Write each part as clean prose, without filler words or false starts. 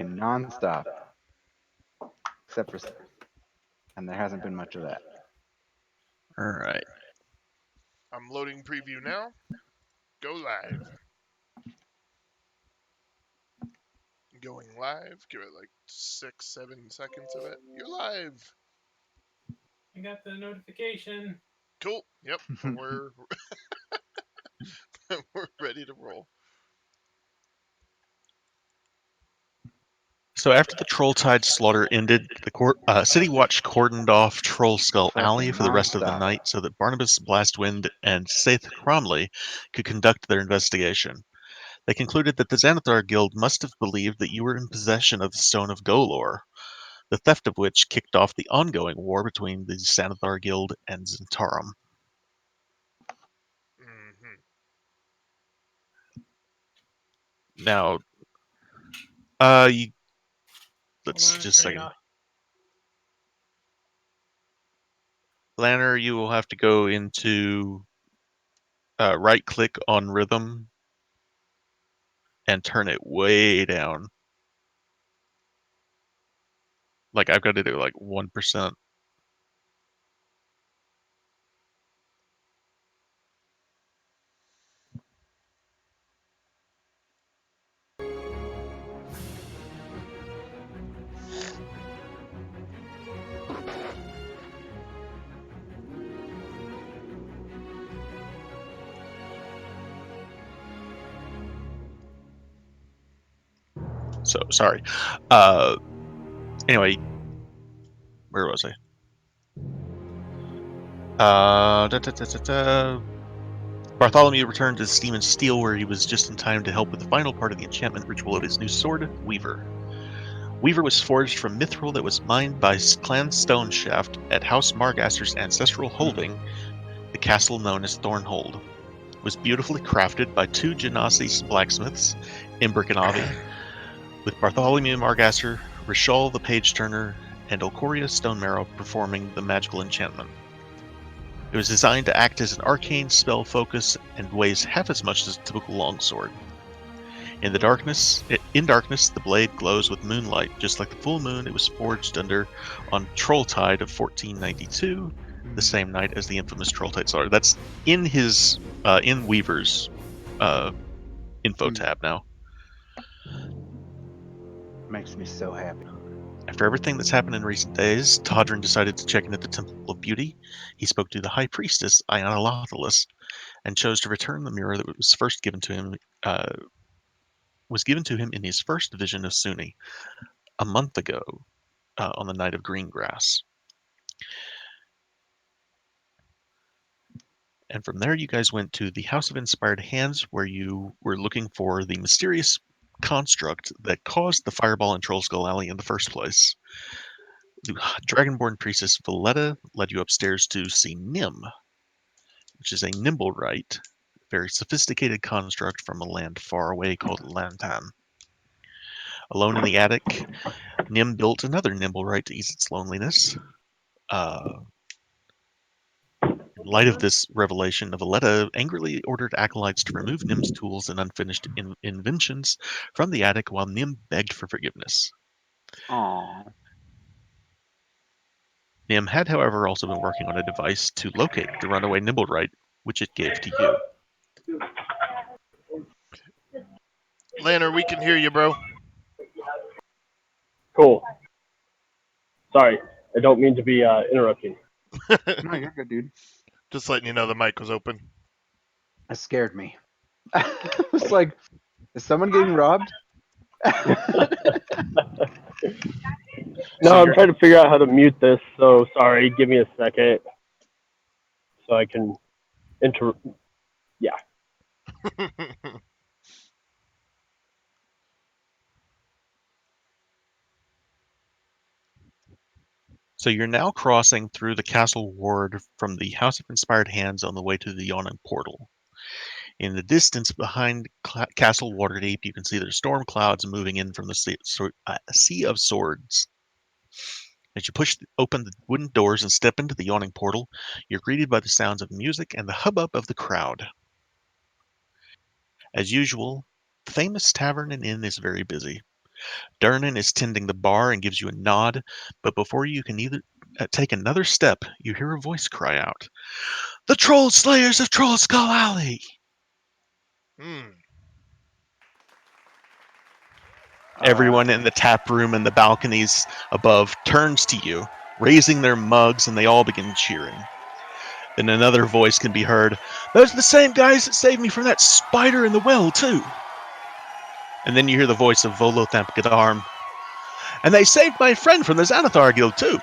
working nonstop, except for, and there hasn't been much of that. All right. I'm loading preview now. Go live. Going live. Give it like 6-7 seconds of it. You're live. I got the notification. Cool. Yep. We're we're ready to roll. So after the Trolltide slaughter ended, the City Watch cordoned off Troll Skull Alley Fucking for the rest of the nonstop. night so that Barnabas Blastwind and Saith Cromley could conduct their investigation. They concluded that the Xanathar Guild must have believed that you were in possession of the Stone of Golor, the theft of which kicked off the ongoing war between the Xanathar Guild and Zentarum. Mm-hmm. Now, let's see, Hold on, just a turning second. off. Lanner, you will have to go into right-click on Rhythm and turn it way down. Like, I've got to do like 1%. So, sorry. Anyway, where was I? Bartholomew returned to Steam and Steel, where he was just in time to help with the final part of the enchantment ritual of his new sword, Weaver. Weaver was forged from mithril that was mined by Clan Stoneshaft at House Margaster's ancestral holding, the castle known as Thornhold. It was beautifully crafted by two Genasi blacksmiths, Imbric and Avi, with Bartholomew Margaster, Rishal the Page Turner, and Olcoria Stonemarrow performing the magical enchantment. It was designed to act as an arcane spell focus and weighs half as much as a typical longsword. In darkness, the blade glows with moonlight, just like the full moon it was forged under on Trolltide of 1492, the same night as the infamous Trolltide slaughter. That's in his in Weaver's info tab now. Makes me so happy. After everything that's happened in recent days, Todrin decided to check in at the Temple of Beauty. He spoke to the High Priestess, Ionalothalus, and chose to return the mirror that was first given to him in his first vision of Sunni a month ago on the night of Greengrass. And from there, you guys went to the House of Inspired Hands, where you were looking for the mysterious construct that caused the fireball in Troll Skull Alley in the first place. The Dragonborn Priestess Valletta led you upstairs to see Nim, which is a Nimblewright, very sophisticated construct from a land far away called Lantan. Alone in the attic, Nim built another Nimblewright to ease its loneliness. In light of this revelation, Valletta angrily ordered acolytes to remove Nim's tools and unfinished inventions from the attic while Nim begged for forgiveness. Aww. Nim had, however, also been working on a device to locate the runaway Nimblewright, which it gave to you. Lanner, we can hear you, bro. Cool. Sorry, I don't mean to be interrupting. No, you're good, dude. Just letting you know the mic was open. That scared me. I was like, is someone getting robbed? No, I'm trying to figure out how to mute this, so sorry. Give me a second so I can Yeah. So you're now crossing through the castle ward from the House of Inspired Hands on the way to the Yawning Portal. In the distance behind Castle Waterdeep, you can see there's storm clouds moving in from the Sea of Swords. As you push open the wooden doors and step into the Yawning Portal, you're greeted by the sounds of music and the hubbub of the crowd. As usual, the famous tavern and inn is very busy. Durnan is tending the bar and gives you a nod, but before you can either take another step, you hear a voice cry out, "The Troll Slayers of Troll Skull Alley!" Everyone in the tap room and the balconies above turns to you, raising their mugs, and they all begin cheering. Then another voice can be heard, "Those are the same guys that saved me from that spider in the well, too." And then you hear the voice of Volothamp Gadarm, "And they saved my friend from the Xanathar Guild, too."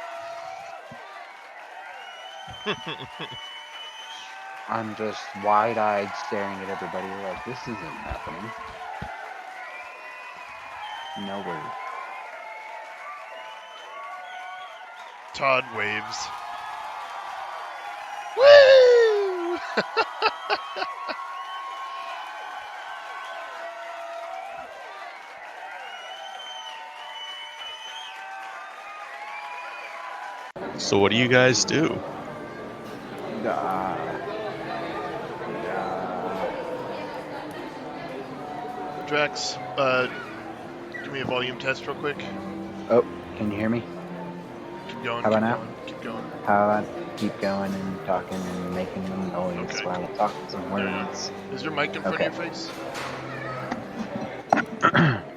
I'm just wide-eyed staring at everybody like this isn't happening. No way. Todd waves. Woo! So what do you guys do? Drax, give me a volume test real quick. Oh, can you hear me? Keep going, How keep about now? going, keep going. How about keep going and talking and making some noise Okay. while I talk some words? Is your mic in front Okay. of your face?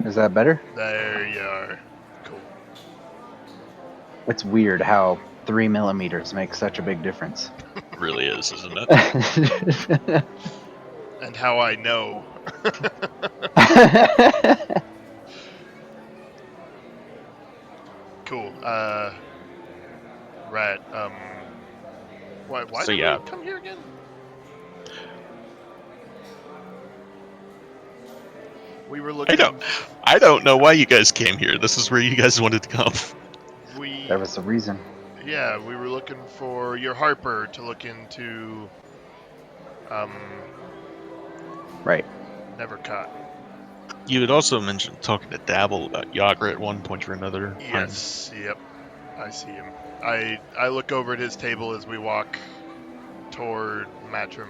Is that better? There you are. Cool. It's weird how 3 millimeters makes such a big difference. It really is, isn't it? And how I know. Cool. Right. Why So did yeah. we come here again? We were looking. I don't know why you guys came here. This is where you guys wanted to come. There was a reason. Yeah, we were looking for your Harper to look into. Right. Never caught. You had also mentioned talking to Dabble about Yagra at one point or another. Yes. Yep. I see him. I look over at his table as we walk toward Matrim.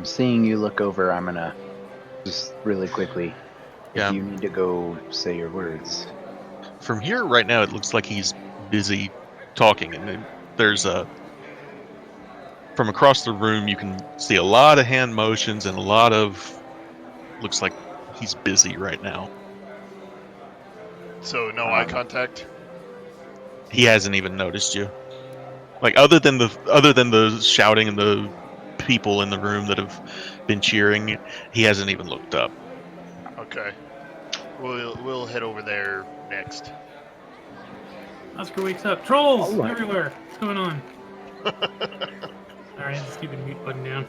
Seeing you look over, I'm gonna just really quickly. Yeah. If you need to go say your words. From here, right now, it looks like he's busy talking, and then there's a. From across the room, you can see a lot of hand motions and a lot of. Looks like he's busy right now. So no eye contact. He hasn't even noticed you. Like other than the shouting and the people in the room that have been cheering, he hasn't even looked up. Okay. We'll head over there next. Oscar wakes up. Trolls Alright. everywhere. What's going on? Alright, let's keep the mute button down.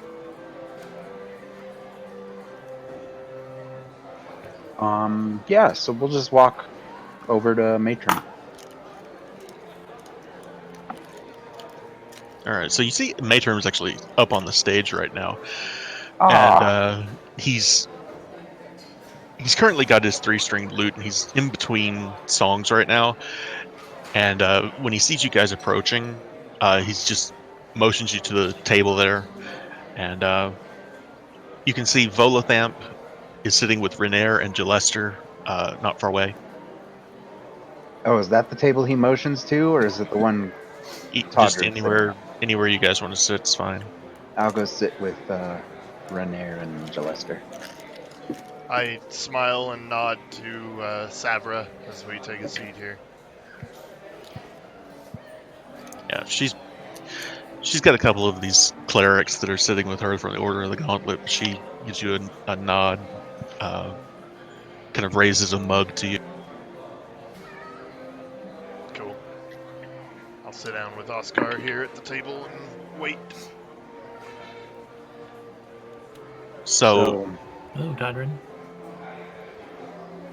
Yeah, so we'll just walk over to Matron. Alright, so you see Mayterm's actually up on the stage right now. Ah. And he's currently got his 3-stringed lute, and he's in between songs right now. And when he sees you guys approaching, he's just motions you to the table there. And you can see Volothamp is sitting with Renair and Gelester not far away. Oh, is that the table he motions to, or is it the one? Just anywhere you guys want to sit, it's fine. I'll go sit with Renair and Gelester. I smile and nod to Savra as we take a seat here. Yeah, she's got a couple of these clerics that are sitting with her from the Order of the Gauntlet. She gives you a nod, kind of raises a mug to you. Cool. I'll sit down with Oscar here at the table and wait. So Hello, Dodrin.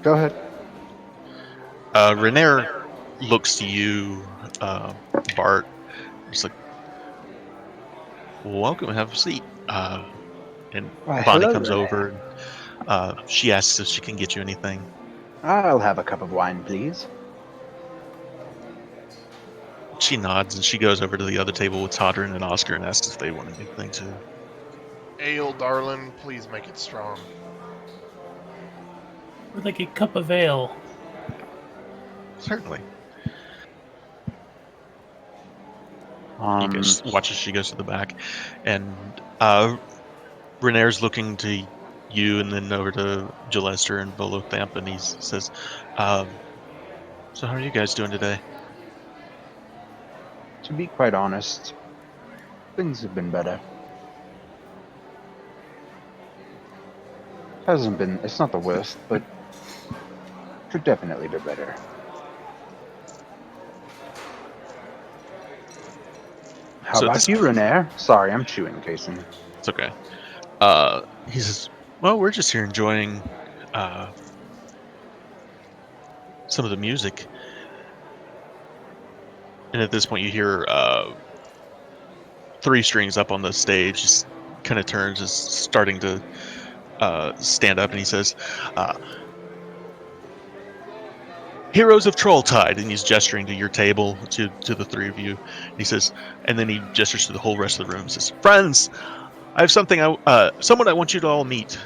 Go ahead. Renair looks to you, Bart. He's like, "Welcome, have a seat." And Why, Bonnie hello comes there. over. And, she asks if she can get you anything. I'll have a cup of wine, please. She nods and she goes over to the other table with Todrin and Oscar and asks if they want anything too. Ale, darling, please make it strong. With like a cup of ale. Certainly. You guys watch as she goes to the back, and Renair's looking to you and then over to Gillester and Volothamp, and he says, so how are you guys doing today? To be quite honest, things have been better. It's not the worst, but could definitely be better. How So about this- you, Renair? Sorry, I'm chewing, Kason. It's okay. He says, well, we're just here enjoying some of the music. And at this point, you hear 3 strings up on the stage. Just kind of turns, is starting to stand up, and he says, Heroes of Trolltide, and he's gesturing to your table, to the 3 of you. He says, and then he gestures to the whole rest of the room. He says, friends, I have someone I want you to all meet.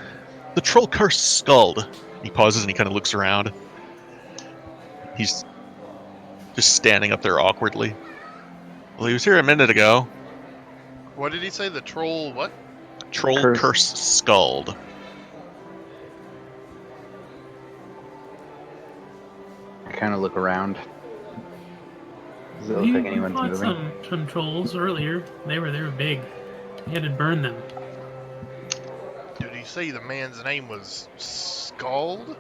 The troll cursed Skald. He pauses and he kind of looks around. He's just standing up there awkwardly. Well, he was here a minute ago. What did he say? The troll what? Troll Cursed. cursed Skald. I kind of look around. Does it look You like anyone's fought moving? some trolls earlier. They were big. You had to burn them. Did he say the man's name was Scald?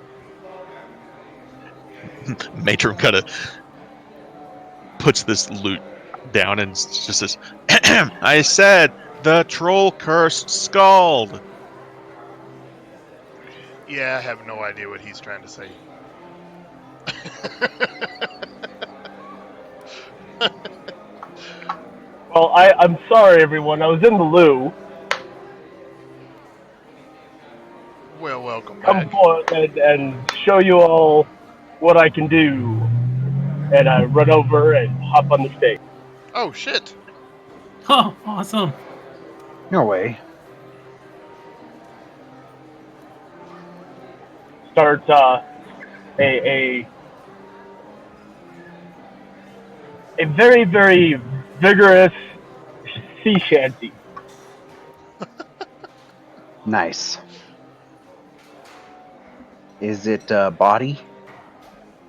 Matron kind of puts this loot down and just says, I said the troll cursed Skald. Yeah, I have no idea what he's trying to say. Well, I'm sorry, everyone. I was in the loo. Well, welcome Come back. forward and show you all what I can do. And I run over and hop on the stage. Oh, shit. Oh, awesome. No way. Start a very, very vigorous sea shanty. Nice. Is it body?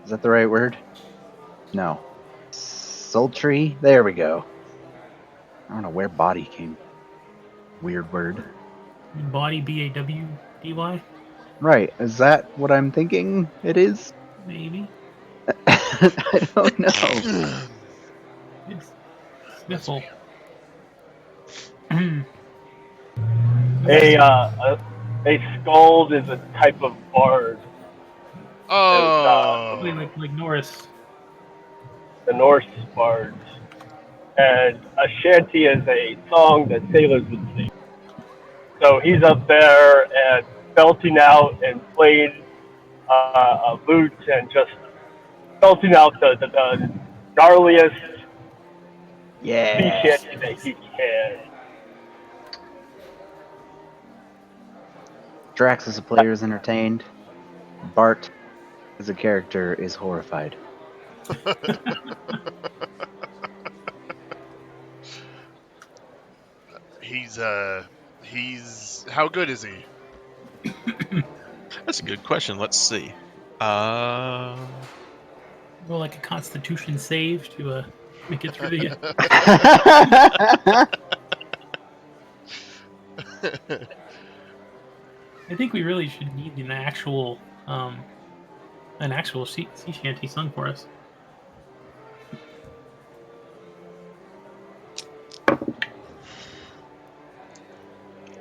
Is that the right word? No. Sultry? There we go. I don't know where body came. Weird word. Body, B-A-W-D-Y? Right. Is that what I'm thinking it is? Maybe. I don't know. Yes. Sniffle. A skald is a type of bard. Oh. like Norris. The Norse bards. And a shanty is a song that sailors would sing. So he's up there and belting out and playing a lute and just belting out the gnarliest sea Yeah. shanty that he can. Drax as a player is entertained. Bart as a character is horrified. He's how good is he? That's a good question. Let's see. Roll like a constitution save to make it through the... I think we really should need an actual sea shanty sung for us.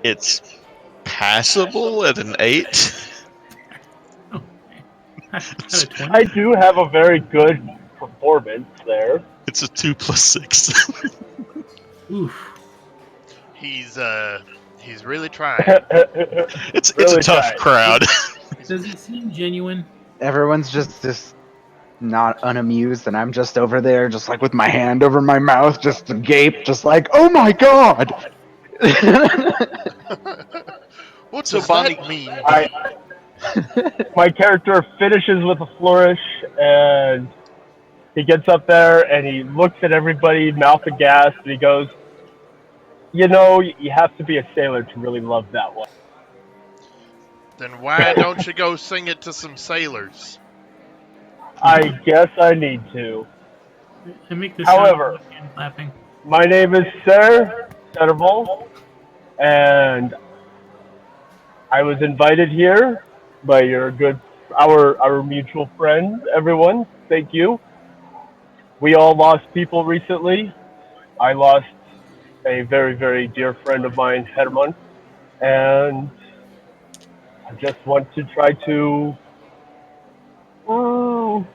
It's passable at an 8. Oh, got a 20. I do have a very good performance there. It's a 2 plus 6. Oof. He's really trying. It's Really a tough tight. crowd. Does it seem genuine? Everyone's just not unamused, and I'm just over there, just like with my hand over my mouth, just agape, just like, oh my god! What So does Bonnie- that mean? My character finishes with a flourish, and he gets up there and he looks at everybody, mouth aghast, and he goes, "You know, you have to be a sailor to really love that one." Then why don't you go sing it to some sailors? I guess I need to. I make the sound However, of hand clapping. my name is Sir Setterville, and I was invited here by our mutual friend. Everyone, thank you. We all lost people recently. I lost a very, very dear friend of mine, Herman, and I just want to try to mm,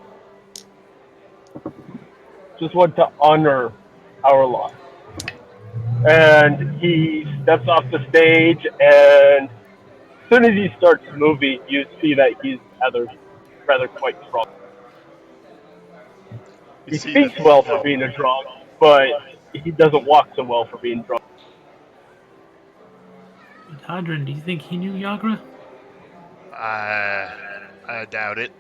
just want to honor our loss. And he steps off the stage, and as soon as he starts moving, you see that he's rather quite drunk. You He see that. speaks well for being a drunk, but he doesn't walk so well for being drunk. Hadron, do you think he knew Yagra? I doubt it.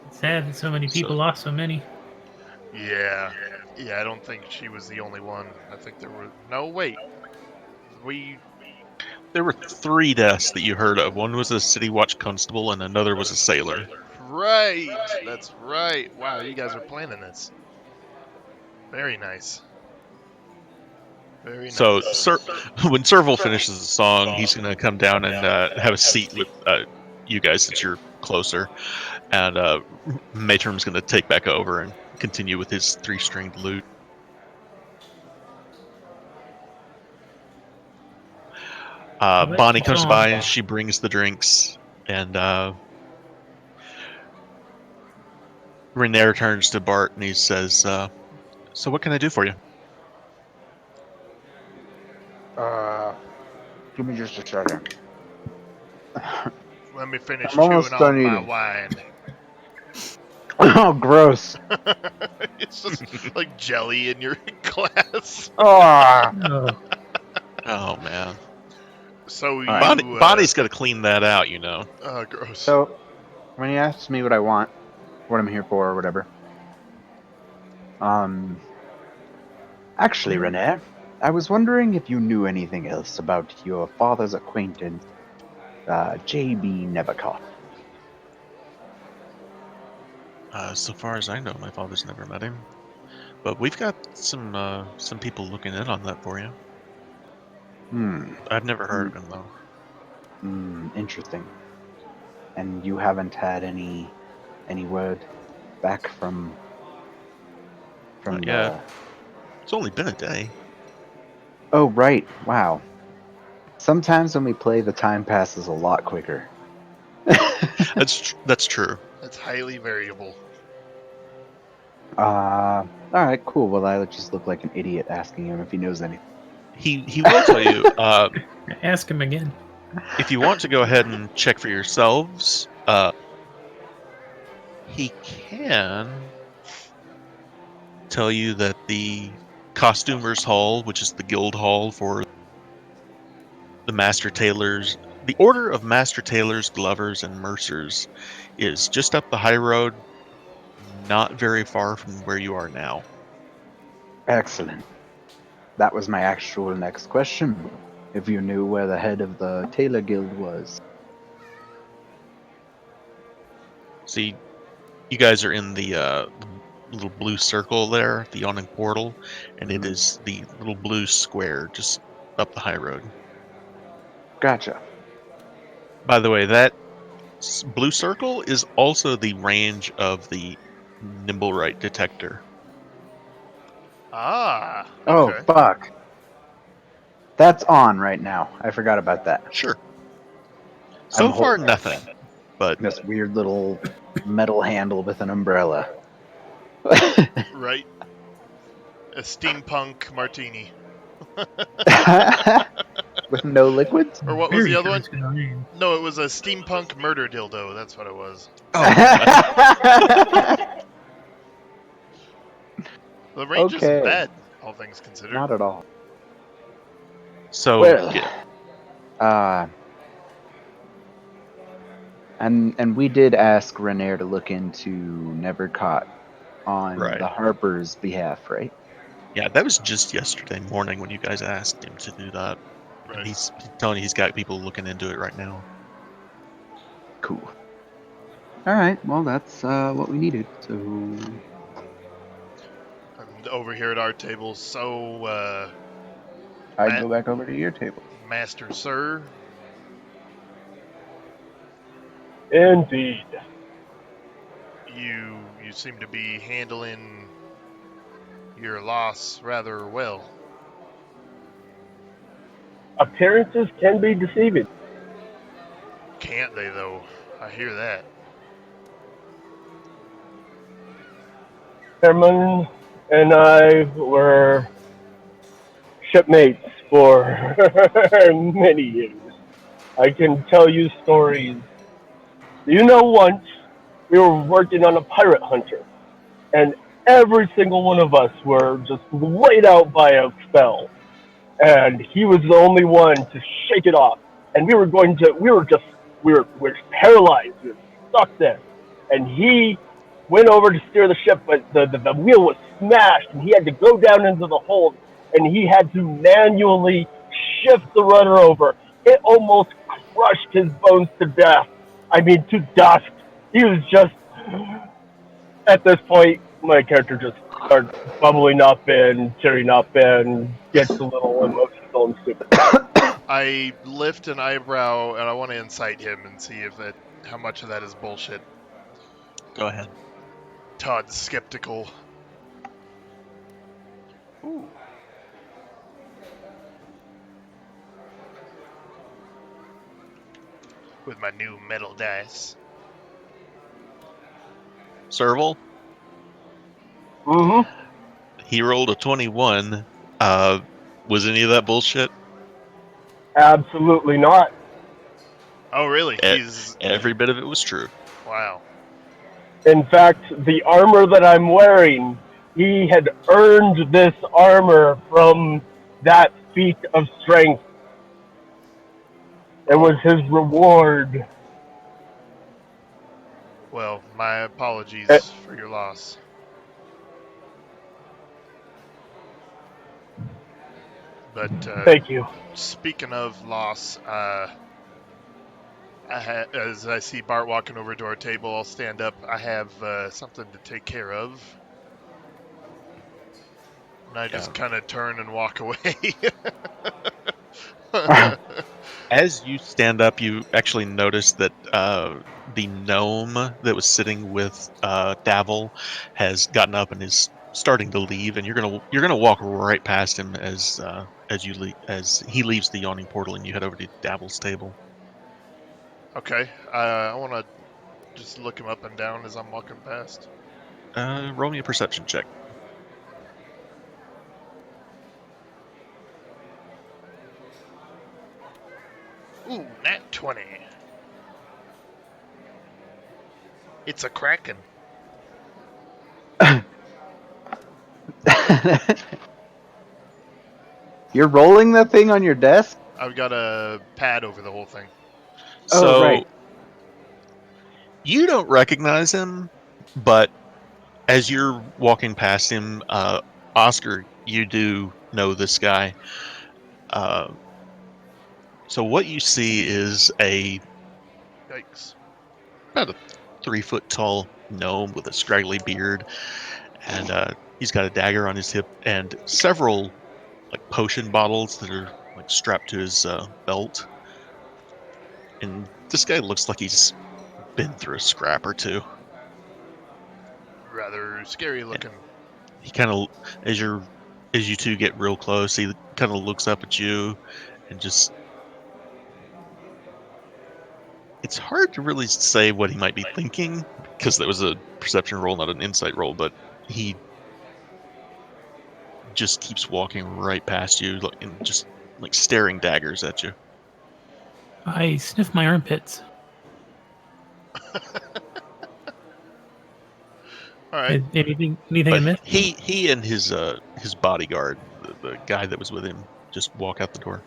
It's sad that so many people So- lost so many. Yeah. Yeah, I don't think she was the only one. I think there were. No, wait. There were 3 deaths that you heard of. One was a city watch constable, and another was a sailor. Right. That's right. Wow, you guys are planning this. Very nice. Very nice. So, when Serval finishes the song, he's going to come down and have a seat with you guys since you're closer, and Materm's going to take back over and continue with his 3-stringed lute. Bonnie comes by and she brings the drinks, and Renair turns to Bart and he says, "So what can I do for you?" Give me just a second. Let me finish I'm almost chewing done on my eating. wine. Oh, gross. It's just like jelly in your glass. Ah. Oh, Oh man, So right. you. Bonnie's got to clean that out, you know. Gross. So, when he asks me what I want, what I'm here for, or whatever, actually, Renee, I was wondering if you knew anything else about your father's acquaintance, J.B. Nevercott. So far as I know, my father's never met him, but we've got some people looking in on that for you. I've never heard of him though. Interesting. And you haven't had any word back from Not the... yet. It's only been a day. Oh, right. Wow. Sometimes when we play, the time passes a lot quicker. That's true. That's highly variable. All right, cool. Well, I just look like an idiot asking him if he knows anything. He will tell you. ask him again. If you want to go ahead and check for yourselves, he can tell you that the Costumers Hall, which is the guild hall for the Master Tailors, the Order of Master Tailors, Glovers, and Mercers, is just up the high road, not very far from where you are now. Excellent. That was my actual next question. If you knew where the head of the Tailor Guild was. See, you guys are in the little blue circle there, the yawning portal, and it is the little blue square just up the high road. Gotcha. By the way, that blue circle is also the range of the Nimblewright detector. Ah. Oh, Okay. fuck. That's on right now. I forgot about that. Sure. So far, nothing. But this weird little metal handle with an umbrella. Right. A steampunk martini. With no liquids? Or what was Very the other sure one? it's gonna rain. No, it was a steampunk murder dildo. That's what it was. oh, The range Okay. isn't bad, all things considered. Not at all. So Well, yeah, and we did ask Renair to look into Never Caught on the right. Harper's behalf, right? Yeah, that was just yesterday morning when you guys asked him to do that. And Right. he's telling you he's got people looking into it right now. Cool. All right. Well, that's what we needed. So And over here at our table, so, I Matt, go back over to your table. Master Sir, Indeed. you seem to be handling your loss rather well. Appearances can be deceiving. Can't they, though? I hear that. Herman and I were shipmates for many years. I can tell you stories. Once we were working on a pirate hunter, and every single one of us were just laid out by a spell, and he was the only one to shake it off. And we were paralyzed. We were stuck there, and he went over to steer the ship, but the wheel was smashed, and he had to go down into the hold, and he had to manually shift the rudder over. It almost crushed his bones to death. I mean, to dust. He was just, at this point, my character just starts bubbling up and tearing up and gets a little emotional and stupid. I lift an eyebrow and I want to incite him and see if how much of that is bullshit. Go ahead. Todd's skeptical. Ooh. With my new metal dice. Serval, Mm-hmm. he rolled a 21. Was any of that bullshit? Absolutely not. Oh, really? Every bit of it was true. Wow. In fact, the armor that I'm wearing, he had earned this armor from that feat of strength. It was his reward. Well, my Eh, apologies for your loss. But Thank you. speaking of loss, as I see Bart walking over to our table, I'll stand up. I have something to take care of. And I just kind of turn and walk away. As you stand up, you actually notice that the gnome that was sitting with Davil has gotten up and is starting to leave, and you're gonna walk right past him as he leaves the yawning portal, and you head over to Davil's table. Okay. I want to just look him up and down as I'm walking past. Roll me a perception check. Ooh, nat 20. It's a kraken. You're rolling that thing on your desk? I've got a pad over the whole thing. So Oh, right. you don't recognize him, but as you're walking past him, Oscar, you do know this guy. So what you see is Yikes. about a 3 foot tall gnome with a scraggly beard, and he's got a dagger on his hip and several like potion bottles that are like strapped to his belt. And this guy looks like he's been through a scrap or two. Rather scary And looking. he kind of, as you two get real close, he kind of looks up at you and just. It's hard to really say what he might be thinking because that was a perception roll, not an insight roll. But he just keeps walking right past you, and just like staring daggers at you. I sniff my armpits. All right. Anything I But missed? he and his bodyguard, the guy that was with him, just walk out the door.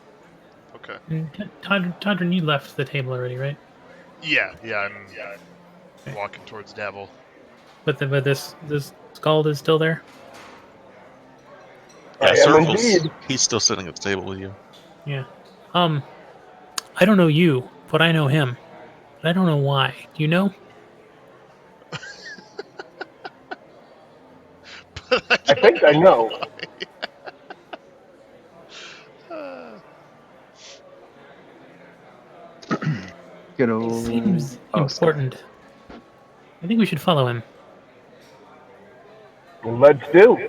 Okay. Todrin, you left the table already, right? Yeah, I'm walking towards Devil. But this Scald is still there? Yeah, I am Serval's indeed. he's still sitting at the table with you. Yeah. I don't know you, but I know him. But I don't know why. Do you know? But I think I know. Uh, Good He old seems Oscar. important. I think we should follow him. Let's do.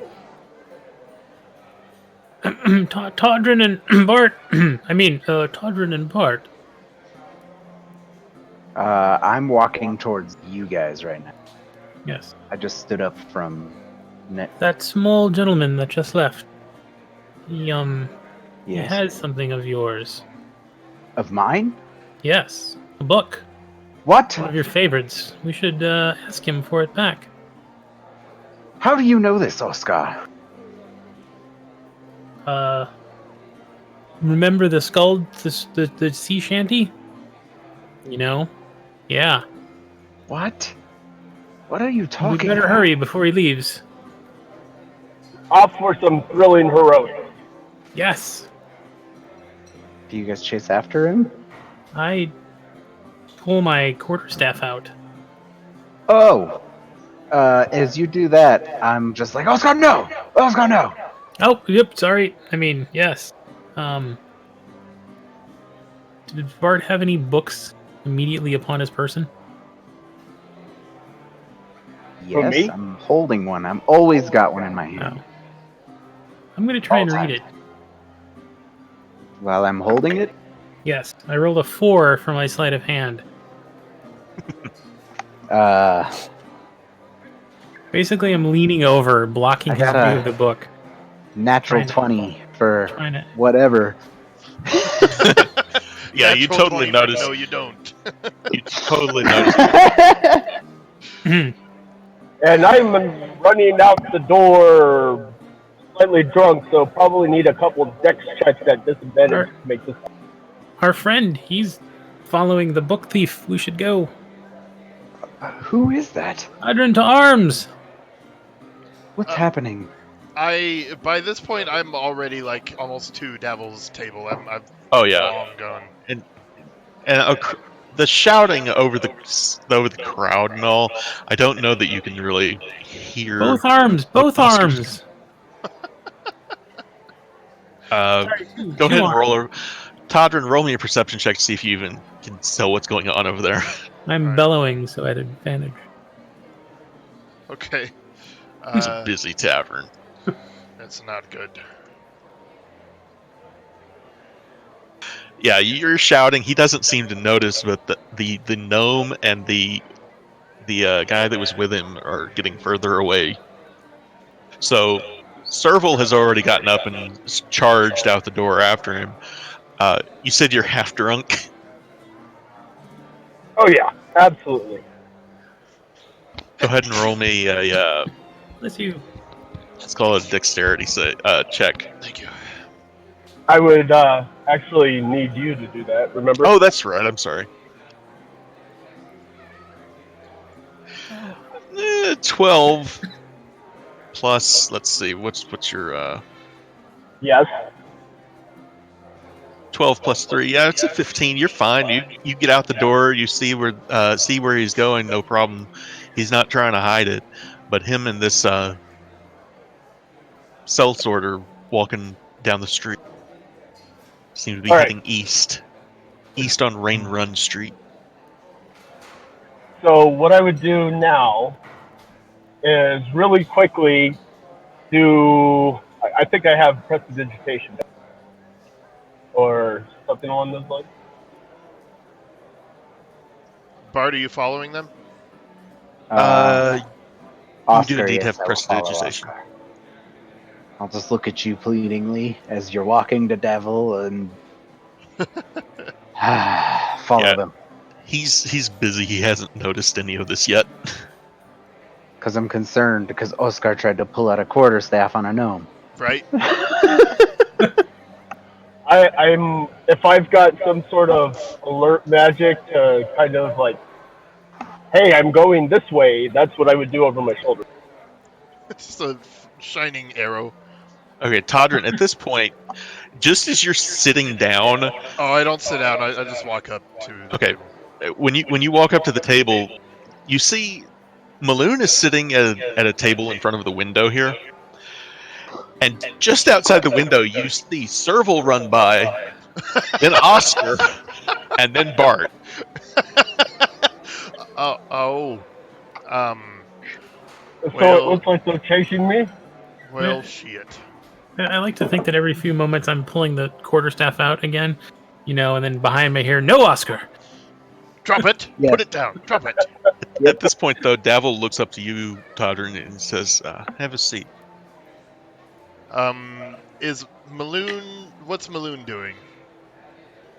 Todrin and Bart. Todrin and Bart. I'm walking towards you guys right now. Yes. I just stood up from That small gentleman that just left. He yes. has something of yours. Of mine? Yes. A book. What? One of your favorites. We should ask him for it back. How do you know this, Oscar? Remember the skull, the sea shanty? You know? Yeah. What? What are you We talking better about? hurry before he leaves. Off for some thrilling heroics. Yes. Do you guys chase after him? I pull my quarterstaff out. Oh. As you do that, I'm just like, Oscar, no! Oscar, no! Oh, yep, sorry. Yes. Did Bart have any books immediately upon his person? Yes, me? I'm holding one. I'm always got one in my hand. No. I'm gonna try All and read times. it. While I'm holding it, Yes, I rolled a 4 for my sleight of hand. Basically, I'm leaning over, blocking I his got view a of the book. natural Trying to- 20 for Trying to. whatever. Yeah, you natural totally 20, but noticed. no, you don't. You totally noticed. And I'm running out the door slightly drunk, so probably need a couple dex checks at disadvantage to make this. Our friend, he's following the book thief. We should go. Who is that? Adrin to arms! What's Uh, happening? By this point, I'm already like almost to Devil's table. I've Oh yeah, long gone. and the shouting over the crowd and all. I don't know that you can really hear. Both arms! what Both Oscar's- arms! Go ahead and roll. Todrin, roll me a perception check to see if you even can tell what's going on over there. I'm Alright. bellowing, so at advantage. Okay. It's a busy tavern. That's not good. Yeah, you're shouting. He doesn't seem to notice, but the gnome and the guy that was with him are getting further away. So Serval has already gotten up and charged out the door after him. You said you're half drunk. Oh yeah, absolutely. Go ahead and roll me a Bless you. let's call it a dexterity check. Thank you. I would actually need you to do that. Remember? Oh, that's right. I'm sorry. 12 plus. Let's see. What's your Yes. 12 plus 3? Yeah, it's a 15. You're fine. You get out the door. You see where he's going. No problem. He's not trying to hide it. But him and this sellsword are walking down the street. Seem to be All right. heading east on Rain Run Street. So what I would do now is really quickly do. I think I have prestidigitation or something along those lines. Bart, are you following them? You Oscar, do indeed yes, have I will follow prestidigitation. Oscar. I'll just look at you pleadingly as you're walking to Devil and follow Yeah. them. He's busy. He hasn't noticed any of this yet. Because I'm concerned because Oscar tried to pull out a quarterstaff on a gnome. Right. I'm if I've got some sort of alert magic to kind of like, hey, I'm going this way. That's what I would do over my shoulder. Just a shining arrow. Okay, Todrin, at this point, just as you're sitting down, Oh, I don't sit down. I just walk up to the okay, table. when you walk up to the table, you see Maloon is sitting at a table in front of the window here, and just outside the window, you see Serval run by, then Oscar, and then Bart. Oh. Um. So it Well. looks like they're chasing me. Well. Shit. I like to think that every few moments I'm pulling the quarterstaff out again, and then behind me here, no Oscar. Drop it. Yes. Put it down. Drop it. At this point, though, Davil looks up to you, Todrin, and says, "Have a seat." Is Maloon? What's Maloon doing?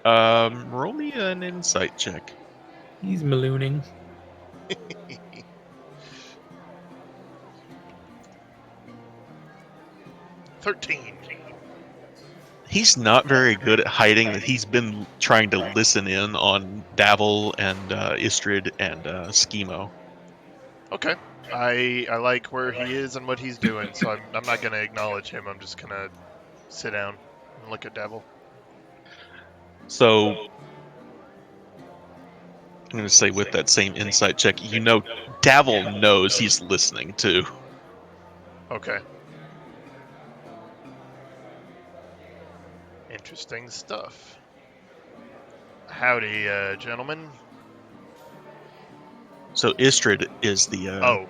Roll me an insight check. He's malooning. 13. He's not very good at hiding that he's been trying to listen in on Davil and Istrid and Schemo. Okay. I like where he is and what he's doing, so I'm not gonna acknowledge him. I'm just gonna sit down and look at Devil. So I'm going to say with that same insight check, Davil knows he's listening too. Okay. Interesting stuff. Howdy, gentlemen. So Istrid is the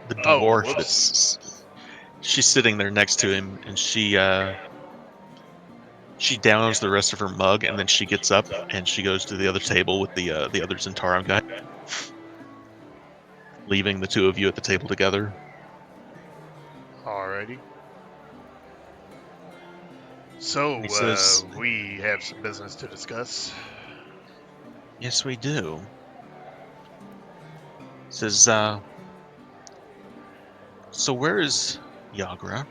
dwarf that's she's sitting there next to him, and she downs the rest of her mug, and then she gets up and she goes to the other table with the other Zentarum guy, leaving the two of you at the table together. Alrighty. So, He says, we have some business to discuss. "Yes, we do." He says, "So where is Yagra?"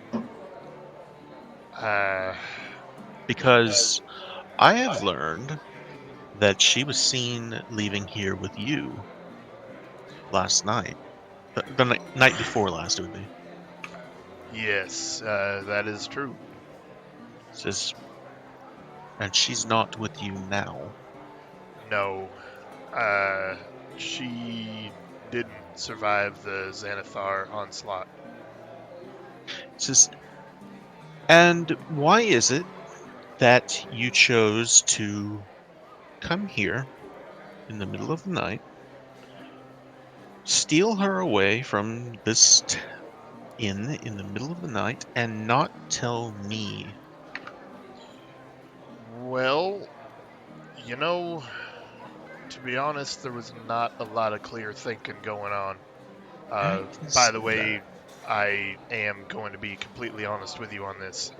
Because I have learned that she was seen leaving here with you last night. The night before last, it would be. Yes, that is true. Says, and she's not with you now. No, she didn't survive the Xanathar onslaught. Says, and why is it that you chose to come here in the middle of the night, steal her away from this inn in the middle of the night, and not tell me? Well, to be honest, there was not a lot of clear thinking going on. By the way, I am going to be completely honest with you on this.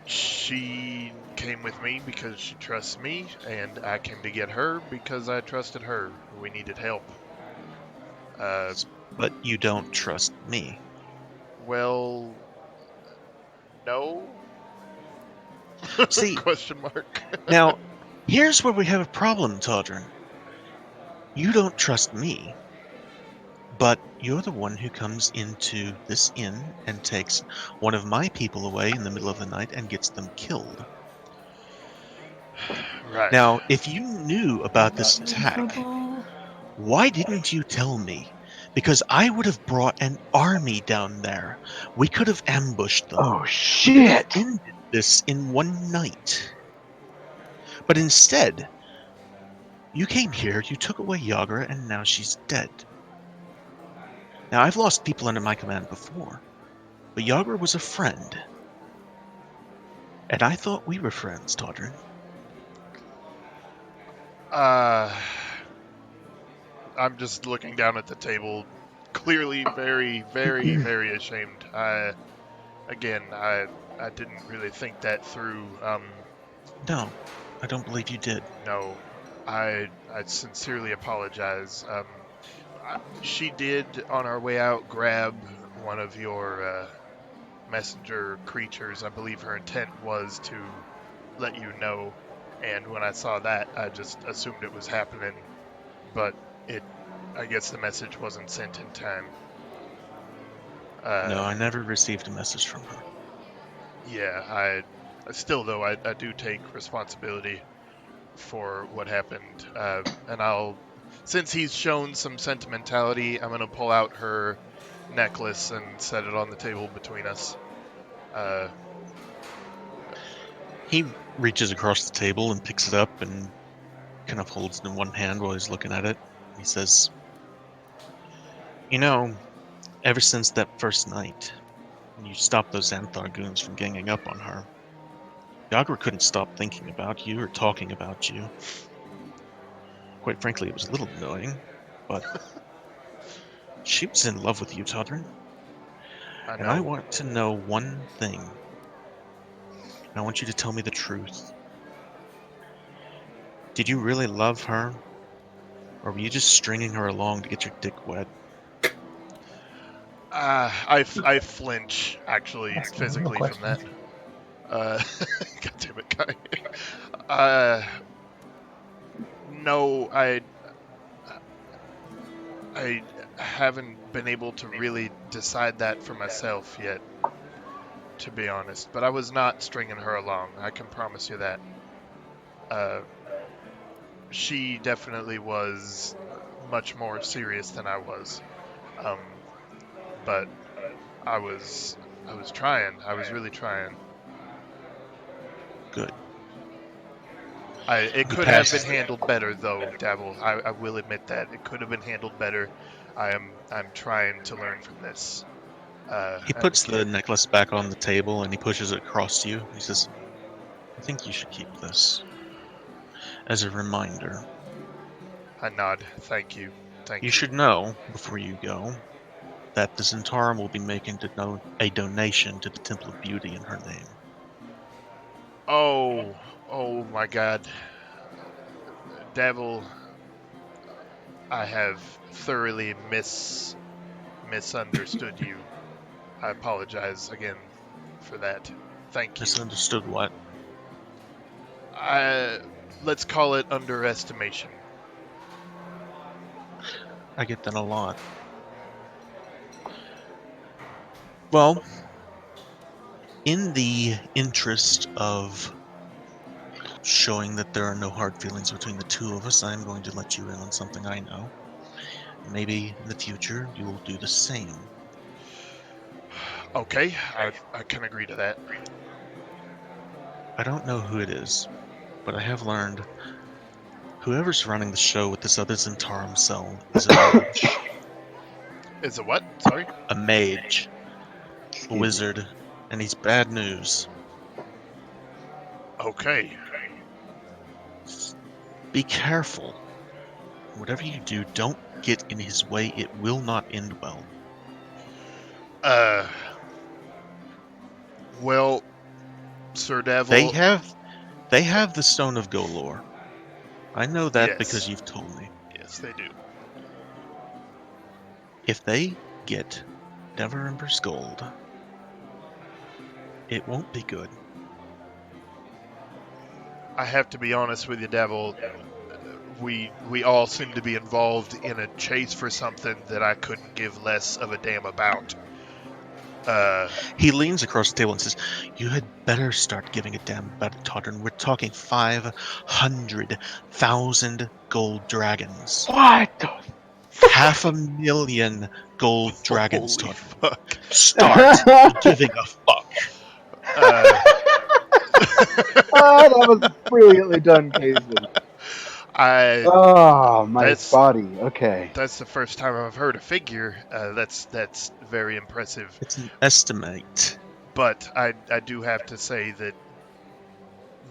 She came with me because she trusts me, and I came to get her because I trusted her. We needed help. But you don't trust me. Well, no. See, Question mark. now, here's where we have a problem, Todrin. You don't trust me, but you're the one who comes into this inn and takes one of my people away in the middle of the night and gets them killed. Right. Now, if you knew about this attack, why didn't you tell me? Because I would have brought an army down there. We could have ambushed them. Oh shit! Ended this in one night. But instead, you came here, you took away Yagra, and now she's dead. Now, I've lost people under my command before, but Yagra was a friend. And I thought we were friends, Todrin. I'm just looking down at the table, clearly very, very, very ashamed. I didn't really think that through. No, I don't believe you did. No, I sincerely apologize. She did, on our way out, grab one of your messenger creatures. I believe her intent was to let you know. And when I saw that, I just assumed it was happening, but I guess the message wasn't sent in time. No, I never received a message from her. Yeah, still though, I do take responsibility for what happened. And since he's shown some sentimentality, I'm gonna pull out her necklace and set it on the table between us. He reaches across the table and picks it up and kind of holds it in one hand while he's looking at it. He says, "You know, ever since that first night, when you stopped those Xanthar goons from ganging up on her, Yagra couldn't stop thinking about you or talking about you. Quite frankly, it was a little annoying, but she was in love with you, Todrin. I And I know. want to know one thing. And I want you to tell me the truth. Did you really love her? Or were you just stringing her along to get your dick wet?" I flinch actually Asking real physically from that. questions. God damn it, Kai. No, I haven't been able to really decide that for myself yet, to be honest. But I was not stringing her along. I can promise you that. She definitely was much more serious than I was. But I was trying. I was really trying. Good. It could have been handled better, though, Davil. I will admit that it could have been handled better. I'm trying to learn from this. He puts the necklace back on the table and he pushes it across to you. He says, "I think you should keep this as a reminder. I nod. Thank you. Thank you. You should know, before you go, that the Zentarum will be making a donation to the Temple of Beauty in her name." Oh my God, Davil. I have thoroughly misunderstood you. I apologize again for that. Thank you. Misunderstood what? Let's call it underestimation. I get that a lot. Well, in the interest of showing that there are no hard feelings between the two of us, I'm going to let you in on something I know. Maybe in the future you will do the same. Okay, I can agree to that. I don't know who it is, but I have learned whoever's running the show with this other Zentarum cell is a mage. Is it what? Sorry? A mage. A wizard. And he's bad news. Okay. Be careful. Whatever you do, don't get in his way. It will not end well. Well, Sir Davil... They have the Stone of Golor. I know that Yes. because you've told me. Yes, they do. If they get Never Ember's gold, it won't be good. I have to be honest with you, Davil. We all seem to be involved in a chase for something that I couldn't give less of a damn about. He leans across the table and says, "You had better start giving a damn about it, Todrin. We're talking 500,000 gold dragons. What? 500,000 gold dragons, Holy Todrin. fuck. Start giving a fuck." That was brilliantly done, Casey. Oh, my body. Okay. That's the first time I've heard a figure. That's very impressive. It's an estimate. But I do have to say that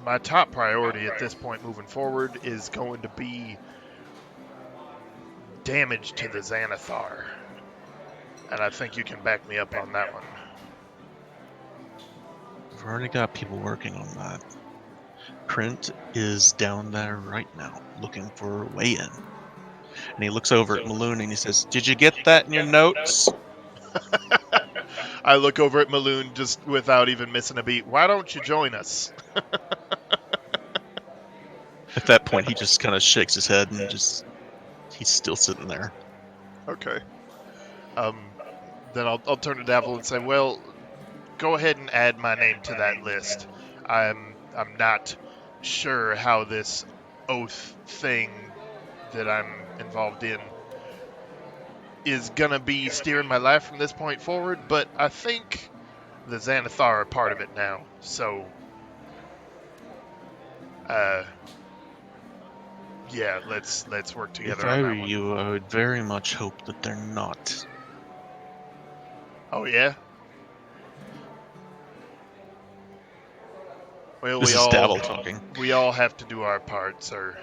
my top priority at this point moving forward is going to be damage to the Xanathar. And I think you can back me up on that one. We've already got people working on that. Krent is down there right now, looking for a way in. And he looks over at Maloon and he says, "Did you get that in your notes?" I look over at Maloon just without even missing a beat. Why don't you join us? At that point, he just kind of shakes his head and he's still sitting there. Okay. Then I'll turn to Davil and say, well, go ahead and add my name to that list. I'm not sure how this oath thing that I'm involved in is gonna be steering my life from this point forward, but I think the Xanathar are part of it now. So, yeah, let's work together If on I were that one. you, I would very much hope that they're not. Oh yeah. Well, This is Davil talking. we all have to do our part, sir.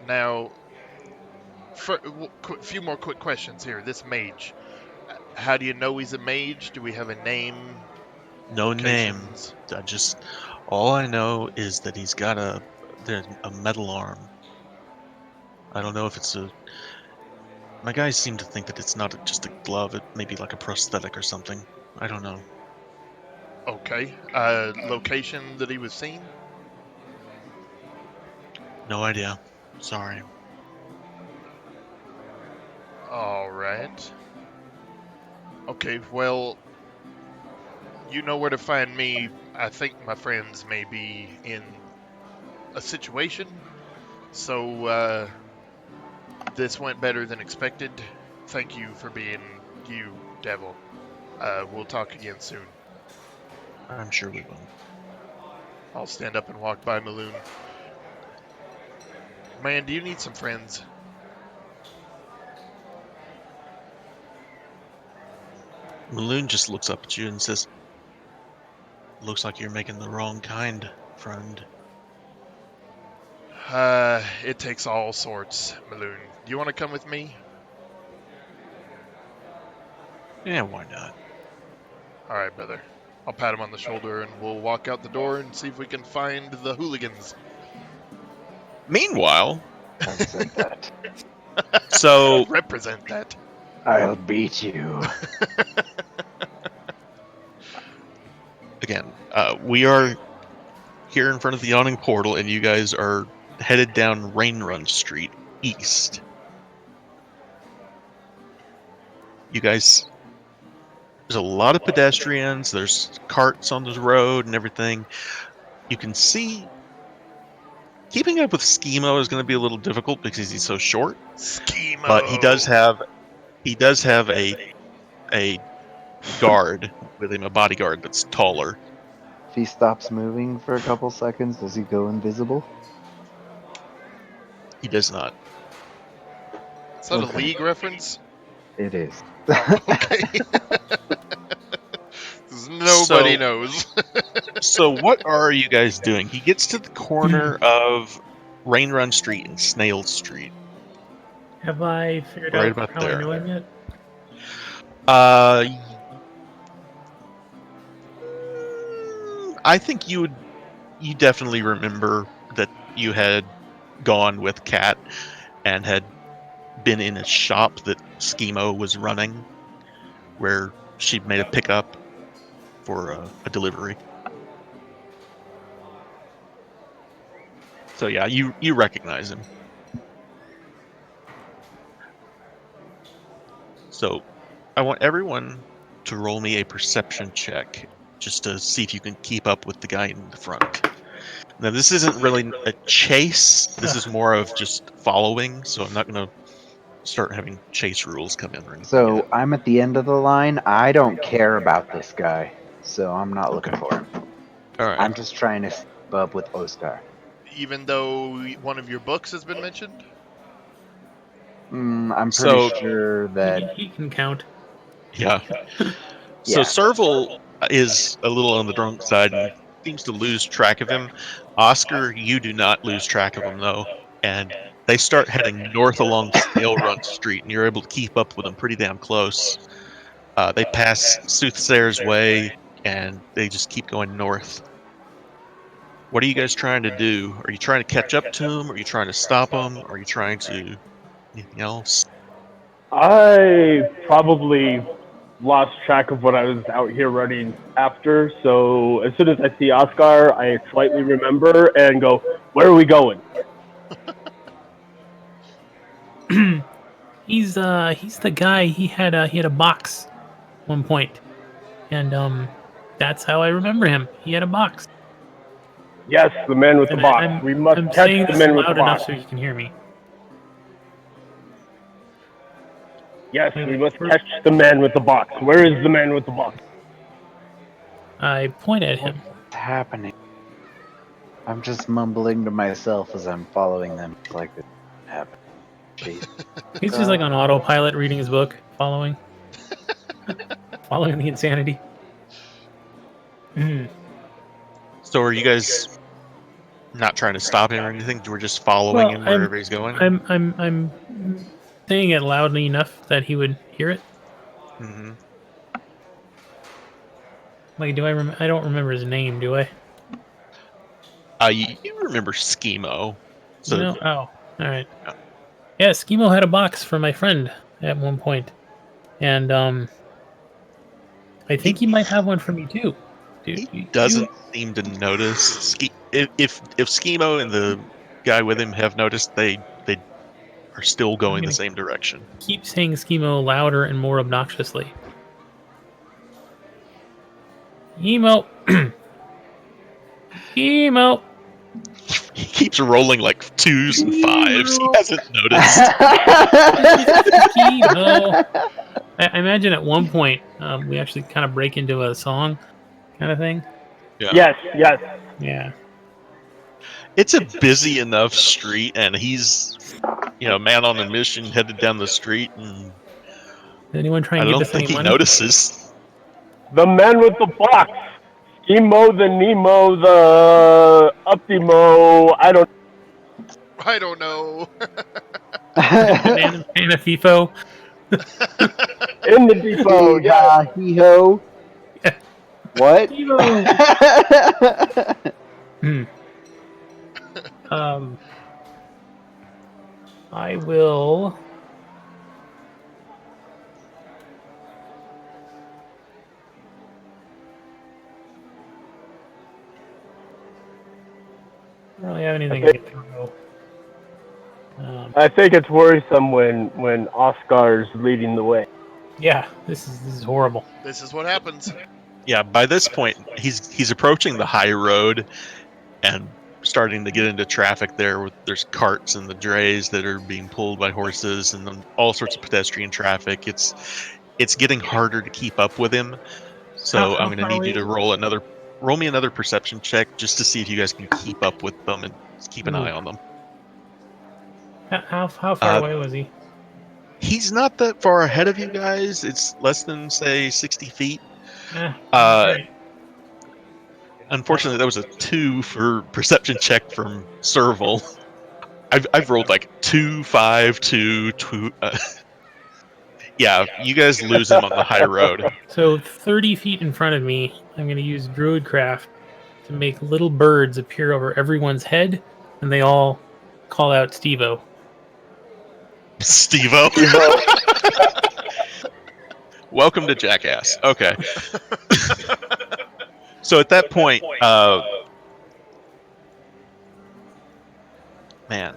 Now, a few more quick questions here. This mage, how do you know he's a mage? Do we have a name? No name. Locations? All I know is that he's got a metal arm. I don't know if it's a. My guys seem to think that it's not just a glove. It may be like a prosthetic or something. I don't know. Okay. Location that he was seen? No idea. Sorry. All right. Okay, well, you know where to find me. I think my friends may be in a situation, so this went better than expected. Thank you for being you, Devil. We'll talk again soon. I'm sure we will. I'll stand up and walk by Maloon. Man, do you need some friends? Maloon just looks up at you and says, "Looks like you're making the wrong kind, friend." It takes all sorts, Maloon. Do you want to come with me? Yeah, why not? All right, brother. I'll pat him on the shoulder and we'll walk out the door and see if we can find the hooligans. Meanwhile, I've said that. so Represent that. I'll beat you. again, we are here in front of the yawning portal, and you guys are headed down Rain Run Street east. You guys, there's a lot of pedestrians. There's carts on the road and everything. You can see keeping up with Schemo is going to be a little difficult because he's so short. Schemo. But he does have a guard with him, a bodyguard that's taller. If he stops moving for a couple seconds, does he go invisible? He does not. Is that Okay. a League reference? It is. Okay. Nobody knows. So what are you guys doing? He gets to the corner of Rain Run Street and Snail Street. Have I figured Right out about how there. I know him yet? I think you definitely remember that you had gone with Kat and had been in a shop that Schemo was running, where she'd made a pickup for a delivery. So yeah, you recognize him. So I want everyone to roll me a perception check just to see if you can keep up with the guy in the front. Now, this isn't really a chase. This is more of just following, so I'm not going to start having chase rules come in or anything So yet. I'm at the end of the line. I don't care about this guy, so I'm not looking Okay. for him. All right. I'm just trying to keep up with Oscar. Even though one of your books has been mentioned? I'm pretty So- sure that He can count. Yeah. So Yeah. Serval is a little on the drunk side and seems to lose track of him. Oscar, you do not lose track of him, though. And they start heading north along Snail Run Street, and you're able to keep up with them pretty damn close. They pass Soothsayer's Way, and they just keep going north. What are you guys trying to do? Are you trying to catch up to them? Are you trying to stop them? Are you trying to anything else? I probably lost track of what I was out here running after, so as soon as I see Oscar, I slightly remember and go, "Where are we going?" he's the guy. He had a box at one point, and that's how I remember him. He had a box. Yes, the man with the And box. We must I'm catch saying the this man with the loud enough box. so you can hear me. Yes, Wait, we must where- catch the man with the box. Where is the man with the box? I point at him. What's happening? I'm just mumbling to myself as I'm following them. It's like this happened. Jeez. He's just like on autopilot, reading his book, following the insanity. So are you guys not trying to stop him or anything? We're just following Well, him wherever he's going? I'm saying it loudly enough that he would hear it. Mm-hmm. Like, I don't remember his name, do I? You remember Schemo. So Oh, all right. Yeah, Schemo had a box for my friend at one point, and I think he might have one for me too. Dude, he doesn't seem to notice. If Schemo and the guy with him have noticed, they are still going the gonna same direction. keep saying Schemo louder and more obnoxiously. Emo, Emo. He keeps rolling like 2s and 5s. He hasn't noticed. Schemo. I imagine at one point we actually kind of break into a song, kind of thing. Yeah. Yes, yes. Yeah. It's a busy enough street, and he's, man on a mission headed down the street, and Did anyone try I and give don't us any think he money? notices. The man with the box. Schemo, the Nemo, the Optimo. I don't. know. Banana FIFO. In the depot. Yeah. Hee-ho. What? I will. I don't really have anything to throw. I think it's worrisome when Oscar's leading the way. Yeah, this is horrible. This is what happens. Yeah, by this point, he's approaching the high road and starting to get into traffic there. There's carts and the drays that are being pulled by horses, and then all sorts of pedestrian traffic. It's getting harder to keep up with him. So How I'm going to need you to roll me another perception check just to see if you guys can keep up with them and keep an eye on them. How far away was he? He's not that far ahead of you guys. It's less than, say, 60 feet. Right. Unfortunately, that was a 2 for perception check from Serval. I've rolled like 2, 5, 2, 2. Yeah, you guys lose him on the high road. So 30 feet in front of me, I'm going to use Druidcraft to make little birds appear over everyone's head, and they all call out Steve-O. Steve-O. Welcome to Jackass. Okay. So at that point, man,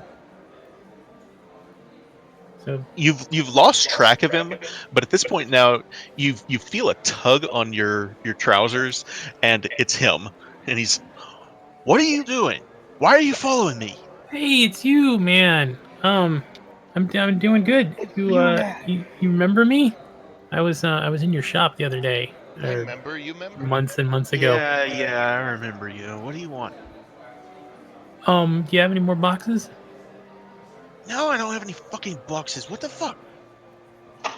So you've lost track of him, but at this point now you feel a tug on your trousers, and it's him, and he's, "What are you doing? Why are you following me?" hey, it's you, man. I'm doing good. You remember me? I was in your shop the other day, I or remember you remember. months and months ago. Yeah, I remember you. What do you want? Do you have any more boxes? No, I don't have any fucking boxes. What the fuck?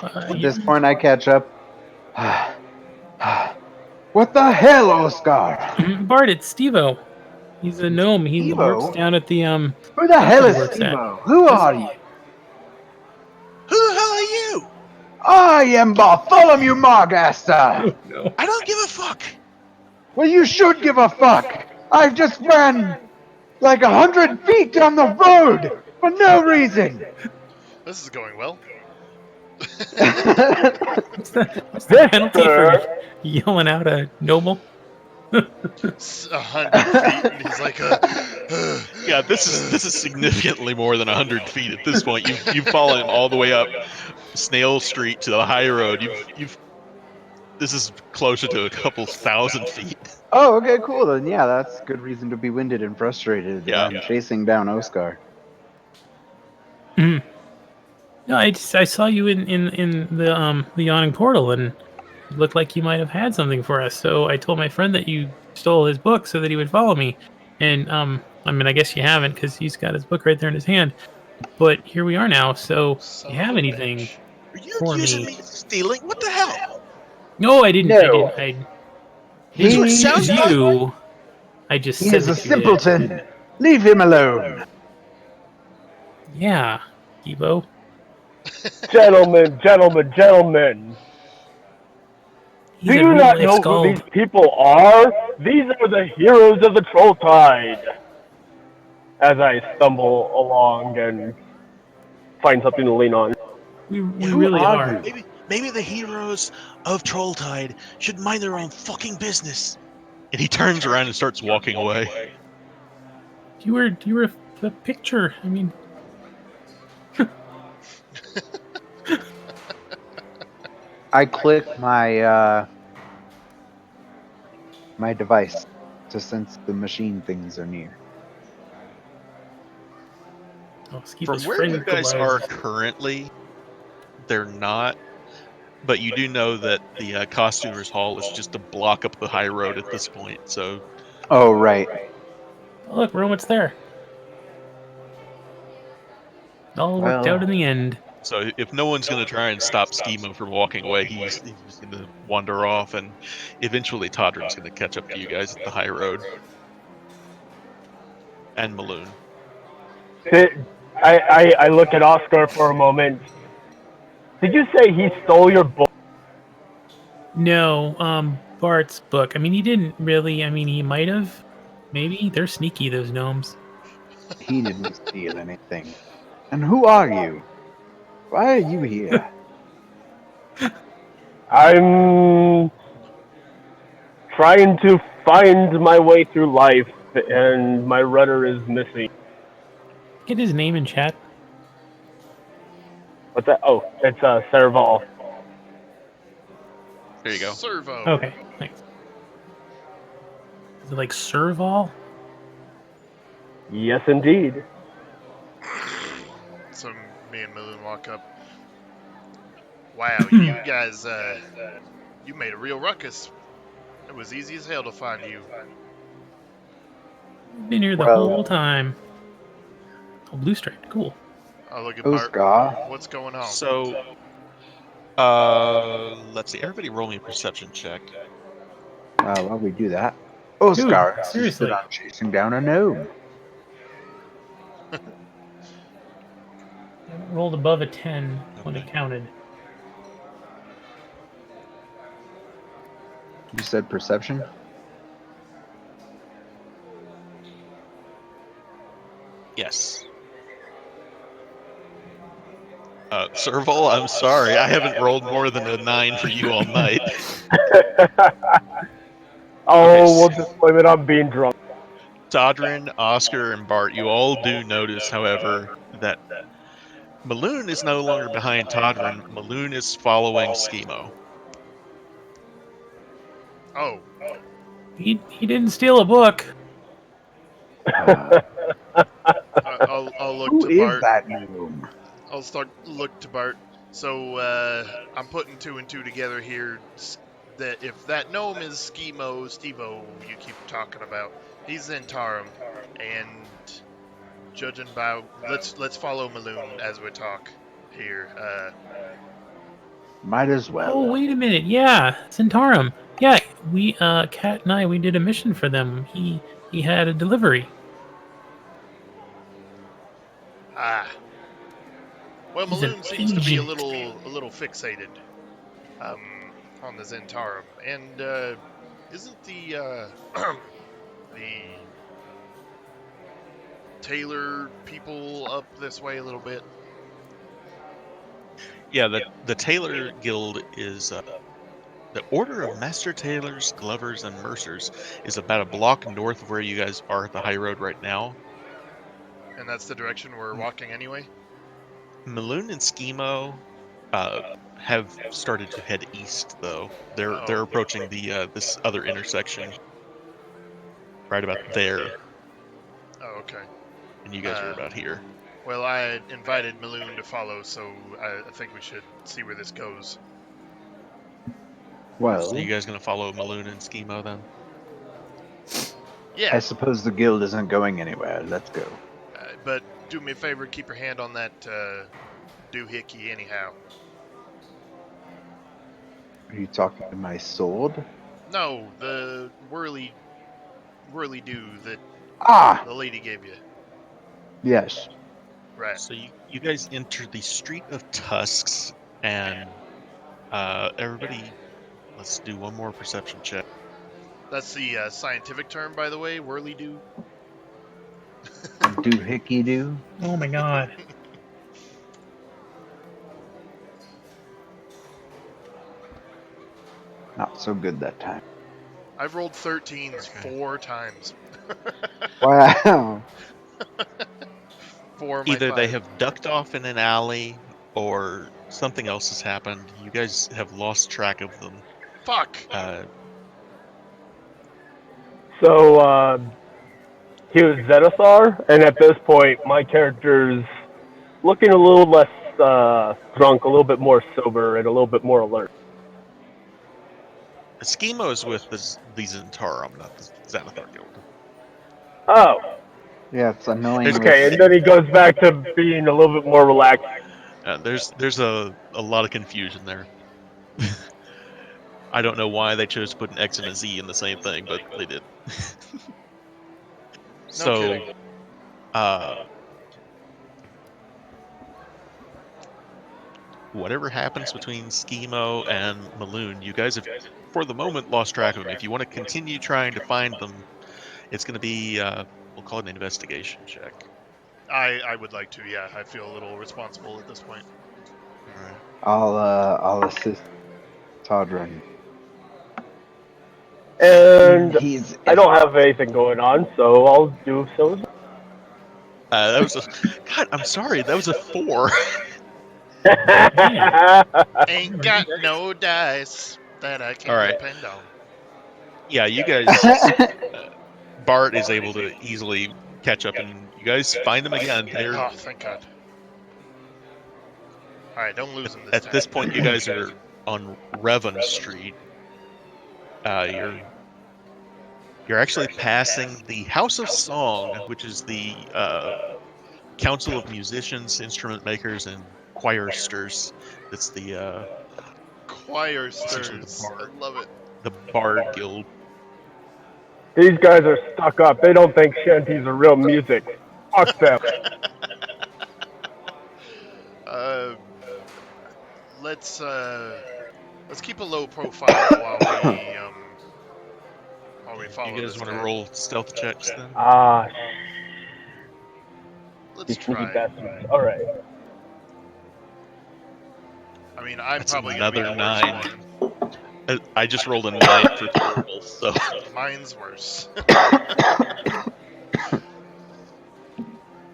At this point, I catch up. What the hell, Oscar? Bart, it's Steve-O. He's a gnome. He Steve-O? works down at the Who the hell is works at. Steve-O? Who are you? Who the hell are you? I am Bartholomew Margaster. No. I don't give a fuck. Well, you should give a fuck. I've just ran like 100 feet down the road for no reason. This is going well. What's the penalty for yelling out a noble? 100 feet, and he's like, Yeah, this is significantly more than 100 feet at this point. You've fallen all the way up Snail Street to the high road. This is closer to a couple thousand feet. Oh, okay, cool. Then yeah, that's good reason to be winded and frustrated. Yeah. Chasing down Oscar. No, I saw you in the yawning portal, and it looked like you might have had something for us. So I told my friend that you stole his book so that he would follow me. And I mean, I guess you haven't because he's got his book right there in his hand. But here we are now. So son you of have a anything bitch. Are you for accusing me? me of stealing? What the hell? No, I didn't. I No. didn't. I He didn't sounds accuse like- you. I just He said is a that you did. simpleton. Leave him alone. Yeah, Gibo. Gentlemen, gentlemen. He's Do a you real not life know who skald. these people are? These are the heroes of the Troll Tide. As I stumble along and find something to lean on. We Who really are are. you? Maybe the heroes of Trolltide should mind their own fucking business. And he turns around and starts walking away. You were a picture. I mean, I click my my device to sense the machine things are near. oh, Skeefa's From where friend you guys are realized- currently, they're not. But you do know that the Costumers Hall is just a block up the high road at this point. So Oh right. Oh, look, we're almost there. It all worked Well- out in the end. So if no one's going to try and stop Schemo from walking away, he's just going to wander off, and eventually Todrin's going to catch up to you guys at the high road. And Maloon. I look at Oscar for a moment. Did you say he stole your book? No, Bart's book. I mean, he didn't really. I mean, he might have. Maybe they're sneaky. Those gnomes. He didn't steal anything. And who are you? Why are you here? I'm trying to find my way through life, and my rudder is missing. Get his name in chat. What's that? Oh, it's Serval. There you go. Servo. Okay, thanks. Is it like Serval? Yes, indeed. So me and Maloon walk up. Wow, you guys, you made a real ruckus. It was easy as hell to find you. Been here the Well- whole time. Oh, blue stripe. Cool. I look at Bart. Oscar. What's going on? So, let's see. Everybody roll me a perception check. While we do that, Oscar Dude, seriously. insisted on chasing down a gnome. I rolled above a 10 when it counted. You said perception? Yes. Serval, I'm sorry. I haven't rolled more than a 9 for you all night. We'll just blame it on being drunk. Todrin, Oscar, and Bart, you all do notice, however, that Maloon is no longer behind Todrin. Maloon is following Schemo. Oh, He didn't steal a book. I'll look Who to is Bart. that gnome? I'll start look to Bart. So I'm putting 2 and 2 together here. That if that gnome is Stevo, you keep talking about, he's Zentarum, and judging by let's follow Maloon as we talk here. Might as well. Oh, wait a minute. Yeah, Centaurum. Yeah, we, Kat and I, we did a mission for them. He had a delivery. Well, He's an Maloon seems to be a agent. little fixated on the Zentarum, and isn't the the Taylor people up this way a little bit? Yeah, the Taylor Guild is The Order of Master Tailors, Glovers, and Mercers is about a block north of where you guys are at the high road right now. And that's the direction we're walking anyway? Maloon and Schemo have started to head east, though. They're approaching the this other intersection right about there, Oh, okay. and you guys are about here. Well, I had invited Maloon to follow, so I think we should see where this goes. Well, So you guys gonna follow Maloon and Schemo then? Yeah, I suppose the guild isn't going anywhere. Let's go. but do me a favor, keep your hand on that doohickey anyhow. Are you talking to my sword? No, the whirly doo that Ah, the lady gave you. yes. Right. So you guys enter the Street of Tusks, and everybody, let's do one more perception check. That's the scientific term, by the way, whirly doo. Doohickey doo. Oh my god. Not so good that time. I've rolled 13s Okay. 4 times. Wow. 4 of my Either they 5. have ducked off in an alley, or something else has happened. You guys have lost track of them. Fuck! So, he was Zenithar, and at this point, my character's looking a little less drunk, a little bit more sober, and a little bit more alert. Schemo is with the Zentarum, not the Xanathar Guild. Oh, Yeah, it's annoying. okay, and then he goes back to being a little bit more relaxed. There's a lot of confusion there. I don't know why they chose to put an X and a Z in the same thing, but they did. So, kidding. Whatever happens between Schemo and Maloon, you guys have, for the moment, lost track of them. If you want to continue trying to find them, it's going to be, we'll call it an investigation check. I would like to, yeah. I feel a little responsible at this point. All right. I'll assist Todd run. And He's. I don't have anything going on, so I'll do so. That was a. God, I'm sorry. That was a 4. Ain't got no dice that I can All right. depend on. Yeah, you guys. Bart is able to easily catch up, and you guys find them again. They're Oh, thank God. Alright, don't lose them this time. at this point. You guys are on Revan Street. You're actually passing the House of Song, which is the council of musicians, instrument makers, and choirsters. That's the Choir essentially stirs. I love it. the Bard Guild. These guys are stuck up. They don't think shanties are real music. Fuck them. Let's keep a low profile while we follow You guys this want to guy. roll stealth checks then? Let's You sneaky try. bastards. Alright. I mean, I'm That's probably gonna be the another worst 9. one. I just rolled a 9 for total, so Mine's worse.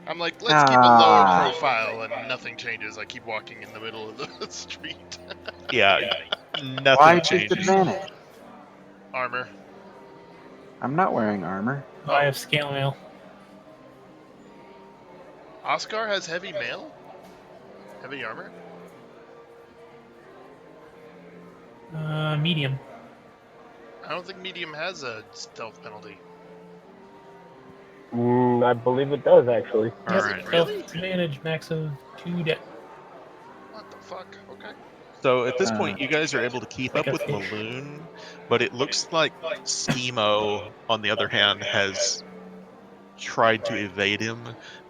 I'm like, let's keep a low profile, and nothing changes. I keep walking in the middle of the street. yeah, nothing Why changes. disadvantage? Armor. I'm not wearing armor. I have scale mail. Oscar has heavy mail? Heavy armor? Medium. I don't think medium has a stealth penalty. I believe it does, actually. All Yep, right. Really? Advantage max of 2 deck. What the fuck? Okay. So at this point, you guys are able to keep Like up a with fish. Maloon, but it looks like Schemo, on the other hand, has tried to evade him.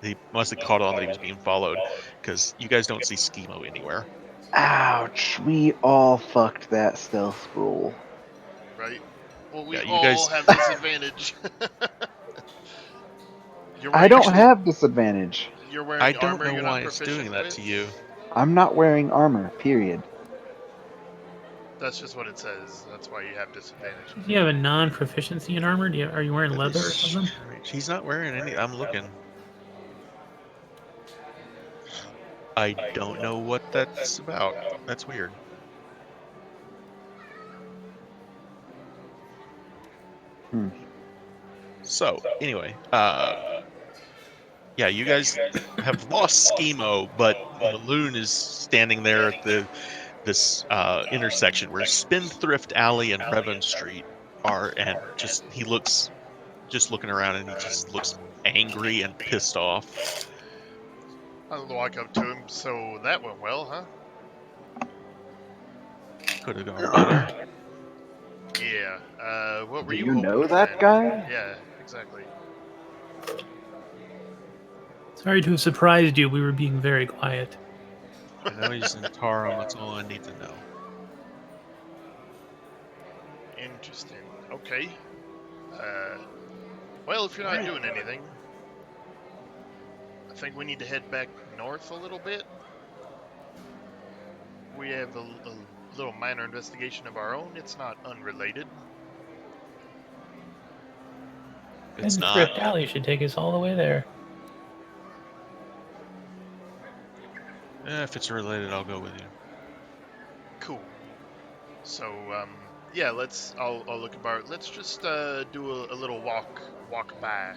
He must have caught on that he was being followed, because you guys don't see Schemo anywhere. Ouch! We all fucked that stealth roll. Right? Well, we Yeah, you all guys- have disadvantage. I don't actually- have disadvantage. You're wearing I don't armor know you're why not it's proficient doing that with? to you. I'm not wearing armor. Period. That's just what it says. That's why you have disadvantage. Do you have a non-proficiency in armor? Are you wearing That leather or is something? strange. He's not wearing any. I'm looking. I don't know what that's about. That's weird. Hmm. So anyway, yeah, you guys have lost Schemo, but Maloon is standing there at this intersection where Spendthrift Alley and Revan Street are, and he looks just looking around, and he just looks angry and pissed off. I'll walk up to him. So that went well, huh? Could have gone better. Yeah. What were Do you you hoping know to that find? guy? Yeah, exactly. Sorry to have surprised you. We were being very quiet. I know he's in Tarum. That's all I need to know. Interesting. Okay. Well, if you're not doing anything, I think we need to head back north a little bit. We have a little minor investigation of our own. It's not unrelated. It's And not. Thrift Alley should take us all the way there. If it's related, I'll go with you. Cool. So, yeah, I'll look about. Let's just do a little walk by.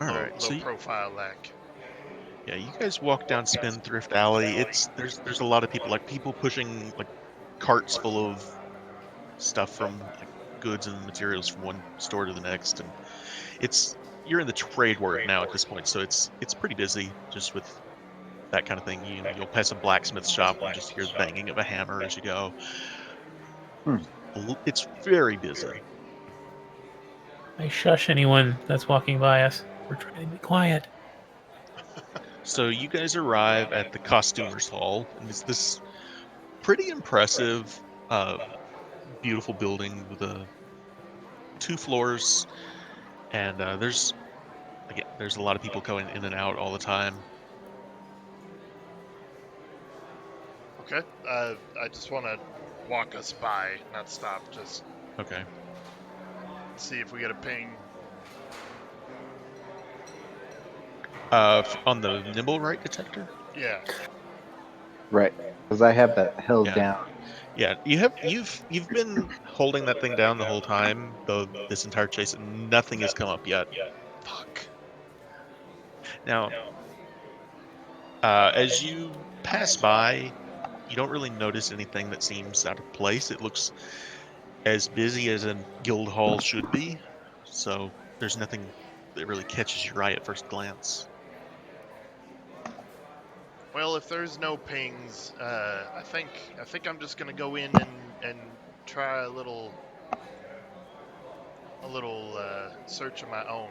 All right. Low So profile like. yeah, you guys walk down Spendthrift Alley. There's a lot of people pushing like carts full of stuff from like goods and materials from one store to the next, and you're in the trade ward now at this point, so it's pretty busy just with that kind of thing. You'll pass a blacksmith shop and you just hear the banging of a hammer as you go. It's very busy. I shush anyone that's walking by us. We're trying to be quiet. So you guys arrive at the costumers hall, and it's this pretty impressive, beautiful building with 2 floors, and there's a lot of people going in and out all the time. Okay. I just want to walk us by, not stop. Just Okay. see if we get a ping. On the nimble right detector. Yeah. Right, because I have that held Yeah. down. Yeah, you've been holding that thing down the whole time, though this entire chase, and nothing has come up yet. Fuck. Now, as you pass by, you don't really notice anything that seems out of place. It looks as busy as a guild hall should be, so there's nothing that really catches your eye at first glance. Well, if there's no pings, I think I'm just gonna go in and try a little search of my own.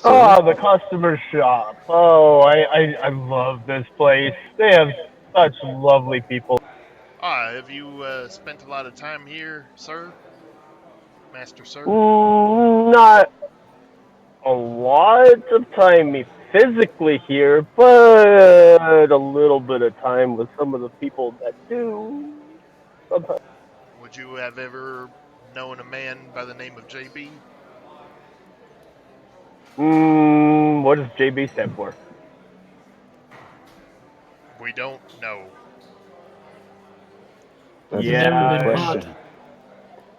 Oh, the customer shop. Oh, I love this place. They have such lovely people. Have you spent a lot of time here, sir? Master, sir? Not a lot of time physically here, but a little bit of time with some of the people that do. Sometimes. Would you have ever known a man by the name of JB? What does JB stand for? We don't know. That's Never a been good question. caught.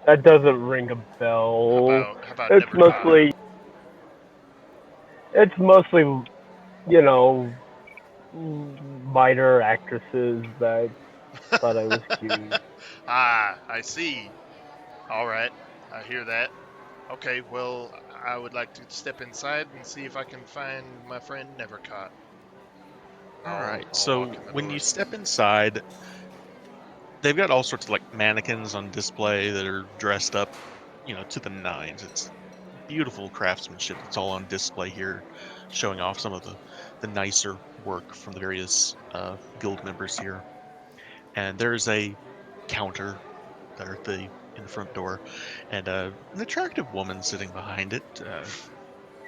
That doesn't ring a bell. How about It's never caught? mostly, you know, minor actresses that thought I was cute. I see. All right, I hear that. Okay, well, I would like to step inside and see if I can find my friend Nevercaught. All right. I'll So walk in the when door. you step inside, they've got all sorts of like mannequins on display that are dressed up, to the nines. It's beautiful craftsmanship that's all on display here, showing off some of the nicer work from the various guild members here. And there's a counter there in the front door, and an attractive woman sitting behind it,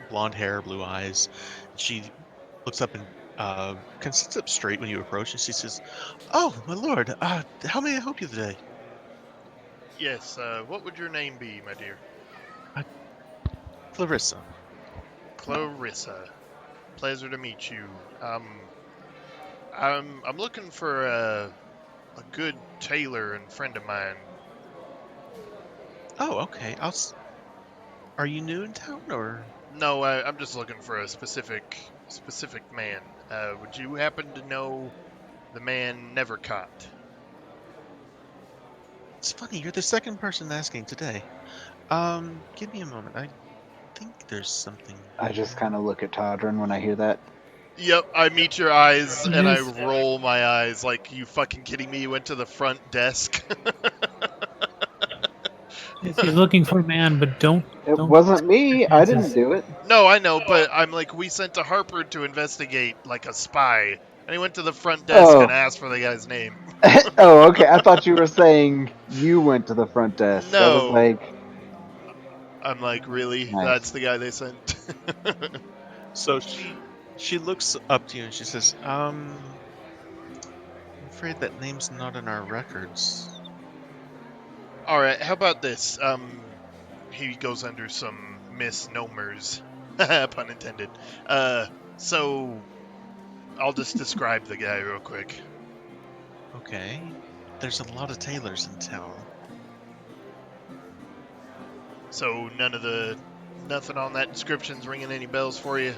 blonde hair, blue eyes. She looks up and kind of sits up straight when you approach, and she says, "Oh, my lord, how may I help you today?" Yes, what would your name be, my dear? Clarissa. Clarissa. Pleasure to meet you. I'm looking for a good tailor and friend of mine. Oh, okay. Are you new in town, or? No, I'm just looking for a specific man. Would you happen to know the man Never Caught? It's funny, you're the second person asking today. Give me a moment. I think there's something I just here. kind of look at Todrin when I hear that. Yep, I meet your eyes and I Yes. roll my eyes like, you fucking kidding me? You went to the front desk. Yes, he's looking for a man, but don't. It Don't wasn't me. I didn't chances. do it. No, I know, but I'm like, we sent to Harper to investigate like a spy, and he went to the front desk and Oh. asked for the guy's name. Oh, okay. I thought you were saying you went to the front desk. I was No, like, I'm like, really? That's nice. the guy they sent? So she looks up to you and she says, I'm afraid that name's not in our records. All right, how about this? He goes under some misnomers, pun intended. So I'll just describe the guy real quick. Okay. There's a lot of tailors in town. So nothing on that description's ringing any bells for you.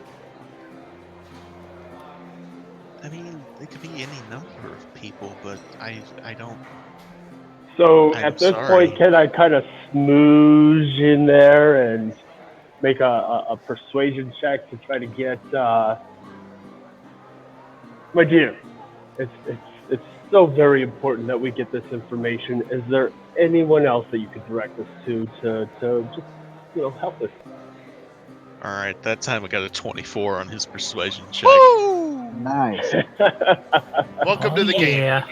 I mean, it could be any number of people, but I don't. So I'm at this sorry. point, can I kind of smooge in there and make a persuasion check to try to get my dear? It's so very important that we get this information. Is there anyone else that you could direct us to just help us? All right, that time I got a 24 on his persuasion check. Woo! Nice. Welcome Oh to the game. yeah.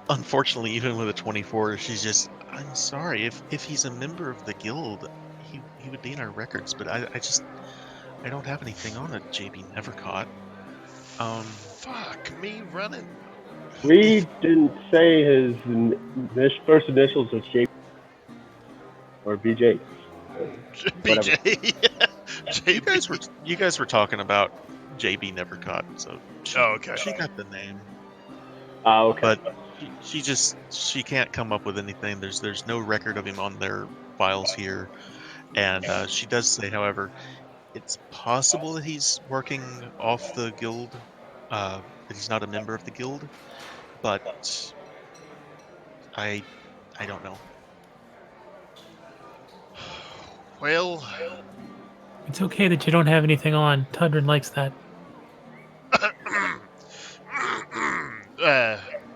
Unfortunately, even with a 24, she's just, I'm sorry. If he's a member of the guild, he would be in our records, but I don't have anything on it, JB Nevercaught. Fuck me running. We didn't say his first initials was J or BJ. Whatever. BJ. You JB. guys were talking about JB Nevercaught, so Oh, okay. she got the name, Okay. but she can't come up with anything. There's no record of him on their files here, and she does say, however, it's possible that he's working off the guild, that he's not a member of the guild, but I don't know. Well, It's okay that you don't have anything on. Tundran likes that.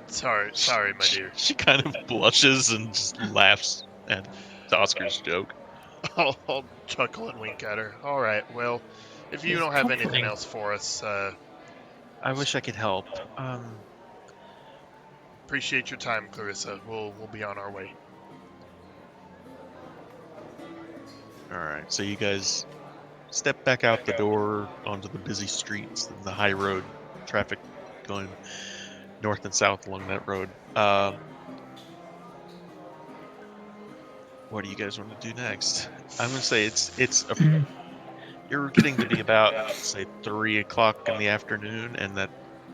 sorry, my dear. She kind of blushes and just laughs at Oscar's joke. I'll chuckle and wink at her. All right. Well, if you It's don't have anything comforting. else for us, I wish I could help. appreciate your time, Clarissa. We'll be on our way. All right, so you guys step back out the door onto the busy streets and the high road, traffic going north and south along that road. What do you guys want to do next? I'm gonna say you're getting to be about, say, 3 o'clock in the afternoon, and that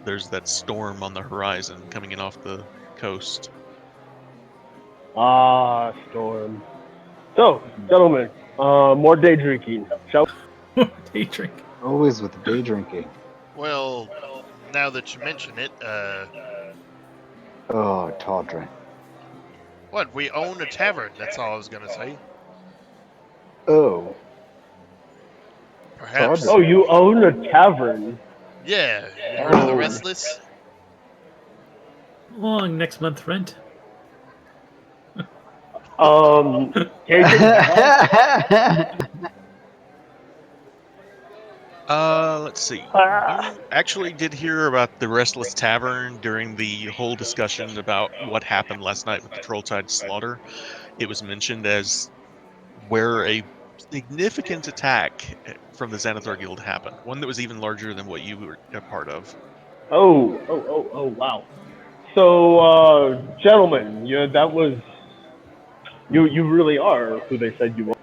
there's that storm on the horizon coming in off the coast. Ah, storm. So, gentlemen, more day drinking. Shall Day drink. Always with the day drinking. Well, now that you mention it, Oh, Todrin. what? We own a tavern. That's all I was gonna say. Oh, Perhaps. Oh, you own a tavern. Yeah. You heard of the Oh. Restless? Long next month rent. KJ, Let's see. You actually did hear about the Restless Tavern during the whole discussion about what happened last night with the Trolltide slaughter. It was mentioned as where a significant attack from the Xanathar Guild happened. One that was even larger than what you were a part of. Oh, wow. So, gentlemen, that was you really are who they said you were.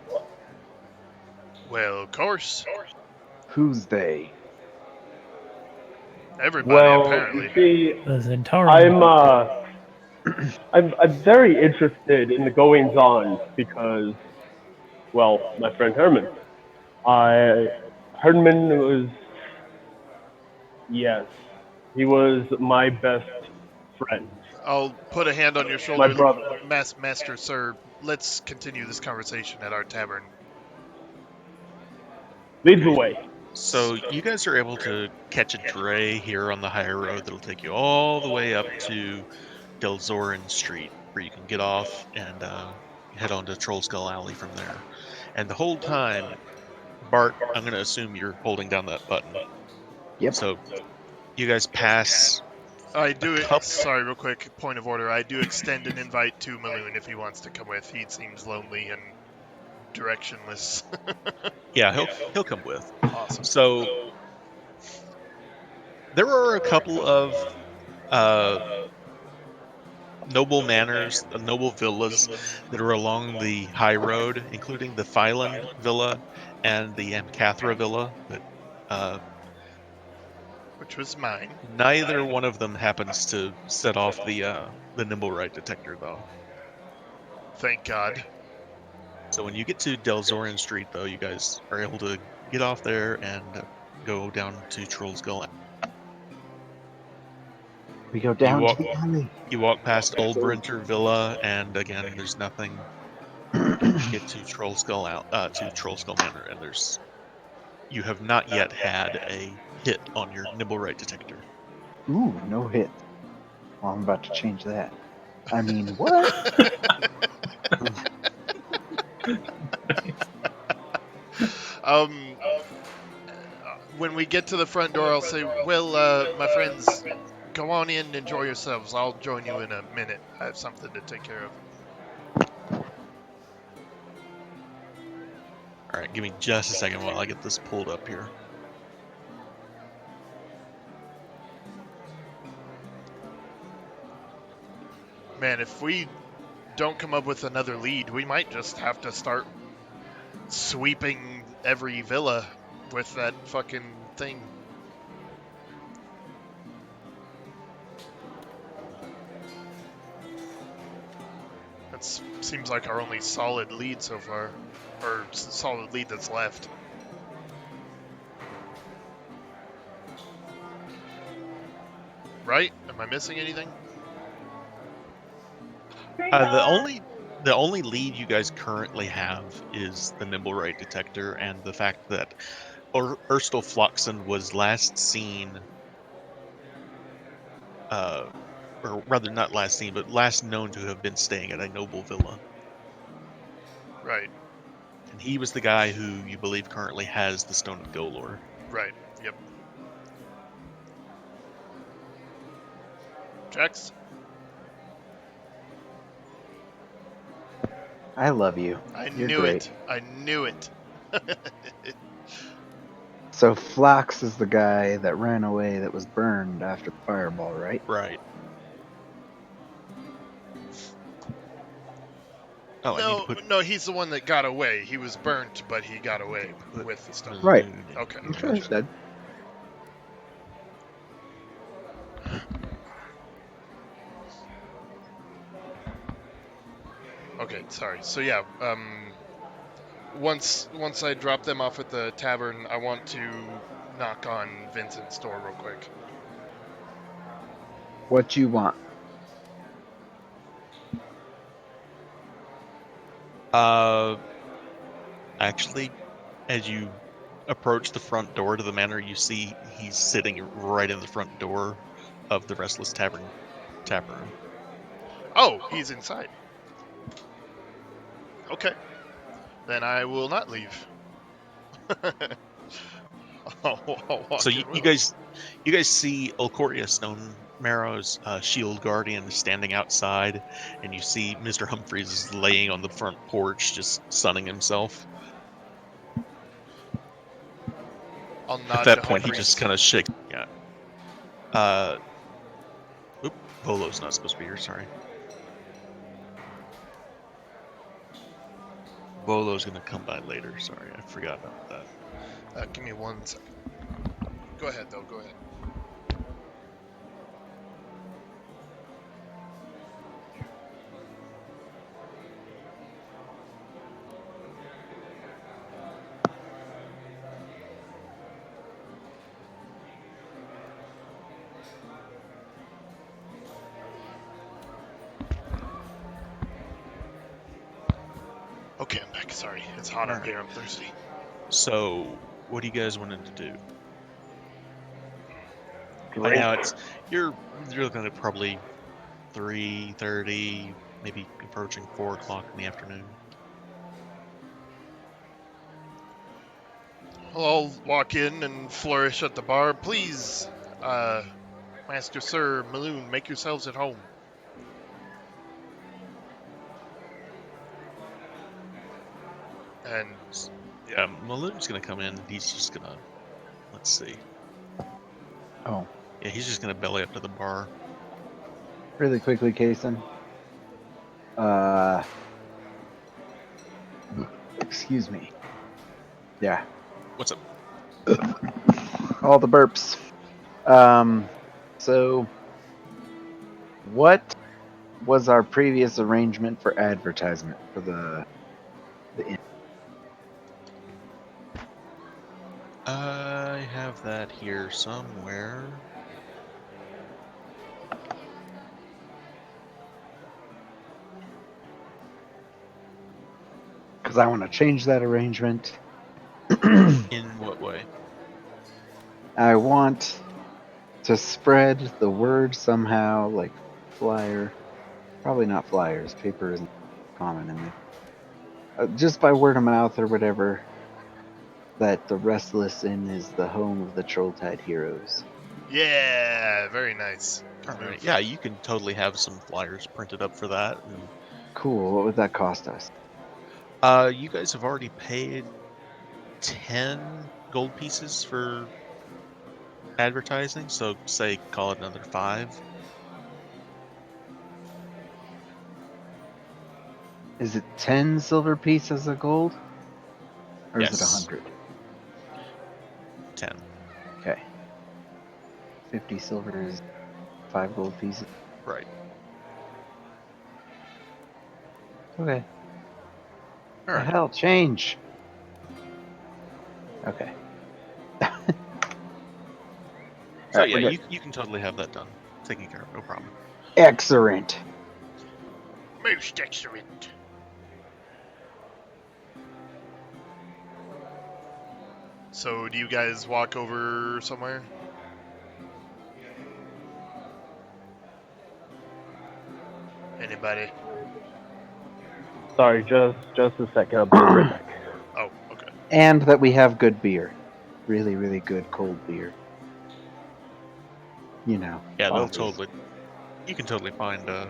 Well, of course. Who's they? Everybody, Well, you apparently. see, The Zentarum. I'm very interested in the goings on because, well, my friend Herman. Herman was, yes, he was my best friend, I'll put a hand on your my shoulder. brother. Master, sir, let's continue this conversation at our tavern. Leads the way. So you guys are able to catch a dray here on the high road that'll take you all the way up to Delzorin Street, where you can get off and head on to Troll Skull Alley from there. And the whole time, Bart, I'm going to assume you're holding down that button. Yep. So you guys pass I do it. couple- Sorry, real quick. Point of order. I do extend an invite to Maloon if he wants to come with. He seems lonely and directionless. Yeah, he'll come with. Awesome. So there are a couple of uh, noble manors, noble villas that are along the high road, including the Fyland Villa and the Amcathra Villa, but Which was mine. neither one of them happens to set off the Nimblewright detector, though. Thank God. So when you get to Delzorin Street, though, you guys are able to get off there and go down to Troll Skull. We go down walk- to the alley. You walk past Old Brinter Villa, and again, there's nothing. You get to Troll Skull to Troll Skull Manor, and you have not yet had a hit on your Nimblewright detector. Ooh, no hit. Well, I'm about to change that. I mean, what? When we get to the front door, I'll say, "Well, my friends, go on in, enjoy yourselves. I'll join you in a minute. I have something to take care of." All right, give me just a second while I get this pulled up here. Man, if we don't come up with another lead, we might just have to start sweeping every villa with that fucking thing. That seems like our only solid lead so far, or solid lead that's left. Right? Am I missing anything? The only lead you guys currently have is the Nimblewright detector and the fact that Erstal Floxen was last seen, or rather not last seen, but last known to have been staying at a noble villa. Right. And he was the guy who you believe currently has the Stone of Golor. Right. Yep. Jax? I love you. You're knew great. it. I knew it. So Flox is the guy that ran away that was burned after the fireball, right? Right. Oh, no, he's the one that got away. He was burnt, but he got away with the stuff. Right. Okay. That's what I said. Okay, sorry. So yeah, once I drop them off at the tavern, I want to knock on Vincent's door real quick. What you want? Actually, as you approach the front door to the manor, you see he's sitting right in the front door of the Restless Tavern tap room. Oh, he's inside. Okay. Then I will not leave. I'll walk So in you with him. guys see Ulcoria Stone Marrow's shield guardian standing outside, and you see Mr. Humphreys is laying on the front porch, just sunning himself. I'll nod At that to point, he Humphreys. just kind of shakes. Yeah. Oop, Volo's not supposed to be here. Sorry. Volo's gonna come by later. Sorry, I forgot about that. Give me 1 second. Go ahead, though. Go ahead. Okay, I'm back. Sorry, it's hot up Alright. here. I'm thirsty. So, what do you guys wanted to do? By Drink. now, you're looking at probably 3:30, maybe approaching 4 o'clock in the afternoon. Well, I'll walk in and flourish at the bar. Please, Master Sir Maloon, make yourselves at home. And Yeah, Maloon's gonna come in. He's just gonna, let's see. Oh, Yeah, he's just gonna belly up to the bar. really quickly, Kason. Excuse me. Yeah, What's up? all the burps. So what was our previous arrangement for advertisement for the inn? I have that here somewhere. Because I want to change that arrangement. In what way? I want to spread the word somehow, like flyer. Probably not flyers. Paper isn't common in there. Just by word of mouth or whatever, that the Restless Inn is the home of the Trolltide heroes. yeah, very nice. Good All right. move. Yeah, you can totally have some flyers printed up for that. And, Cool. What would that cost us? you guys have already paid 10 gold pieces for advertising, so say call it another 5. Is it 10 silver pieces of gold? Or is it Yes. 100? 10. Okay. 50 silver is 5 gold pieces. Right. Okay. All The right. hell, change. Okay. So Alright, yeah, we're good. you can totally have that done. Taken care of, no problem. Excellent. Most excellent. So, do you guys walk over somewhere? Anybody? Sorry, just a second. I'll be right back. Oh, okay. And that we have good beer. Really, really good cold beer. You know. Yeah, they'll obvious. totally. You can totally find a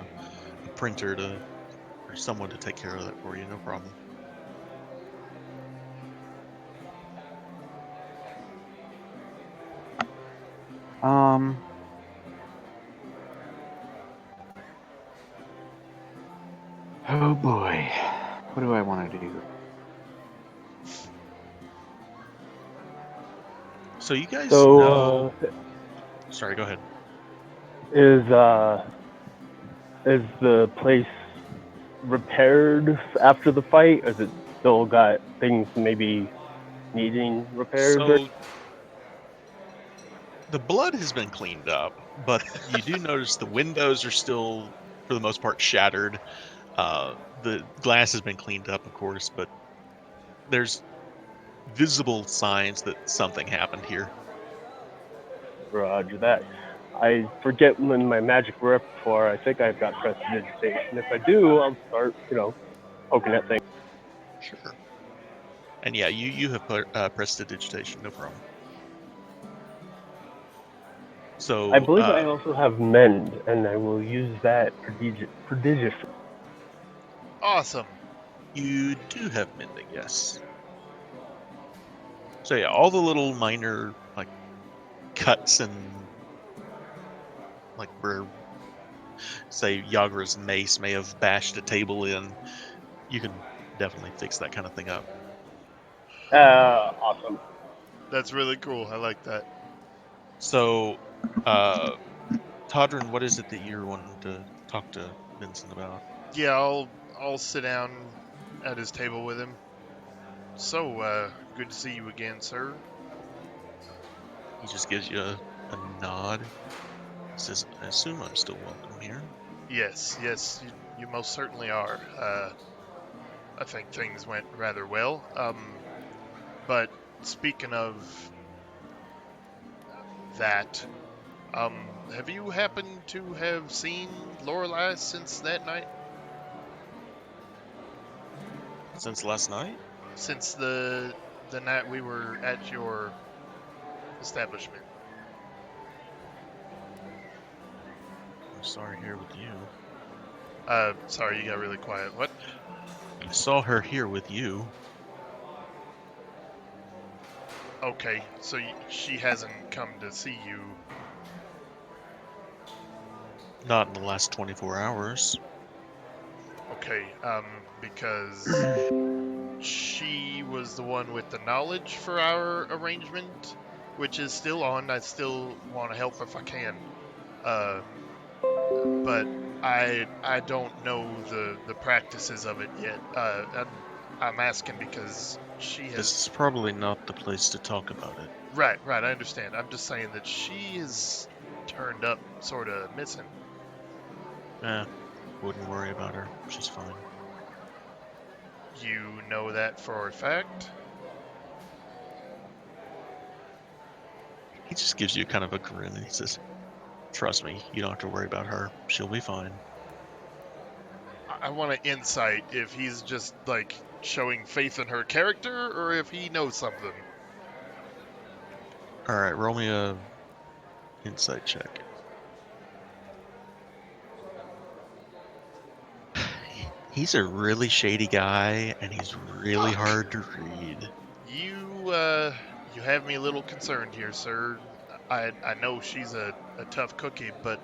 printer to or someone to take care of that for you, no problem. Oh boy. What do I want to do? So you guys So, know. Sorry, go ahead. is the place repaired after the fight? Is it still got things maybe needing repairs? Or? So the blood has been cleaned up, but you do notice the windows are still, for the most part, shattered. The glass has been cleaned up, of course, but there's visible signs that something happened here. Roger that. I forget when my magic repertoire. I think I've got prestidigitation. If I do, I'll start, poking at things. Sure. And yeah, you have prestidigitation, no problem. So I believe I also have mend, and I will use that prodigiously. Awesome. you do have mending, yes. So yeah, all the little minor like cuts and like where say Yagra's mace may have bashed a table in, you can definitely fix that kind of thing up. Awesome. That's really cool. I like that. So, Todrin, what is it that you're wanting to talk to Vincent about? Yeah, I'll sit down at his table with him. So, good to see you again, sir. He just gives you a nod. He says, I assume I'm still welcome here. Yes, you most certainly are. I think things went rather well. But speaking of that, have you happened to have seen Lorelei since that night? Since last night? Since the night we were at your establishment? I saw her here with you. Sorry, you got really quiet. What? I saw her here with you. Okay, so she hasn't come to see you. Not in the last 24 hours. Okay, because she was the one with the knowledge for our arrangement, which is still on. I still want to help if I can. But I don't know the practices of it yet. I'm asking because she This has. is probably not the place to talk about it. Right, I understand. I'm just saying that she is turned up, sort of missing. Wouldn't worry about her. She's fine. You know that for a fact? He just gives you kind of a grin and he says, trust me, you don't have to worry about her. She'll be fine. I want an insight if he's just like showing faith in her character or if he knows something. Alright, roll me a insight check. He's a really shady guy, and he's really hard to read. You have me a little concerned here, sir. I know she's a tough cookie, but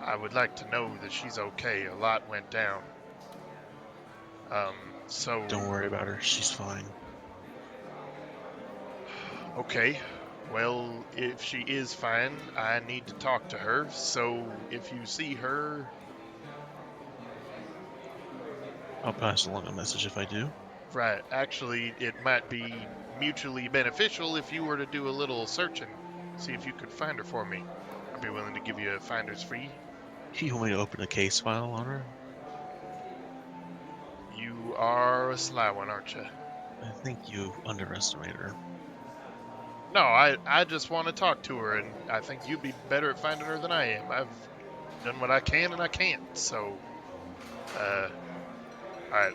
I would like to know that she's okay. A lot went down. So Don't worry about her. She's fine. okay. Well, if she is fine, I need to talk to her. So if you see her, I'll pass along a message if I do. right, actually, it might be mutually beneficial if you were to do a little searching, see if you could find her for me. I'd be willing to give you a finder's fee. You want me to open a case file on her? You are a sly one, aren't you? I think you underestimate her. No, I just want to talk to her, and I think you'd be better at finding her than I am. I've done what I can, and I can't. So, alright,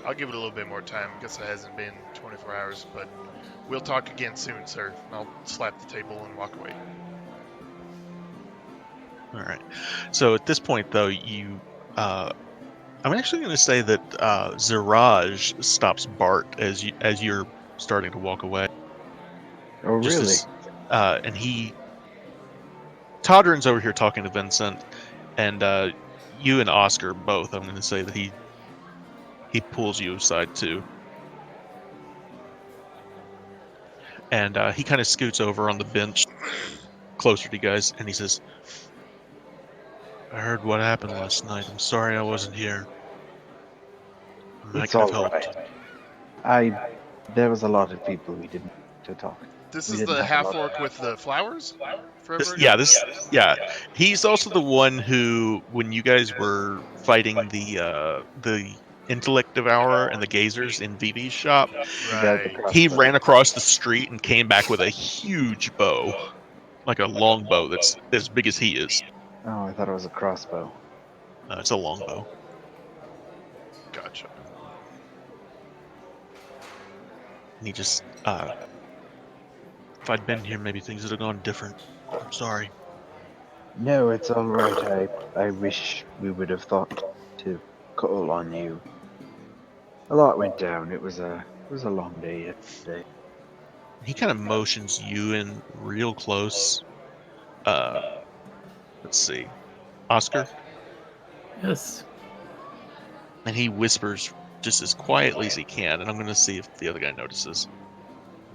I'll give it a little bit more time. Guess it hasn't been 24 hours, but we'll talk again soon, sir. I'll slap the table and walk away. Alright. So at this point, though, I'm actually going to say that Ziraj stops Bart as you're starting to walk away. Oh, Just really? and Todrin's over here talking to Vincent, and you and Oscar both. I'm going to say that he pulls you aside too, and he kind of scoots over on the bench closer to you guys, and he says, "I heard what happened last night. I'm sorry I wasn't here. I It's could have all helped." right. There was a lot of people we didn't to talk. This We is didn't the have a half lot. orc with the flowers? Forever Yeah, ago? yeah. He's also the one who, when you guys were fighting the intellect devourer and the gazers in Vivi's shop, The guy with the Right. he crossbow. ran across the street and came back with a huge bow, like a long bow that's as big as he is. Oh, I thought it was a crossbow. It's a long bow. Gotcha. And he just, if I'd been here, maybe things would have gone different. I'm sorry. No, it's all right. I wish we would have thought to call on you. A lot went down. It was a long day yesterday. He kind of motions you in real close. Let's see, Oscar, Yes. and he whispers just as quietly as he can, and I'm going to see if the other guy notices.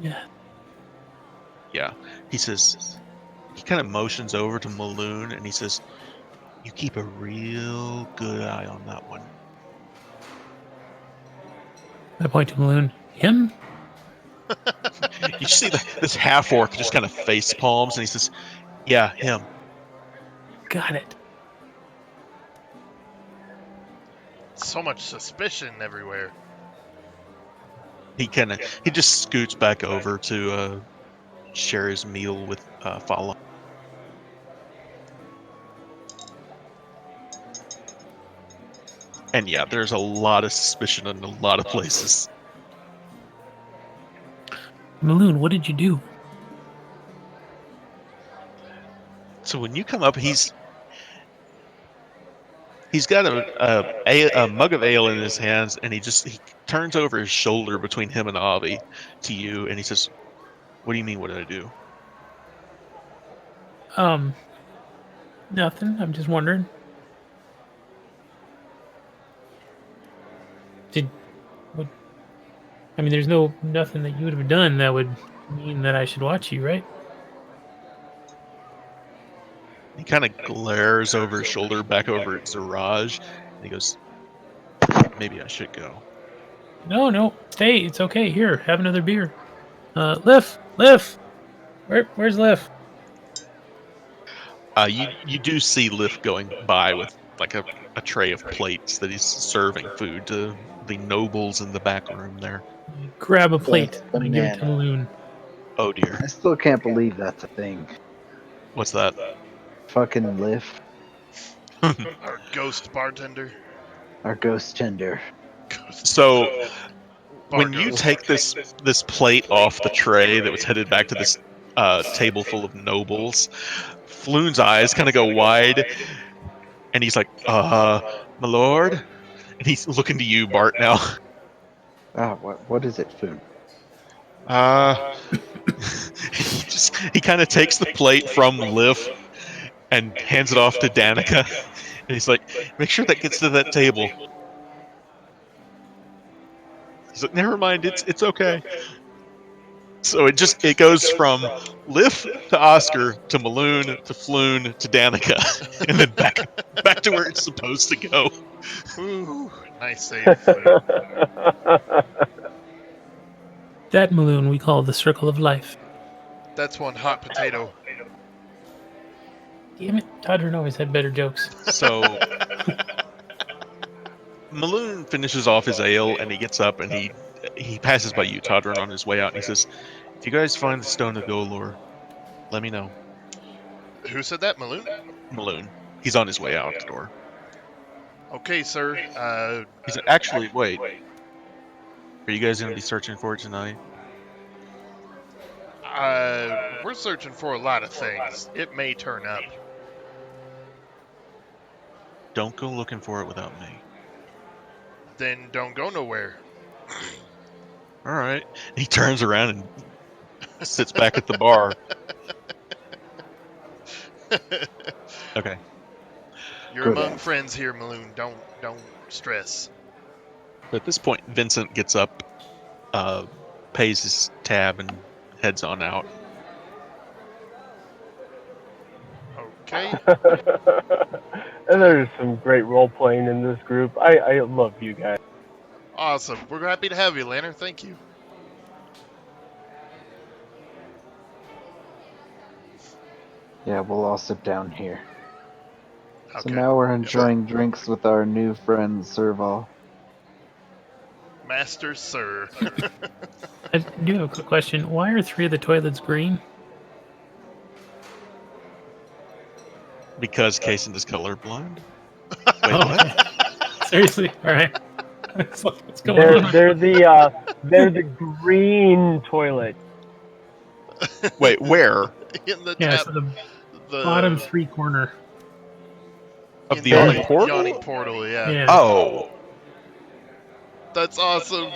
Yeah. Yeah, he says. He kind of motions over to Maloon, and he says, "You keep a real good eye on that one." I point to Maloon. Him? You see this half orc just kind of face palms, and he says, "Yeah, him." Got it. So much suspicion everywhere. He just scoots back over to share his meal with Fala. And yeah, there's a lot of suspicion in a lot of places. Maloon, what did you do? So when you come up, he's got a mug of ale in his hands, and he turns over his shoulder between him and Avi to you, and he says, "What do you mean? What did I do?" Nothing. I'm just wondering. What? I mean, there's nothing that you would have done that would mean that I should watch you, right? He kind of glares over his shoulder back over at Zaraj, and he goes, "Maybe I should go." No. Stay. It's okay. Here, have another beer. Liff. Where's Liff? You do see Lift going by with like a tray of plates that he's serving food to the nobles in the back room there. Grab a That's plate. And I give it to banana. Maloon. Oh dear. I still can't believe that's a thing. What's that? Fucking Lift, Our ghost bartender. our ghost tender. Ghost So bar when you ghost. take this plate off the tray that was headed back to this table full of nobles, Floon's eyes kind of go wide, and he's like, my lord," and he's looking to you, Bart, now. Ah, what is it, food? Uh, he kind of takes the plate from Liv and hands it off to Danica, and he's like, "Make sure that gets to that table." He's like, "Never mind, it's okay." So it goes from Liv to Oscar to Maloon to Floon to Danica, and then back to where it's supposed to go. Ooh, nice save, Flynn. That Maloon we call the circle of life. That's one hot potato. Damn it. Todron always had better jokes. So Maloon finishes off his ale, and he gets up and he passes by you, Todron, on his way out, and he says, "If you guys find the Stone of Golor, let me know." Who said that, Maloon? Maloon. He's on his way out the door. Okay, sir. He's like, "Actually, wait. Are you guys going to be searching for it tonight?" We're searching for a lot of things. It may turn up. Don't go looking for it without me. Then don't go nowhere. All right. He turns around and sits back at the bar. Okay. You're Good among answer. friends here, Maloon. Don't stress. At this point, Vincent gets up, pays his tab, and heads on out. Okay. And there's some great role playing in this group. I love you guys. Awesome. We're happy to have you, Lantern. Thank you. Yeah, we'll all sit down here. So Okay. now we're enjoying drinks with our new friend Serval. Master Sir. I do have a quick question. Why are 3 of the toilets green? Because Kason is colorblind. Wait, Oh, what? okay. Seriously? All right. It's like, what's going on? They're the green toilet. Wait, where? In the Yeah, tap. so the The bottom 3 corner. Of in the yawning portal? Yawning portal, yeah. Yeah. Oh, That's awesome.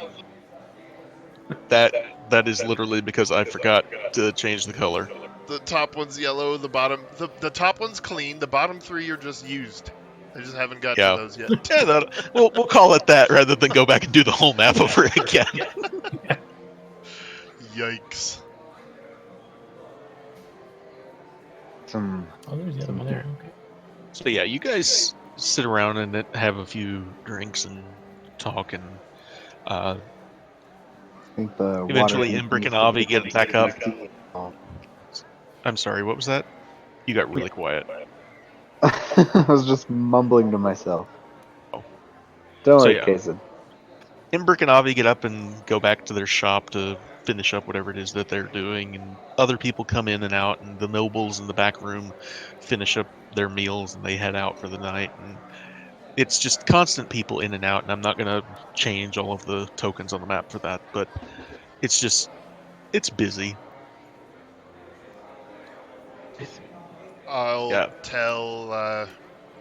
that That is literally because I forgot to change the color. The top one's yellow. The bottom, the top one's clean. The bottom three are just used. I just haven't gotten Yeah. to those yet. Yeah, we'll call it that rather than go back and do the whole map over again. Yikes. Some Oh, there's the other one there. Okay. So yeah, you guys sit around and have a few drinks and talk, and I think the eventually water Imbrick and Avi get back up. Oh. I'm sorry, what was that? You got really quiet. I was just mumbling to myself. Oh. Don't So worry, yeah. Kason. Imbrick and Avi get up and go back to their shop to finish up whatever it is that they're doing, and other people come in and out, and the nobles in the back room finish up their meals and they head out for the night, and it's just constant people in and out, and I'm not going to change all of the tokens on the map for that, but it's busy. I'll Yeah. tell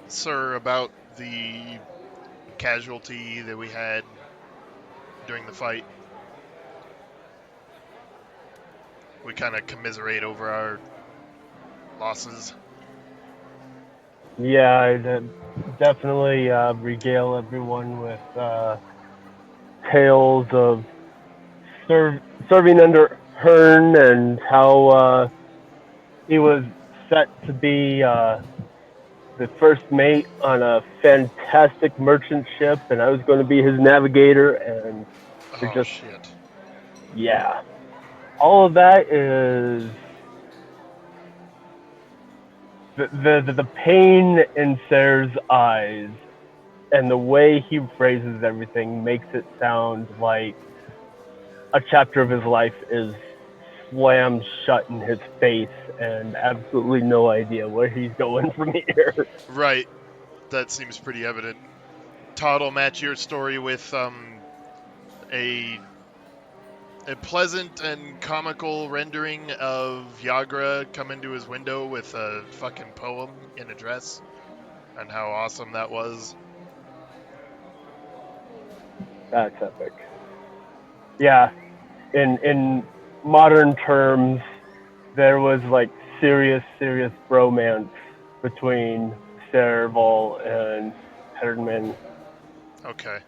Sir about the casualty that we had during the fight. We kind of commiserate over our losses. Yeah, I'd definitely regale everyone with tales of serving under Hearn and how he was set to be the first mate on a fantastic merchant ship, and I was going to be his navigator, and we're Oh, just, shit. yeah. All of that is the pain in Sayre's eyes and the way he phrases everything makes it sound like a chapter of his life is slammed shut in his face and absolutely no idea where he's going from here. Right. That seems pretty evident. Todd will match your story with a pleasant and comical rendering of Yagra coming to his window with a fucking poem in a dress, and how awesome that was. That's epic. Yeah, in modern terms, there was like serious bromance between Serval and Herman. Okay.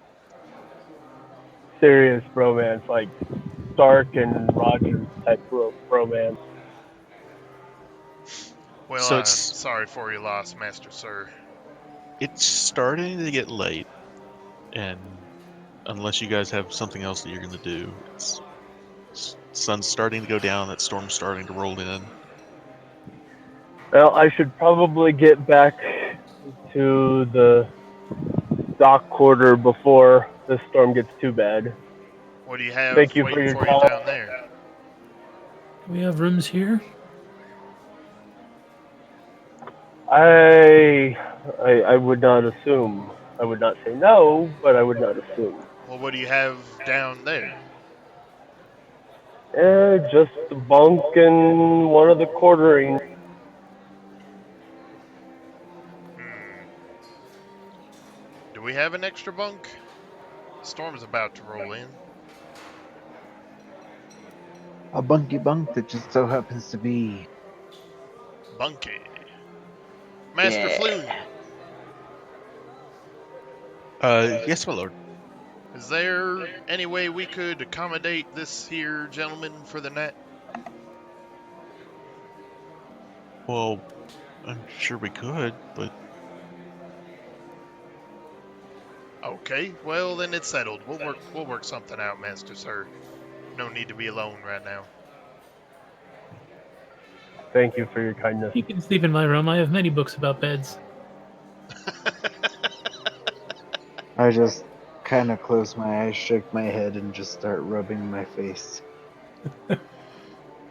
Serious bromance, like Stark and Rogers type bromance. Well, So I'm it's sorry for your loss, Master Sir. starting to get late, and unless you guys have something else that you're going to do, it's sun's starting to go down, that storm's starting to roll in. Well, I should probably get back to the dock quarter before the storm gets too bad. What do you have Thank you for waiting your for you time. down there? Do we have rooms here? I would not assume. I would not say no, but I would not assume. Well, what do you have down there? Just a bunk and one of the quartering. Hmm. Do we have an extra bunk? Storm's about to roll in. A bunky bunk that just so happens to be. Bunky. Master Yeah. Floon, Yes, my lord. is there any way we could accommodate this here gentleman for the night? Well, I'm sure we could, but Okay, well then it's settled. We'll work something out, Master Sir. No need to be alone right now. Thank you for your kindness. You can sleep in my room. I have many books about beds. I just kind of close my eyes, shake my head, and just start rubbing my face.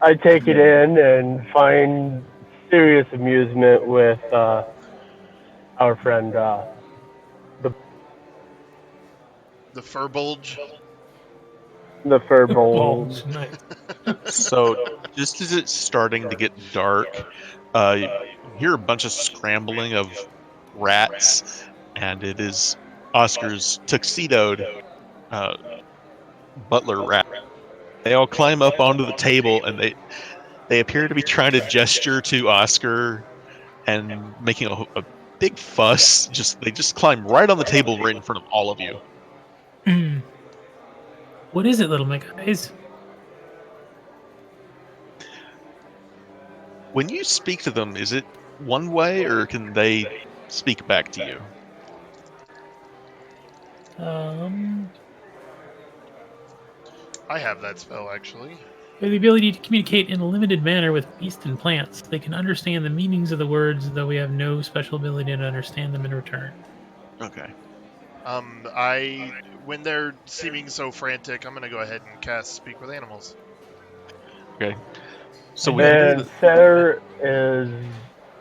I take it in and find serious amusement with our friend, The fur bulge. the Furbolg. Bulge. Nice. so just as it's starting to get dark, you hear a bunch of scrambling of rats, and it is Oscar's tuxedoed butler rat They all climb up onto the table, and they appear to be trying to gesture to Oscar and making a big fuss. They just climb right on the table right in front of all of you. What is it, little my guys? When you speak to them, is it one way, or can they speak back to you? I have that spell, actually. They have the ability to communicate in a limited manner with beasts and plants. They can understand the meanings of the words, though we have no special ability to understand them in return. Okay. When they're seeming so frantic, I'm gonna go ahead and cast Speak with Animals. Okay. So we can do And Setter is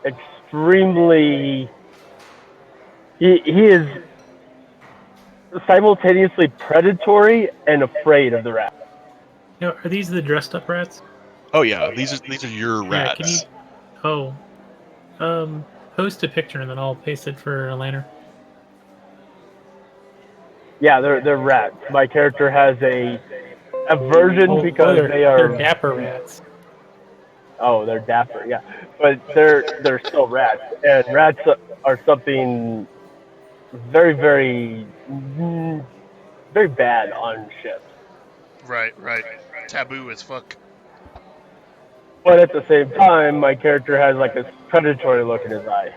extremely. He is simultaneously predatory and afraid of the rat. Now, are these the dressed up rats? Oh yeah, these are your Yeah, can you? rats. Oh, post a picture and then I'll paste it for a lantern. Yeah, they're rats. My character has a aversion because they're dapper rats. Oh, they're dapper, yeah, but they're still rats, and rats are something very, very, very bad on ships. Right. Taboo as fuck. But at the same time, my character has like this predatory look in his eye.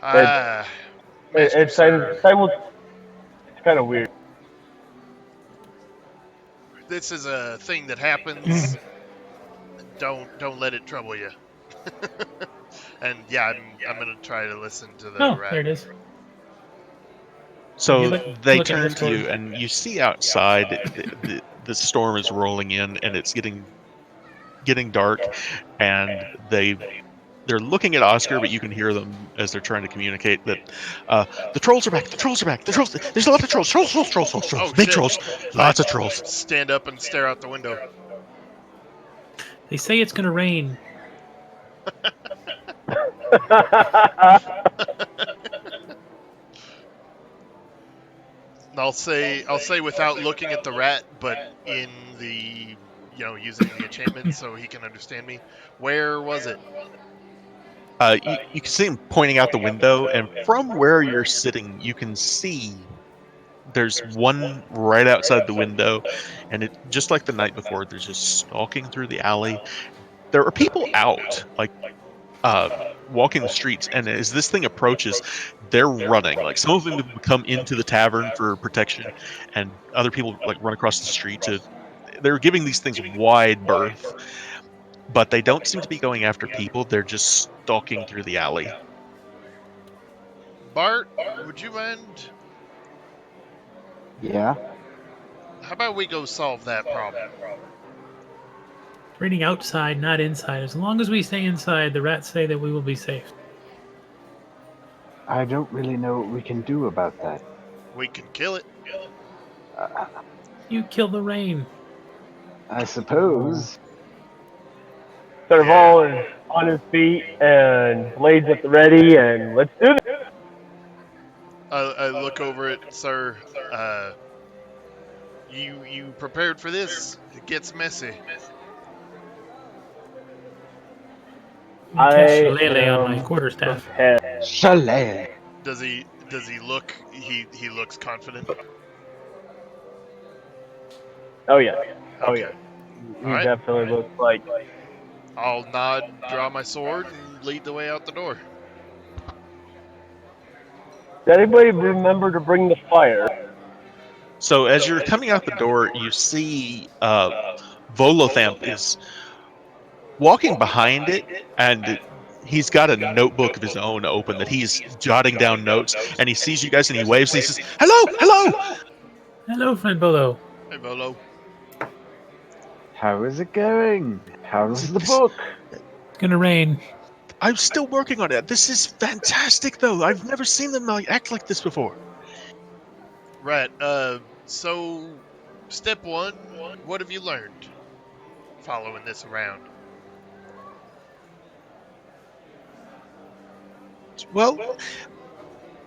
Master It's Sir, it's kind of weird. this is a thing that happens. Don't let it trouble you. And yeah, I'm gonna try to listen to the Oh, rat. there it is. So they look at turn this to you, word. and you see outside the storm is rolling in, and it's getting dark, and they're looking at Oscar, but you can hear them as they're trying to communicate that the trolls are back. The trolls are back. The trolls. There's a lot of trolls. Trolls. Oh Big shit! trolls. I Lots of trolls. stand up and stare out the window. They say it's gonna rain. I'll say without looking at the rat, but in the using the enchantment so he can understand me. Where was it? You can see him pointing out the window, and from where you're sitting, you can see there's one right outside the window, and it just like the night before. They're just stalking through the alley. There are people out, like walking the streets, and as this thing approaches, they're running. Like some of them have come into the tavern for protection, and other people like run across the street to. They're giving these things wide berth, but they don't seem to be going after people. They're just stalking through the alley. Bart, would you mind? Yeah. How about we go solve that problem? It's raining outside, not inside. As long as we stay inside, the rats say that we will be safe. I don't really know what we can do about that. We can kill it. You kill the rain. I suppose. Serval is on his feet and blades at the ready, and let's do this. I look over it, sir. You prepared for this? It gets messy. Cast Shillelagh on my quarterstaff. Chalet. Does he look? He looks confident. Oh yeah. Oh Okay. yeah. He All right. definitely looks like. I'll nod, draw my sword, and lead the way out the door. Did anybody remember to bring the fire? So as you're coming out the door, you see Volothamp is walking behind it, and he's got a notebook of his own open that he's jotting down notes, and he sees you guys and he waves and he says, "Hello, hello." Hello, friend Bolo. Hey, Volo. How is it going? How's the book? It's gonna rain. I'm still working on it. This is fantastic, though. I've never seen them act like this before. Right. So, step one, what have you learned following this around? Well,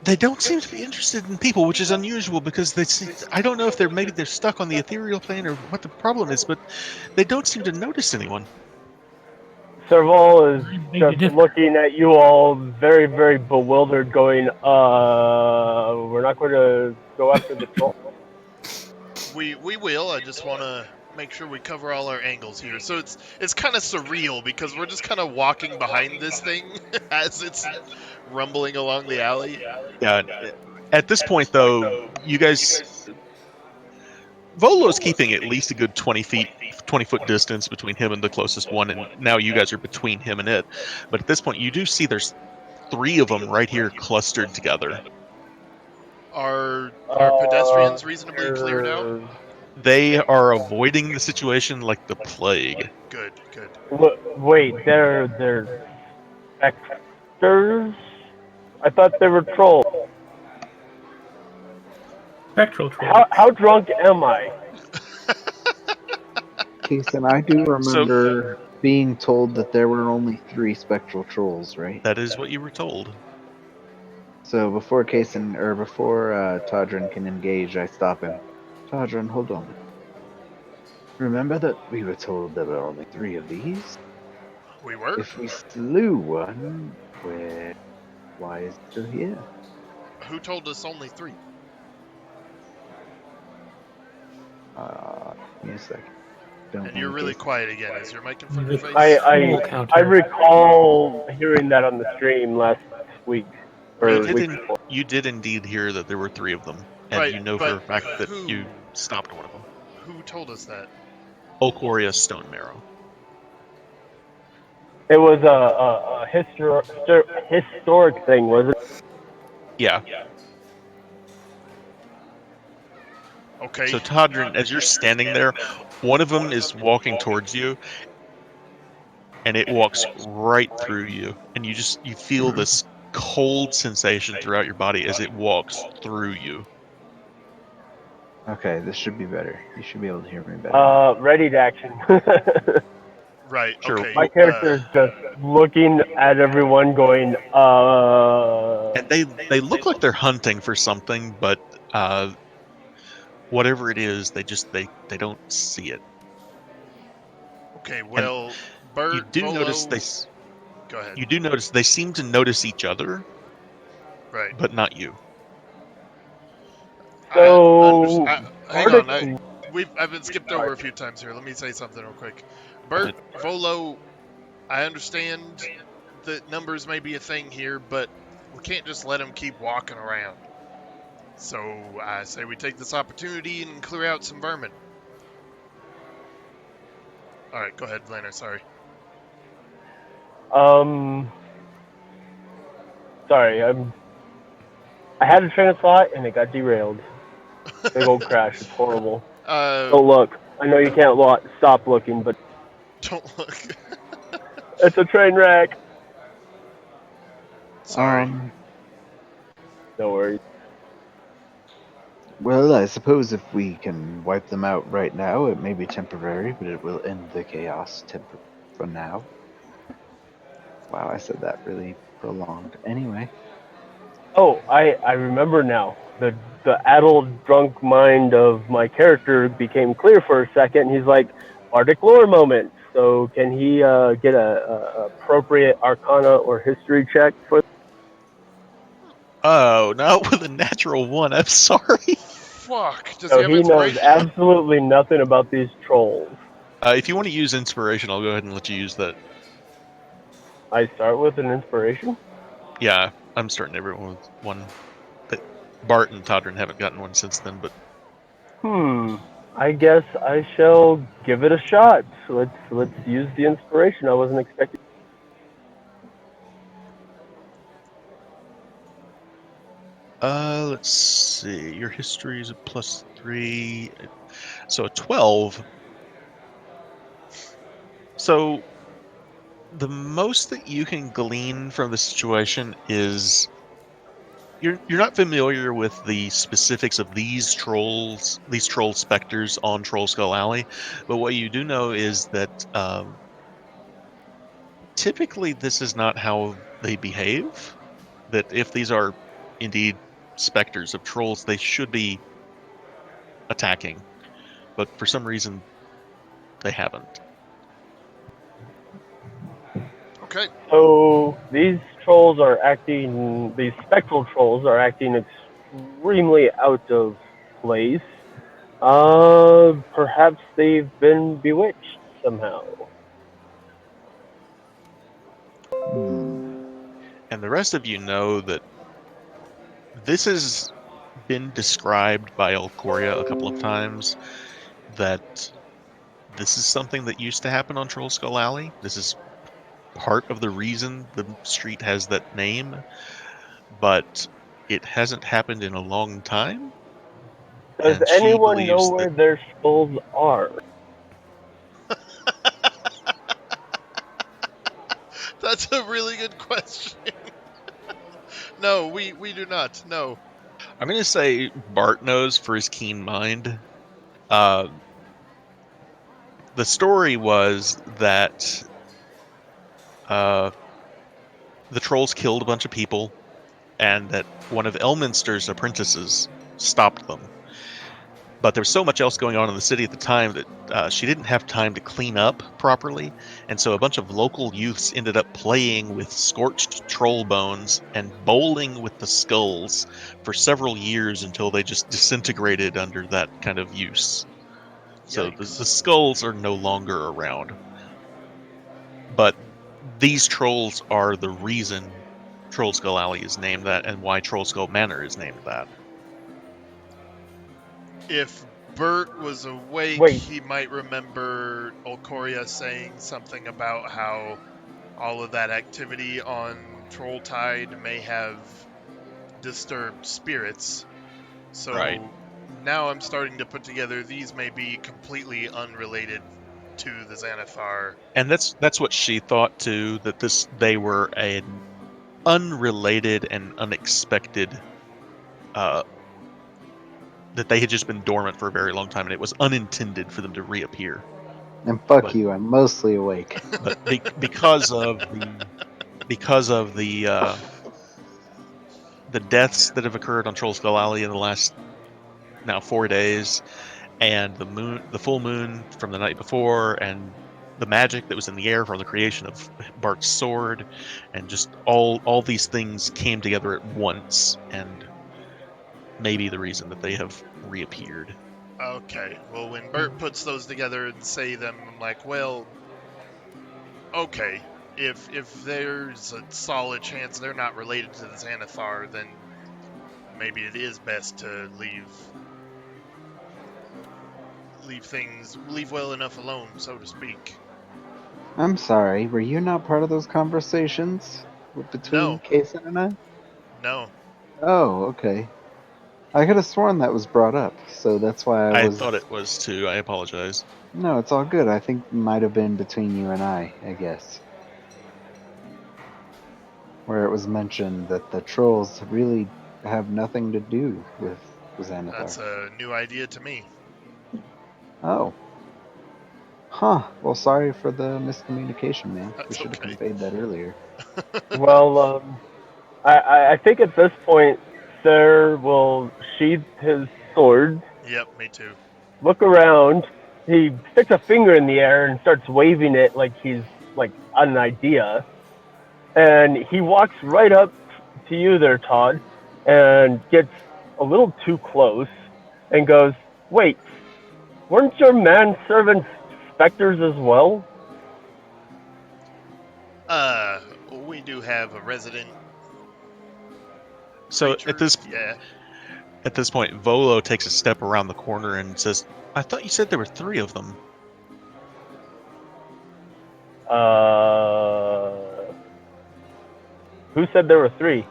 They don't seem to be interested in people, which is unusual because I don't know if maybe they're stuck on the ethereal plane or what the problem is, but they don't seem to notice anyone. Serval is I beg to just differ. looking at you all very, very bewildered, going, we're not going to go after the troll? We will. I just want to make sure we cover all our angles here. So it's kind of surreal because we're just kind of walking behind this thing as it's rumbling along the alley. Yeah. At this point, though, you guys, Volo's keeping at least a good 20-foot distance between him and the closest one, and now you guys are between him and it. But at this point, you do see there's 3 of them right here clustered together. Are pedestrians reasonably cleared out? They are avoiding the situation like the plague. Good, good. Wait, they're specters? I thought they were trolls. Spectral troll. How drunk am I? Jason, I do So remember being told that there were only 3 spectral trolls, right? that is what you were told. So before Todrin can engage, I stop him. Todrin, hold on. Remember that we were told there were only 3 of these? We were? If we slew one, why is it still here? Who told us only 3? Give me a second. Don't And you're mind really Jason. quiet again. Is your mic in front of your face? I counter. I recall hearing that on the stream last week. Or You week did, before. you did indeed hear that there were 3 of them, and Right, you know but for a fact that who? you stopped one of them. Who told us that? Okoria Stone Marrow. It was a historic thing, wasn't it? Yeah. Okay. So Todrin, as you're standing there, one of them is walking towards you, and it walks right through you, and you feel this cold sensation throughout your body as it walks through you. Okay, this should be better. You should be able to hear me better. Ready to action. Right. Sure. Okay. My character is just looking at everyone, going, And they look like they're hunting for something, but whatever it is, they don't see it. Okay. Well, Bert, You do Volo, notice go ahead. you do notice they seem to notice each other, Right. but not you. So, Hang on. Arctic- I've been skipped over a few times here. Let me say something real quick. Bert, Volo, I understand that numbers may be a thing here, but we can't just let them keep walking around. So I say we take this opportunity and clear out some vermin. All right, go ahead, Lana. Sorry. sorry, I had a train of thought and it got derailed. Big old crash. It's horrible. Don't look. I know you can't stop looking, but Don't look. it's a train wreck. Sorry. No worries. Well, I suppose if we can wipe them out right now, it may be temporary, but it will end the chaos for now. Wow, I said that really prolonged. Anyway. Oh, I remember now. The addled, drunk mind of my character became clear for a second. He's like, Arctic lore moment. So can he get a appropriate Arcana or History check for? Oh, not with a natural 1. I'm sorry. Fuck. Does So he have he knows inspiration? absolutely nothing about these trolls. If you want to use inspiration, I'll go ahead and let you use that. I start with an inspiration. Yeah, I'm starting everyone with 1. But Bart and Todrin haven't gotten one since then, but I guess I shall give it a shot. So let's use the inspiration. I wasn't expecting. let's see. Your history is a +3, so a 12. So the most that you can glean from the situation is you're not familiar with the specifics of these troll specters on Troll Skull Alley, but what you do know is that typically this is not how they behave. That if these are indeed specters of trolls they should be attacking, but for some reason they haven't. Okay. So these spectral trolls are acting extremely out of place. Perhaps they've been bewitched somehow. Hmm. And the rest of you know that this has been described by Alcoria a couple of times, that this is something that used to happen on Troll Skull Alley. This is part of the reason the street has that name, but it hasn't happened in a long time. Does And she anyone know believes where that their skulls are? That's a really good question. No, we do not. No. I'm going to say Bart knows for his keen mind. Uh, the story was that uh, the trolls killed a bunch of people, and that one of Elminster's apprentices stopped them. But there was so much else going on in the city at the time that she didn't have time to clean up properly, and so a bunch of local youths ended up playing with scorched troll bones and bowling with the skulls for several years until they just disintegrated under that kind of use. So the Yikes. skulls are no longer around. But these trolls are the reason Troll Skull Alley is named that, and why Troll Skull Manor is named that. If Bert was awake, Wait, he might remember Olcoria saying something about how all of that activity on Trolltide may have disturbed spirits. Right. So now I'm starting to put together these may be completely unrelated to the Xanathar. And that's what she thought too, that they were an unrelated and unexpected, uh, that they had just been dormant for a very long time, and it was unintended for them to reappear. And fuck But you, I'm mostly awake. because of the deaths that have occurred on Troll Skull Alley in the last now 4 days, and the full moon from the night before, and the magic that was in the air from the creation of Bart's sword, and just all these things came together at once, and maybe the reason that they have reappeared. Okay, well, when Bert puts those together and say them, I'm like, well, okay. If there's a solid chance they're not related to the Xanathar, then maybe it is best to leave well enough alone, so to speak. I'm sorry, were you not part of those conversations between No, Kason and I? no. Oh, okay. I could have sworn that was brought up, so that's why I I was. thought it was too. I apologize. No, it's all good. I think it might have been between you and I guess. Where it was mentioned that the trolls really have nothing to do with Xanathar. That's a new idea to me. Oh. Huh. Well, sorry for the miscommunication, man. We That's should have okay. conveyed that earlier. well, I think at this point, Sir will sheath his sword, Yep, me too. look around. He sticks a finger in the air and starts waving it like he's like an idea. And he walks right up to you there, Todd, and gets a little too close and goes, "Wait, weren't your manservants specters as well?" We do have a resident So creature. Yeah. at this point, Volo takes a step around the corner and says, "I thought you said there were 3 of them." Uh, who said there were three?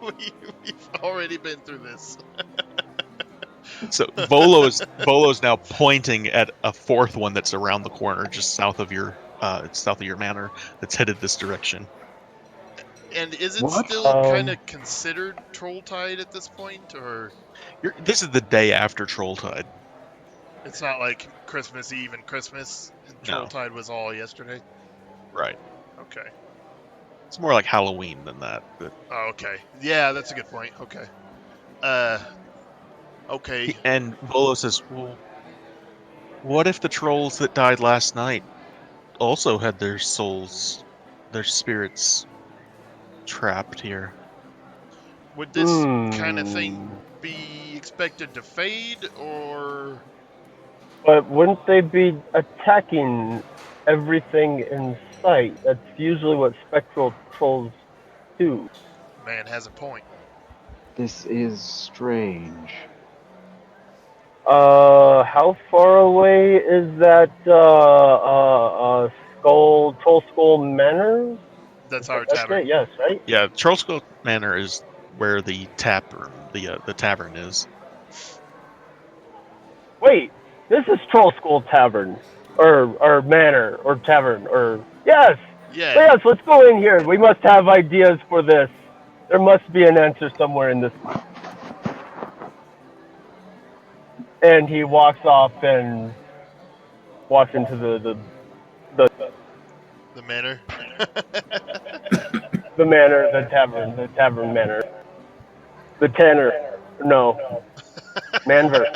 We've already been through this. So Volo's now pointing at a 4th one that's around the corner, just south of your manor, that's headed this direction. And is it What? still kind of considered Trolltide at this point, or This is the day after Trolltide. it's not like Christmas Eve and Christmas, and No, Trolltide was all yesterday? right. Okay. It's more like Halloween than that. But Oh, okay. Yeah, that's a good point. Okay. Okay. and Volo says, "Well, what if the trolls that died last night also had their souls, their spirits trapped here?" Would this kind of thing be expected to fade, or But wouldn't they be attacking everything in sight? That's usually what spectral trolls do. man has a point? This is strange. How far away is that, Troll Skull Manor? That's our That's tavern. it, yes, right? Yeah, Charlescote Manor is where the tap room, the tavern is. Wait, this is Troll Skull Tavern. Or Manor, or Tavern, or... Yes! Yeah. Yes, let's go in here. We must have ideas for this. There must be an answer somewhere in this. And he walks off and walks into The manor. the manor, the tavern manor. The Tanner. No. Manver.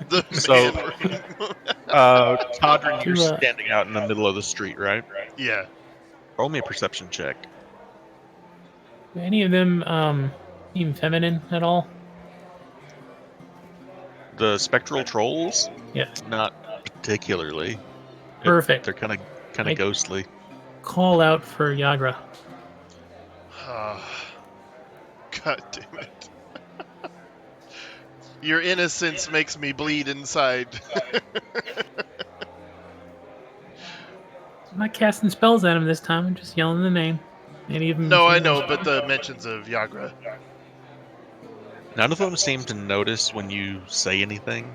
The So, man room. Todrin, you're To, standing out in the middle of the street, right? Yeah. Roll me a perception check. do any of them seem feminine at all? The spectral trolls, Yes. not particularly. Perfect. They're kind I- of ghostly. Call out for Yagra. God damn it. Your innocence makes me bleed inside. I'm not casting spells at him this time. I'm just yelling the name. Any of them? No, I know, but the mentions of Yagra. None of them seem to notice when you say anything.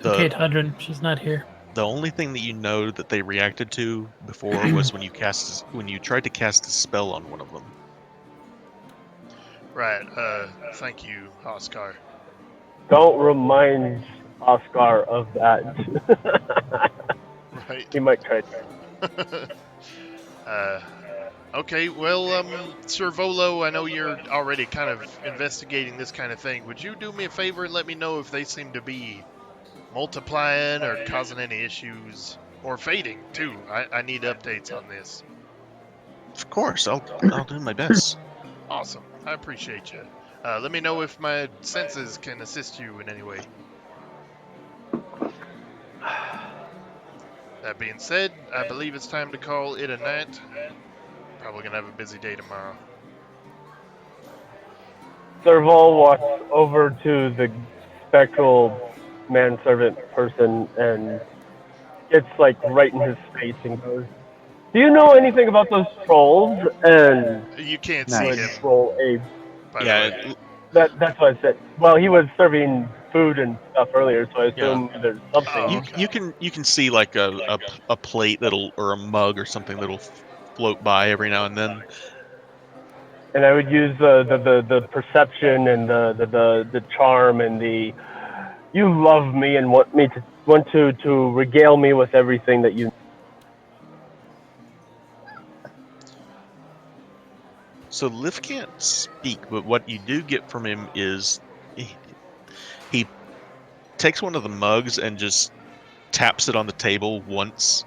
Okay, Todrin. She's not here. The only thing that you know that they reacted to before was when you tried to cast a spell on one of them. Right. Thank you, Oscar. Don't remind Oscar of that. Right. He might try to. Okay, well, Sir Volo, I know you're already kind of investigating this kind of thing. Would you do me a favor and let me know if they seem to be multiplying or causing any issues? Or fading, too. I need updates on this. Of course, I'll do my best. Awesome. I appreciate you. Let me know if my senses can assist you in any way. That being said, I believe it's time to call it a night. Probably gonna have a busy day tomorrow. Serval walks over to the spectral manservant person and gets like right in his face and goes, "Do you know anything about those trolls?" And You can't Nice. see would him, roll a. by Yeah, the way. That's what I said. Well, he was serving food and stuff earlier, so I assume there's something. Oh, you okay. you can see like a plate or a mug or something that'll float by every now and then. And I would use the perception and the charm and the you love me and want to regale me with everything that you. So Liv can't speak, but what you do get from him is he takes one of the mugs and just taps it on the table once,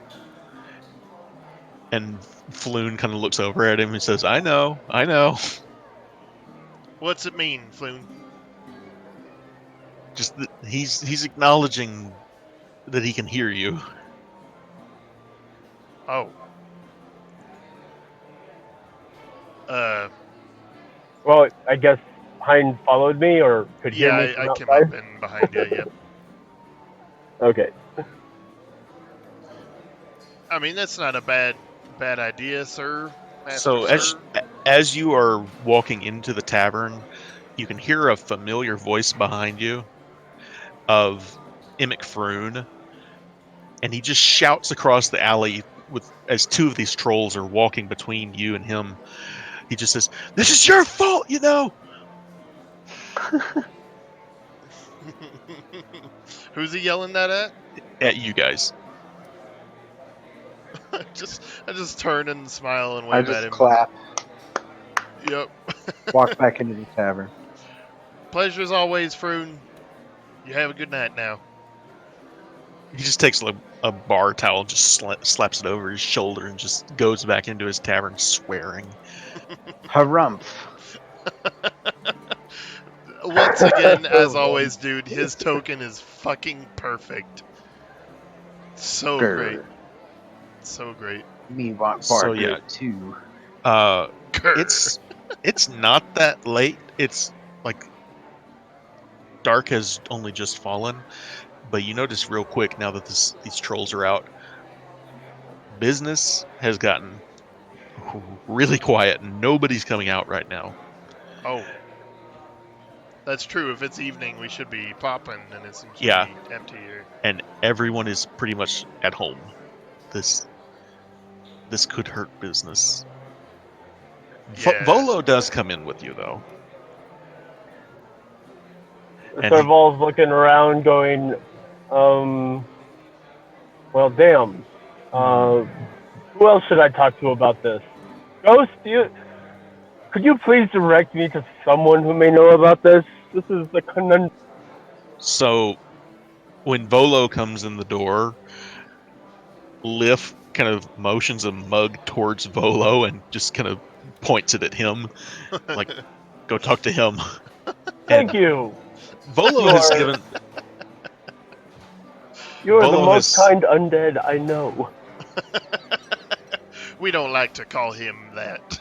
and Floon kind of looks over at him and says, I know. What's it mean, Floon? Just he's acknowledging that he can hear you. Oh. Well, I guess Hein followed me or could hear Yeah, me from I came outside. up and behind you, yep. Okay. I mean, that's not a bad idea, sir. Master, So sir. as you are walking into the tavern, you can hear a familiar voice behind you of Emic Froon, and he just shouts across the alley as two of these trolls are walking between you and him. He just says, "This is your fault, you know." Who's he yelling that at? At you guys. I just turn and smile and I wave at just him. clap, Yep. walk back into the tavern. Pleasure as always, Froon. You have a good night now. He just takes a bar towel, just slaps it over his shoulder, and just goes back into his tavern swearing. Harumph. Once again, as always, dude, his token is fucking perfect. So great. Grr. So great. Me want So, bar yeah. good too. Grr. It's not that late. It's like dark has only just fallen, but you notice real quick now that these trolls are out, business has gotten really quiet. Nobody's coming out right now. Oh. That's true. If it's evening, we should be popping, and it seems to Yeah. be empty here. And everyone is pretty much at home. This could hurt business. Yeah. Volo does come in with you, though. And Serval's looking around, going, well, damn. Who else should I talk to about this? Ghost, could you please direct me to someone who may know about this? This is the conundrum. So when Volo comes in the door, Liff kind of motions a mug towards Volo and just kind of points it at him, like, go talk to him. Thank you. Volo has given. You are the Volo most has- kind undead I know. We don't like to call him that.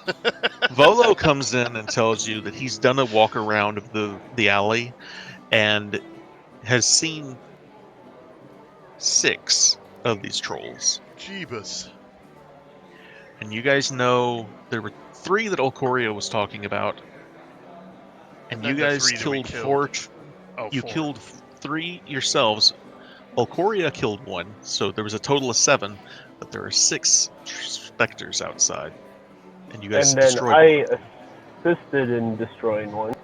Volo comes in and tells you that he's done a walk around of the alley and has seen 6 of these trolls. Jeebus. And you guys know there were 3 that Olcoria was talking about. And you then the guys 3 that we killed killed. 4. Oh, You 4. killed 3 yourselves. Olcoria killed 1, so there was a total of 7, but there are 6 specters outside. And you guys And then destroyed I one. assisted in destroying one.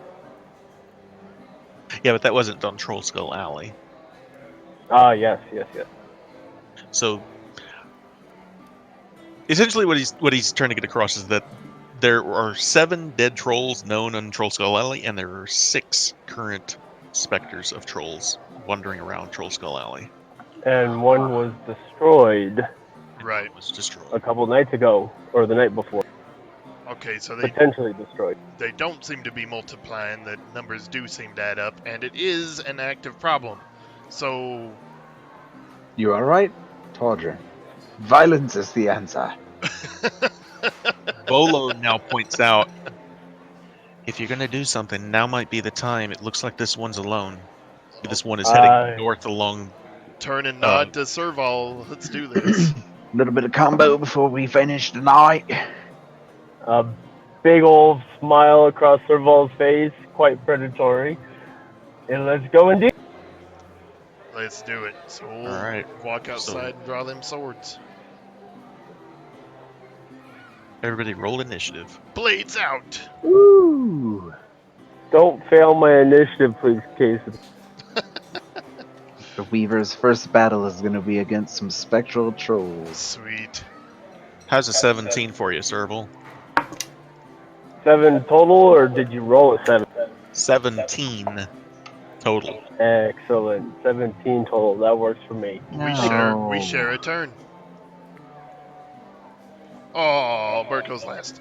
Yeah, but that wasn't on Troll Skull Alley. Ah, yes. So essentially what he's trying to get across is that there are 7 dead trolls known on Troll Skull Alley, and there are 6 current specters of trolls wandering around Troll Skull Alley. And one was destroyed Right. It was destroyed. a couple nights ago, or the night before. Okay, so Potentially destroyed. they don't seem to be multiplying. The numbers do seem to add up, and it is an active problem. So, You all right, Todger? Violence is the answer. Bolo now points out, if you're going to do something, now might be the time. It looks like this one's alone. This one is heading north along. turn and nod to Serval. Let's do this. A little bit of combo before we finish tonight. A big old smile across Serval's face, quite predatory. And let's go indeed. Let's do it. So we'll All right. walk outside and draw them swords. Everybody roll initiative. Blades out! Woo! Don't fail my initiative, please, Casey. The Weaver's first battle is going to be against some spectral trolls. Sweet. How's a 17 for you, Serval? 7 total, or did you roll a 7? 17 total. Excellent. 17 total. That works for me. We share a turn. Oh, Bert goes last.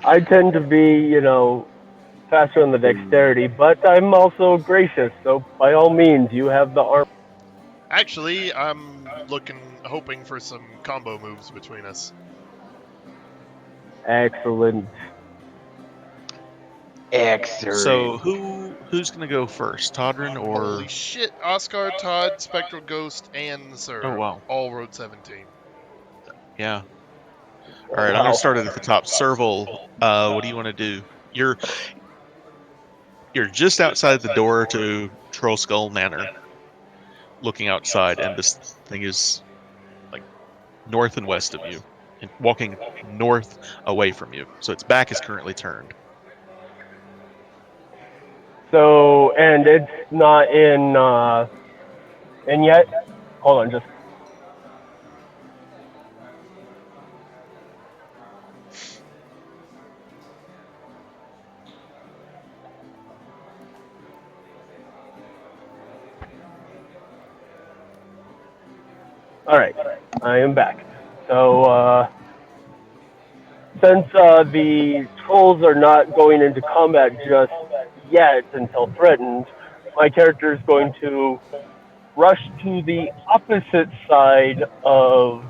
I tend to be, faster on the dexterity, but I'm also gracious, so by all means, you have the arm. Actually, I'm hoping for some combo moves between us. Excellent. Excellent. So who's gonna go first, Todrin or? Holy shit! Oscar, Todd, Spectral Ghost, and Sir. Oh, wow. All rolled 17. Yeah. All right, I'm gonna start it at the top. Serval, what do you want to do? You're just outside the door to Troll Skull Manor, looking outside, and this thing is like north and west of you, and walking north away from you. So its back is currently turned. So, and it's not in And yet, hold on, just. All right, I am back. So, since the trolls are not going into combat just yet until threatened, my character is going to rush to the opposite side of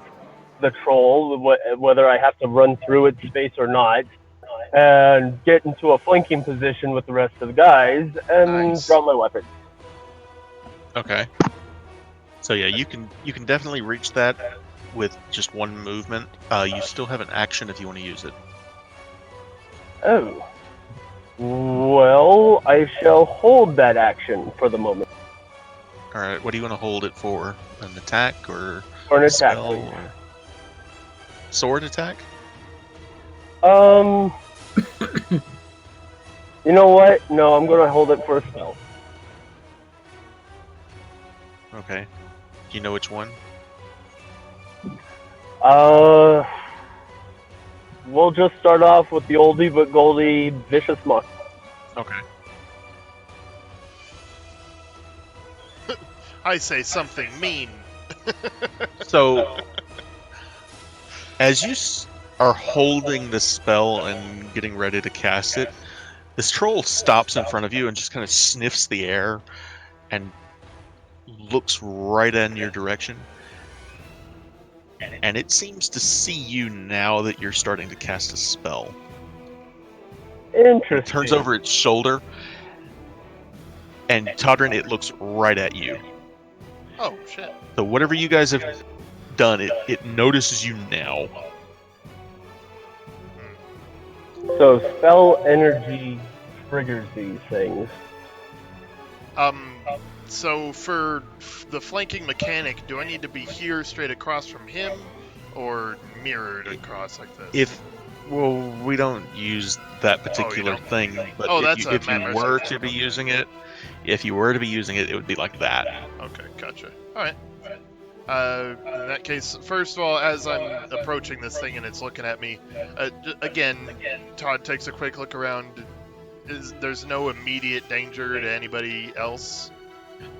the troll, whether I have to run through its space or not, and get into a flanking position with the rest of the guys and Nice. drop my weapon. Okay. So yeah, you can definitely reach that with just one movement. You still have an action if you want to use it. Oh. Well, I shall hold that action for the moment. All right. What do you want to hold it for? An attack or For an a attack, spell please. or sword attack? You know what? No, I'm going to hold it for a spell. Okay. Do you know which one? We'll just start off with the oldie but goldie Vicious Muck. Okay. I say something mean. So, as you are holding the spell and getting ready to cast it, this troll stops in front of you and just kind of sniffs the air and looks right in your direction. And it seems to see you now that you're starting to cast a spell. Interesting. It turns over its shoulder, and Todrin, it looks right at you. Oh, shit. So whatever you guys have done, it notices you now. So spell energy triggers these things. So for the flanking mechanic, do I need to be here straight across from him, or mirrored across like this? Well, we don't use that particular don't? thing, but Oh, if that's you, a if you map were research. to be using it, it would be like that. Okay, gotcha. Alright. In that case, first of all, as I'm approaching this thing and it's looking at me, again, Todd takes a quick look around. There's no immediate danger to anybody else?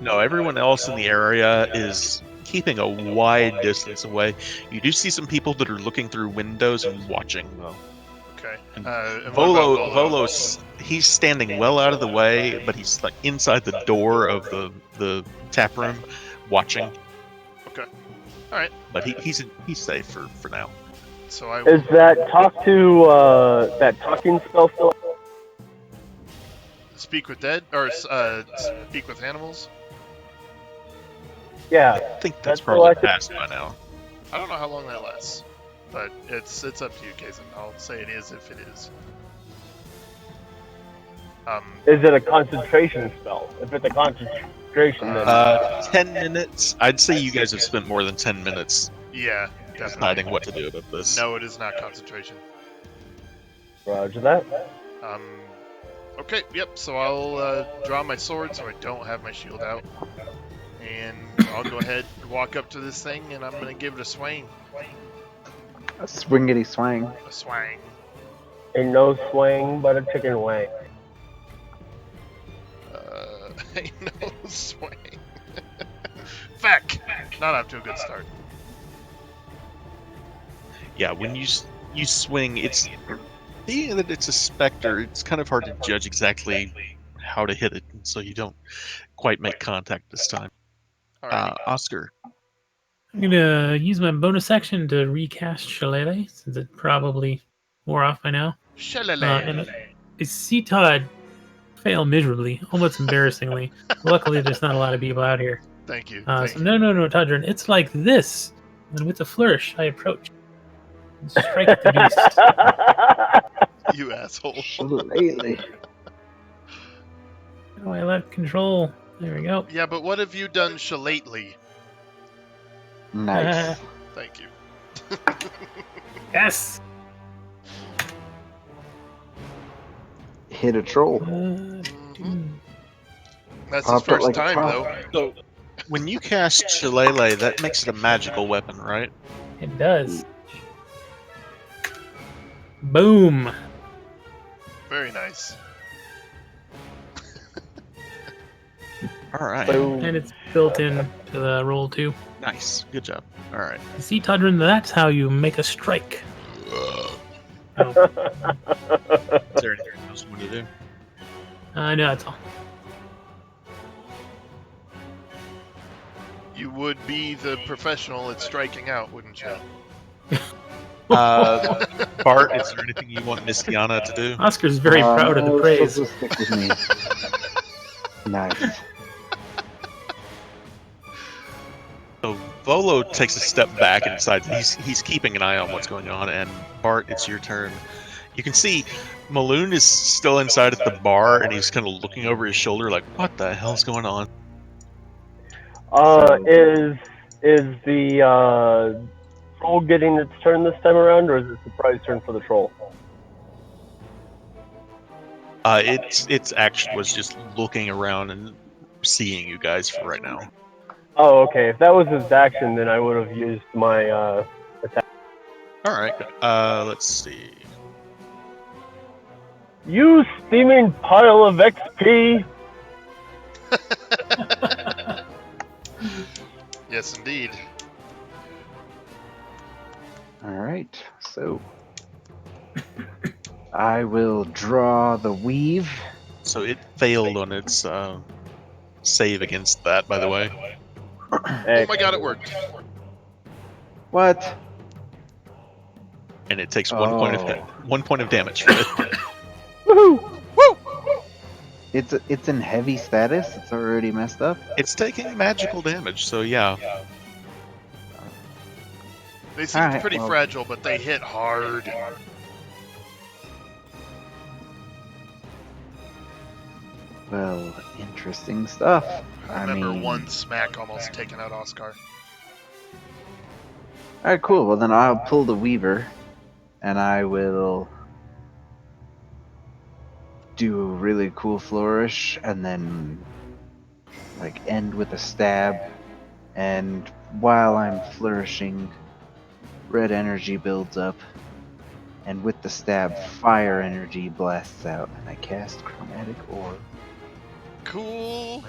No, everyone else in the area is keeping a wide distance away. You do see some people that are looking through windows and watching, though. Okay. And And what about Volo? Volo's he's standing well out of the way, but he's like inside the door of the tap room, watching. Okay. All right. But he's safe for now. So I Is that that talking spell still? speak with dead or speak with animals. Yeah. I think that's That's probably selected. passed by now. I don't know how long that lasts, but it's up to you, Kazin. I'll say it is if it is. Is it a concentration spell? If it's a concentration, then 10 minutes. I'd say you guys have spent more than 10 minutes Yeah, definitely. deciding what to do about this. No, it is not concentration. Roger that. Okay, yep, so I'll draw my sword so I don't have my shield out. And I'll go ahead and walk up to this thing and I'm going to give it a swing. A swingity swang. A swang. Ain't no swing but a chicken wing. Ain't no swing. Feck! Not off to a good start. Yeah, when you swing, being that it's a specter, it's kind of hard to judge exactly how to hit it, so you don't quite make contact this time. Alrighty. Oscar. I'm gonna use my bonus action to recast Shillelagh, since it probably wore off by now. And I see Todd fail miserably, almost embarrassingly. Luckily, there's not a lot of people out here. Thank you. So no, Todd, it's like this. And with a flourish, I approach. And strike at the beast. You asshole. Shillelagh. Oh, I let control. There we go. Yeah, but what have you done lately? Nice. Thank you. Yes. Hit a troll. That's his Popped it first like a time, top. though. When you cast Shillelagh, that makes it a magical weapon, right? It does. Boom. Very nice. All right. Boom. And it's built in to the roll too. Nice. Good job. All right. See, Todrin, that's how you make a strike. Oh, Is there anything else you want to do? no, that's all. You would be the professional at striking out, wouldn't you? Bart, is there anything you want Miss Tiana to do? Oscar's very proud of the No, praise. she'll just stick with me. Nice. So Volo takes a step back and decides he's keeping an eye on what's going on. And Bart, it's your turn. You can see Maloon is still inside at the bar, and he's kind of looking over his shoulder, like, "What the hell's going on?" Is the troll getting its turn this time around, or is it a surprise turn for the troll? Its action was just looking around and seeing you guys for right now. Oh, okay. If that was his action, then I would have used my attack. All right. Let's see. You steaming pile of XP! Yes, indeed. All right. So I will draw the weave. So it failed on its save against that, by the way. Oh my god, it worked. What? And it takes Oh. 1 point of damage from it. Woohoo! It's in heavy status. It's already messed up. It's taking magical damage, so yeah. They seem Alright, pretty well- fragile, but they hit hard. Well, interesting stuff. I remember mean, one smack almost taking out Oscar. All right, cool. Well, then I'll pull the weaver, and I will do a really cool flourish, and then like end with a stab. And while I'm flourishing, red energy builds up, and with the stab, fire energy blasts out, and I cast chromatic orb. Cool.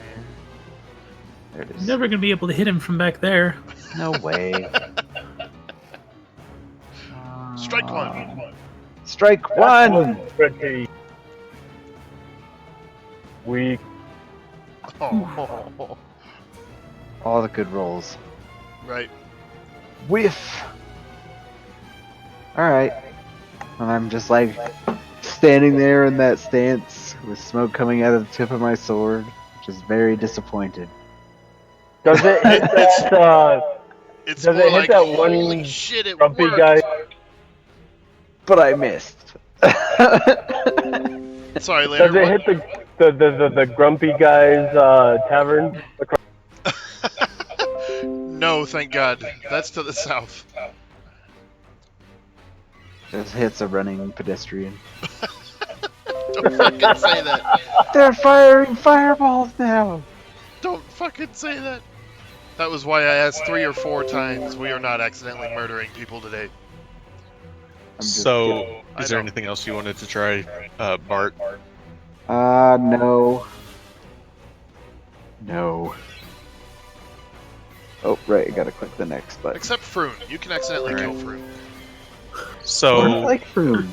There it You're is. never gonna be able to hit him from back there. No way. Strike one. Strike one. Pretty weak. Oh, All the good rolls. right. Whiff. Alright. And I'm just like standing there in that stance with smoke coming out of the tip of my sword, just very disappointed. Does it hit that It's Does more it hit like, that one holy shit, it grumpy worked. guy? But I missed. Sorry, Leonard. Does it hit the grumpy guy's tavern? No, thank God. That's to the south. Just hits a running pedestrian. Don't fucking say that. They're firing fireballs now! Don't fucking say that. That was why I asked 3 or 4 times. We are not accidentally murdering people today. I'm just So, kidding. I is there know. anything else you wanted to try, Bart? No. No. Oh, right, I gotta click the next button. Except Froon. You can accidentally kill Froon. I So, like Froom.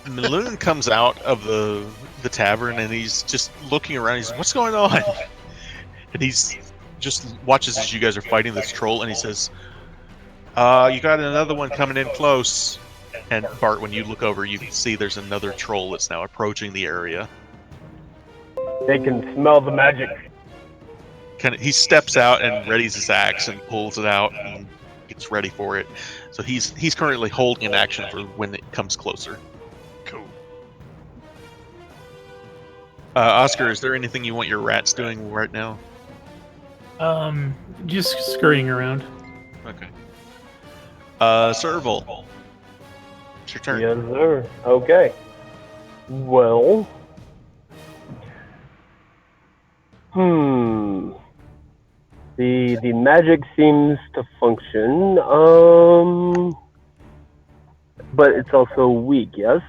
Maloon comes out of the tavern and he's just looking around. He's, "What's going on?" And he's just watches as you guys are fighting this troll, and he says, "You got another one coming in close." And Bart, when you look over, you can see there's another troll that's now approaching the area. They can smell the magic. He steps out and readies his axe and pulls it out and gets ready for it. So he's currently holding an action for when it comes closer. Cool. Oscar, is there anything you want your rats doing right now? Just scurrying around. Okay. Serval. It's your turn. Yes, sir. Okay. Well. The magic seems to function, but it's also weak, yes?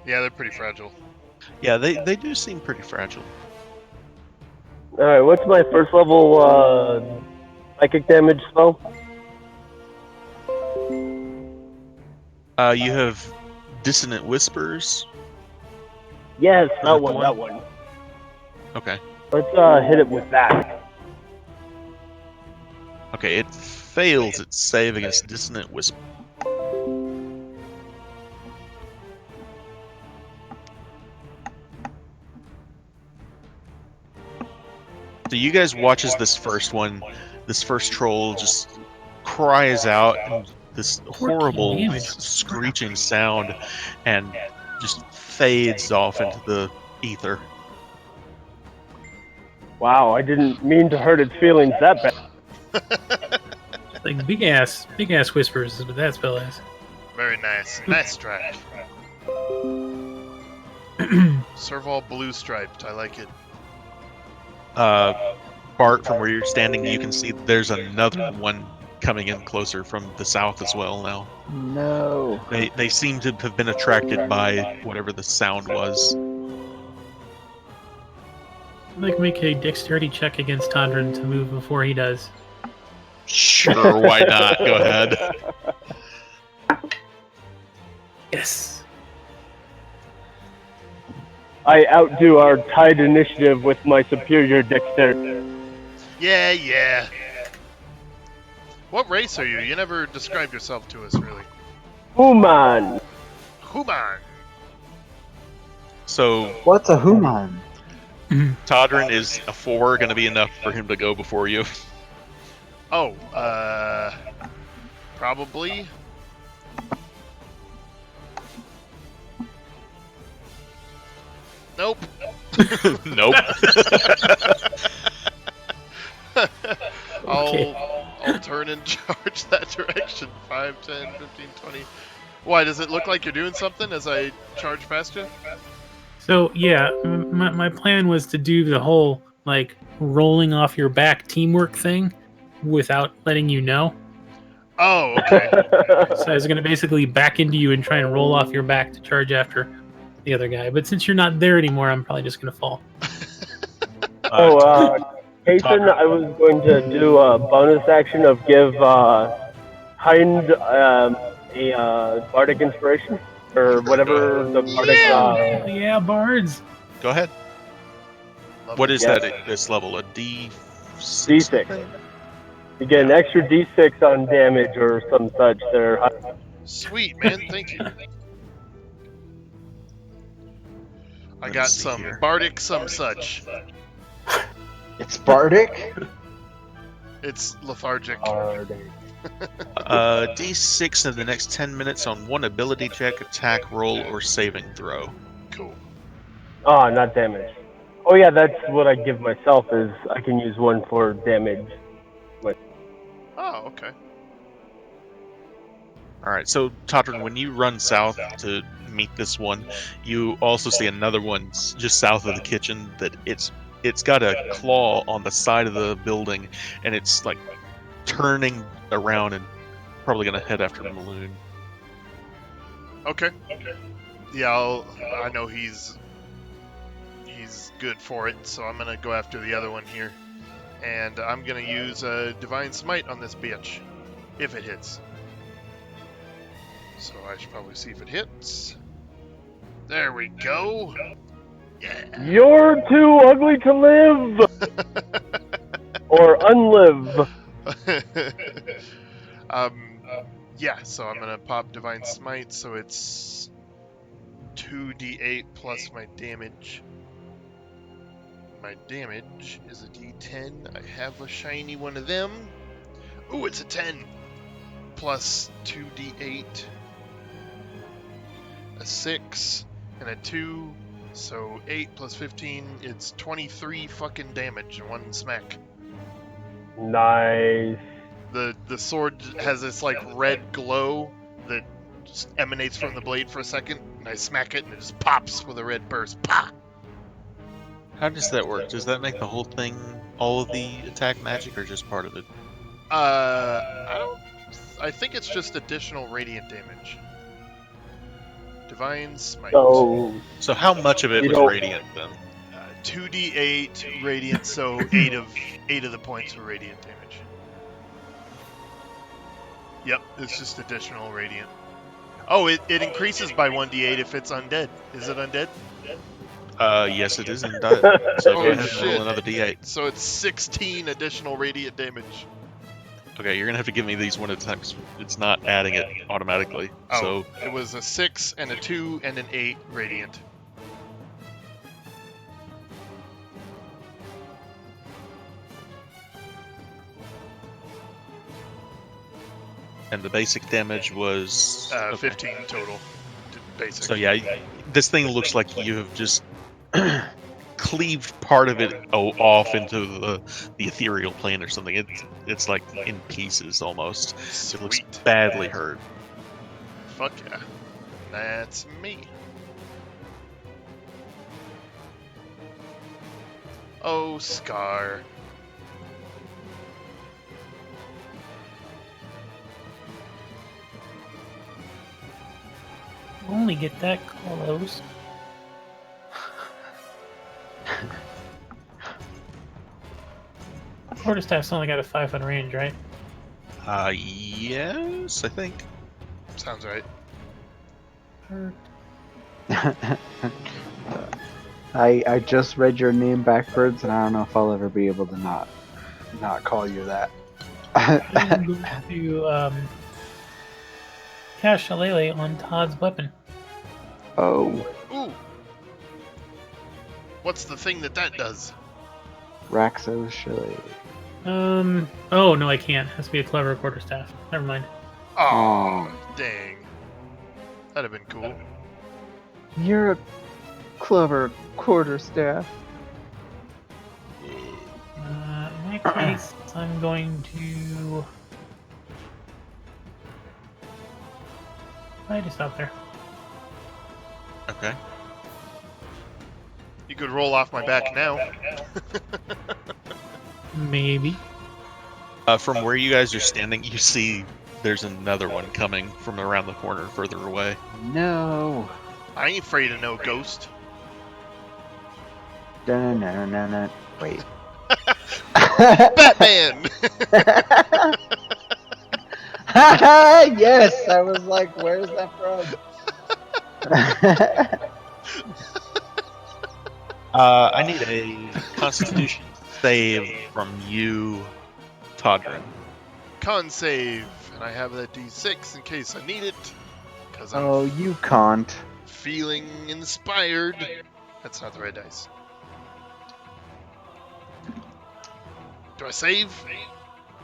Yeah, they're pretty fragile. Yeah, they do seem pretty fragile. Alright, what's my first level psychic damage spell? You have Dissonant Whispers. Yes, that that the one, one? that one. Okay. Let's hit it with that. Okay, it fails its save against Dissonant Whisper. So you guys watch as this first troll just cries out in this 14 horrible damage. screeching sound and just fades off into the ether. Wow, I didn't mean to hurt its feelings that bad. Like big ass whispers is what that spell is. Very nice. Nice strike. Serval blue striped. I like it. Bart, from where you're standing, you can see there's another one coming in closer from the south as well now. No. They seem to have been attracted by whatever the sound was. Like make a dexterity check against Tondran to move before he does. Sure, why not? Go ahead. Yes. I outdo our tied initiative with my superior dexterity. Yeah. What race are you? You never described yourself to us, really. Human! Human. So What's a human? Todrin, is a 4 going to be enough for him to go before you? Oh, probably. Nope. Nope. I'll turn and charge that direction. 5, 10, 15, 20. Why, does it look like you're doing something as I charge past you? So yeah, my plan was to do the whole like rolling off your back teamwork thing without letting you know. Oh, okay. So I was going to basically back into you and try and roll off your back to charge after the other guy. But since you're not there anymore, I'm probably just going to fall. Jason, I was going to do a bonus action of give Hind a bardic inspiration or whatever the bardic. Yeah, bards. Go ahead. What is that at this level? A D6? D6. You get an extra D6 on damage or some such. There. Sweet, man. Thank you. I got see some here. bardic some such. It's bardic? It's lethargic. D6 in the next 10 minutes on one ability check, attack, roll, or saving throw. Cool. Oh, not damage. Oh yeah, that's what I give myself. Is I can use one for damage. Oh, okay. Alright, so Todrin, when you run south to meet this one, you also see another one just south of the kitchen that it's got a claw on the side of the building, and it's like turning around and probably gonna head after Maloon. Okay. Yeah, I know he's good for it, so I'm gonna go after the other one here, and I'm gonna use a divine smite on this bitch, if it hits. So I should probably see if it hits. There we go. Yeah. You're too ugly to live, or unlive. Yeah. So I'm gonna pop divine smite, so it's 2d8 plus my damage. My damage is a d10. I have a shiny one of them. Ooh, it's a 10. Plus 2d8. A 6 and a 2. So 8 plus 15, it's 23 fucking damage in one smack. Nice. The sword has this like red glow that just emanates from the blade for a second, and I smack it and it just pops with a red burst. Pah! How does that work? Does that make the whole thing all of the attack magic, or just part of it? I think it's just additional radiant damage. Divine Smite. So how much of it You was don't- radiant then? 2d8 radiant, so 8 of the points were radiant damage. Yep, it's just additional radiant. Oh, it increases by 1d8 if it's undead. Is it undead? Yes, it is in diet. So go Oh, ahead and roll shit. another d8. So it's 16 additional radiant damage. Okay, you're gonna have to give me these one at a time because it's not adding it automatically. Oh, So it was a 6 and a 2 and an 8 radiant. and the basic damage was okay. 15 total. Basic. So yeah, this thing looks like you have just cleaved part of it off into the ethereal plane or something. It's like in pieces almost. It looks Sweet. badly hurt. Fuck yeah. That's me. Oh, Scar. Only get that close. Quarterstaff's only got a 5-foot range, right? Yes, I think. Sounds right. Hurt. I just read your name backwards, and I don't know if I'll ever be able to not call you that. I'm going to cast Shillelagh on Todd's weapon. Oh, Ooh. What's the thing that does? Raxos Shillelagh. Oh no, I can't. It has to be a clever quarterstaff. Never mind. Oh, dang. That'd have been cool. You're a clever quarterstaff. In that case, I'm going to. I just stop there. Okay. You could roll off my back now. Maybe. From where you guys are standing, you see there's another one coming from around the corner further away. No. I ain't afraid of no ghost. Dun-dun-dun-dun-dun. Wait. Batman! Yes, I was like, where's that from? I need a Constitution save from you, Todrin. Con save. And I have that d6 in case I need it. Because I'm Oh, you can't. feeling inspired. That's not the right dice. Do I save?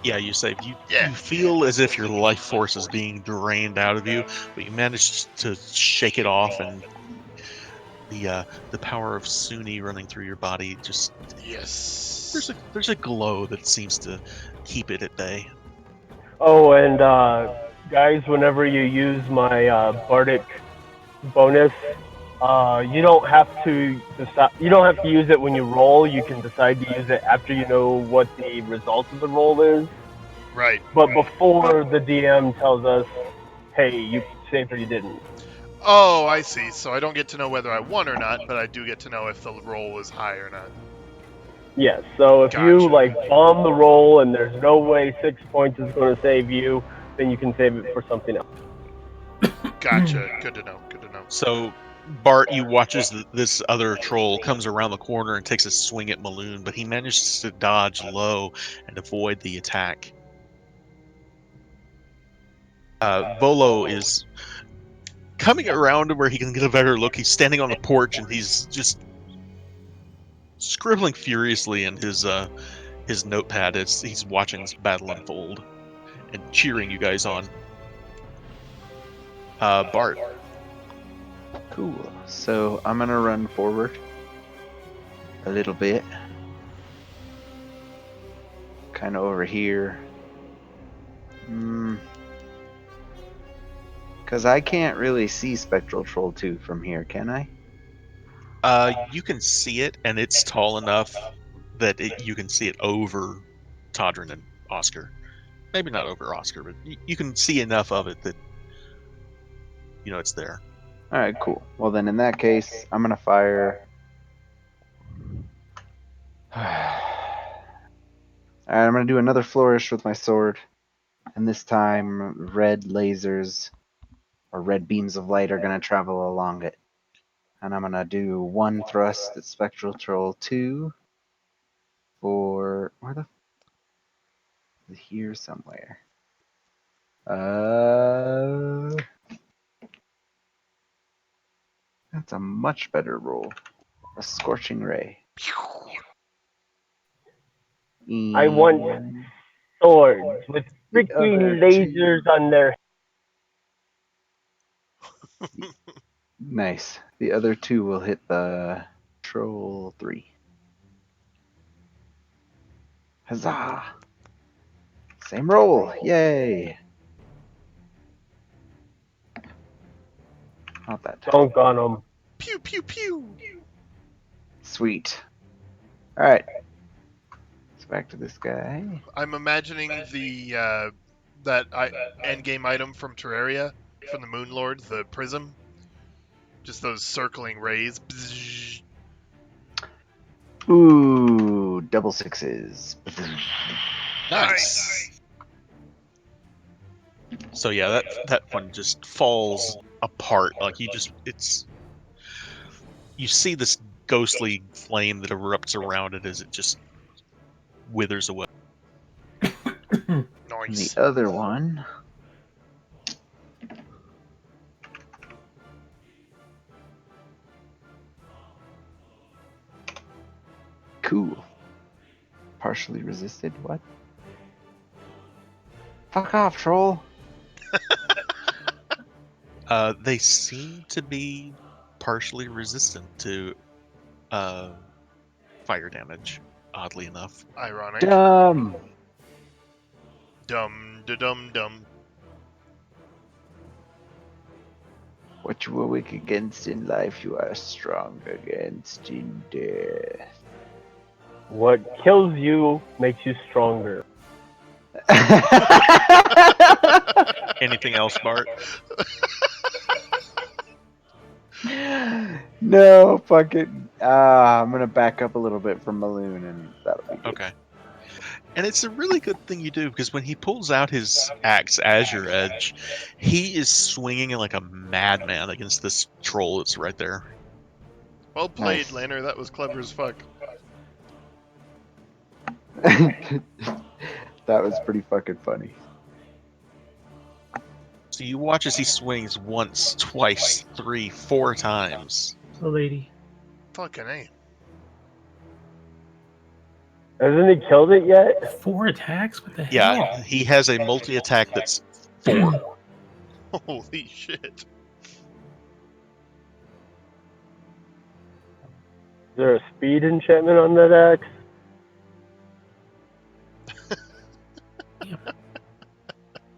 Yeah, you saved. You Yeah. feel as if your life force is being drained out of you, but you managed to shake it off, and the power of Suni running through your body just Yes. there's a glow that seems to keep it at bay. Oh, and guys, whenever you use my bardic bonus, you don't have to decide. You don't have to use it when you roll. You can decide to use it after you know what the result of the roll is. Right. But before the DM tells us, "Hey, you saved or you didn't." Oh, I see. So I don't get to know whether I won or not, but I do get to know if the roll was high or not. Yes. So if you Gotcha. like bomb the roll and there's no way 6 points is going to save you, then you can save it for something else. Gotcha. Good to know. Good to know. So Bart, you watch as this other troll comes around the corner and takes a swing at Maloon, but he manages to dodge low and avoid the attack. Volo is coming around to where he can get a better look. He's standing on the porch and he's just scribbling furiously in his notepad as he's watching this battle unfold and cheering you guys on. Bart. Cool. So I'm gonna run forward a little bit. Kind of over here. Because I can't really see Spectral Troll 2 from here, can I? You can see it, and it's tall enough that you can see it over Todrin and Oscar. Maybe not over Oscar, but you can see enough of it that you know it's there. All right, cool. Well, then in that case, I'm gonna fire. All right, I'm gonna do another flourish with my sword, and this time red lasers or red beams of light are gonna travel along it. And I'm gonna do one thrust at Spectral Troll 2 for where the here somewhere. That's a much better roll. A scorching ray. I want And swords with the freaking other lasers two. on their. Nice. The other two will hit the Troll 3. Huzzah! Same roll. Yay! Not that time. Dunk on them. Pew pew pew. Sweet. Alright. Let's back to this guy. I'm imagining the end game item from Terraria, from the Moon Lord, the prism. Just those circling rays. Bzzz. Ooh, double sixes. Nice. So yeah, that one just falls apart. Like you see this ghostly flame that erupts around it as it just withers away. And Nice. the other one. Cool. Partially resisted? What? Fuck off, troll. They seem to be partially resistant to fire damage, oddly enough. Ironic. Dumb. Dum da dum dum. What you are weak against in life, you are strong against in death. What kills you makes you stronger. Anything else, Bart? No, fuck it. I'm gonna back up a little bit from Balloon, and that'll be good. Okay. And it's a really good thing you do, because when he pulls out his axe, Azure Edge, he is swinging like a madman against this troll that's right there. Well played, Nice. Lanner. That was clever as fuck. That was pretty fucking funny. So you watch as he swings once, twice, 3, 4 times. The lady. Fucking A. Hasn't he killed it yet? 4 attacks? What the hell? Yeah, he has a multi-attack that's 4. Holy shit. Is there a speed enchantment on that axe?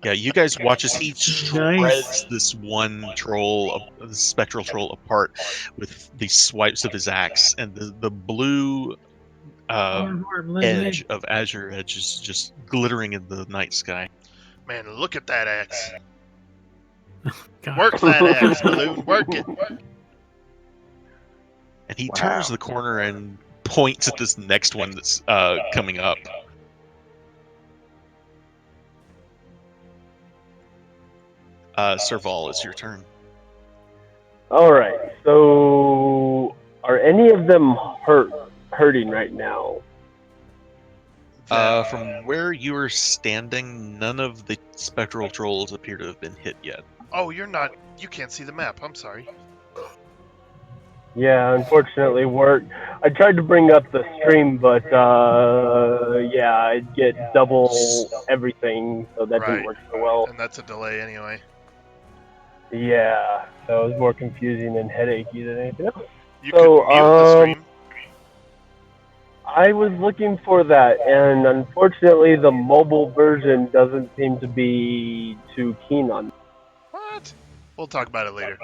Yeah, you guys watch as he shreds this one troll, the spectral troll, apart with the swipes of his axe, and the blue edge of Azure Edge is just glittering in the night sky. Man, look at that axe. God. Work that axe, Balloon. Work it. And he Wow. turns the corner and points at this next one that's coming up. Serval, it's your turn. Alright, so are any of them hurting right now? From where you are standing, none of the spectral trolls appear to have been hit yet. Oh, you can't see the map. I'm sorry. Yeah, unfortunately I tried to bring up the stream, but yeah, I'd get double everything, so that didn't Right. work so well. And that's a delay anyway. Yeah, so it was more confusing and headachy than anything else. You So, could mute the stream. I was looking for that, and unfortunately the mobile version doesn't seem to be too keen on it. What? We'll talk about it later.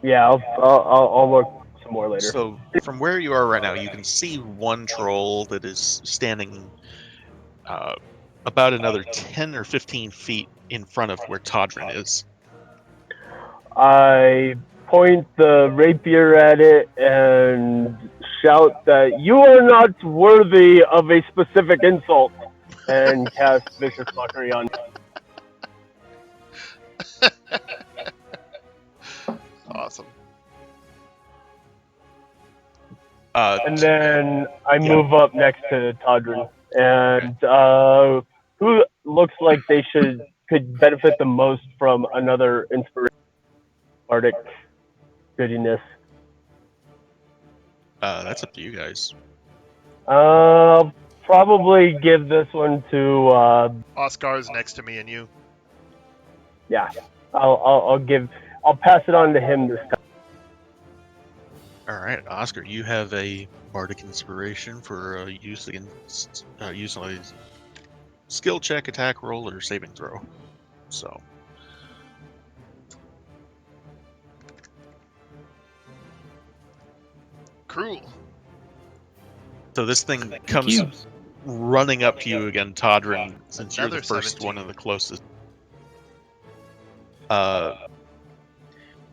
Yeah, I'll work some more later. So from where you are right now, you can see one troll that is standing about another 10 or 15 feet in front of where Todrin is. I point the rapier at it and shout that you are not worthy of a specific insult, and cast Vicious Mockery on. Awesome. And then I Yeah. move up next to Todrin, and who looks like they could benefit the most from another inspiration, Arctic goodiness. That's up to you guys. I'll probably give this one to Oscar's next to me and you. yeah. I'll pass it on to him this time. All right, Oscar, you have a bardic inspiration for use against use on a skill check, attack roll, or saving throw. So Cruel. So this thing comes you. running up to you again, Todrin, since you're Another the first 17. one and the closest.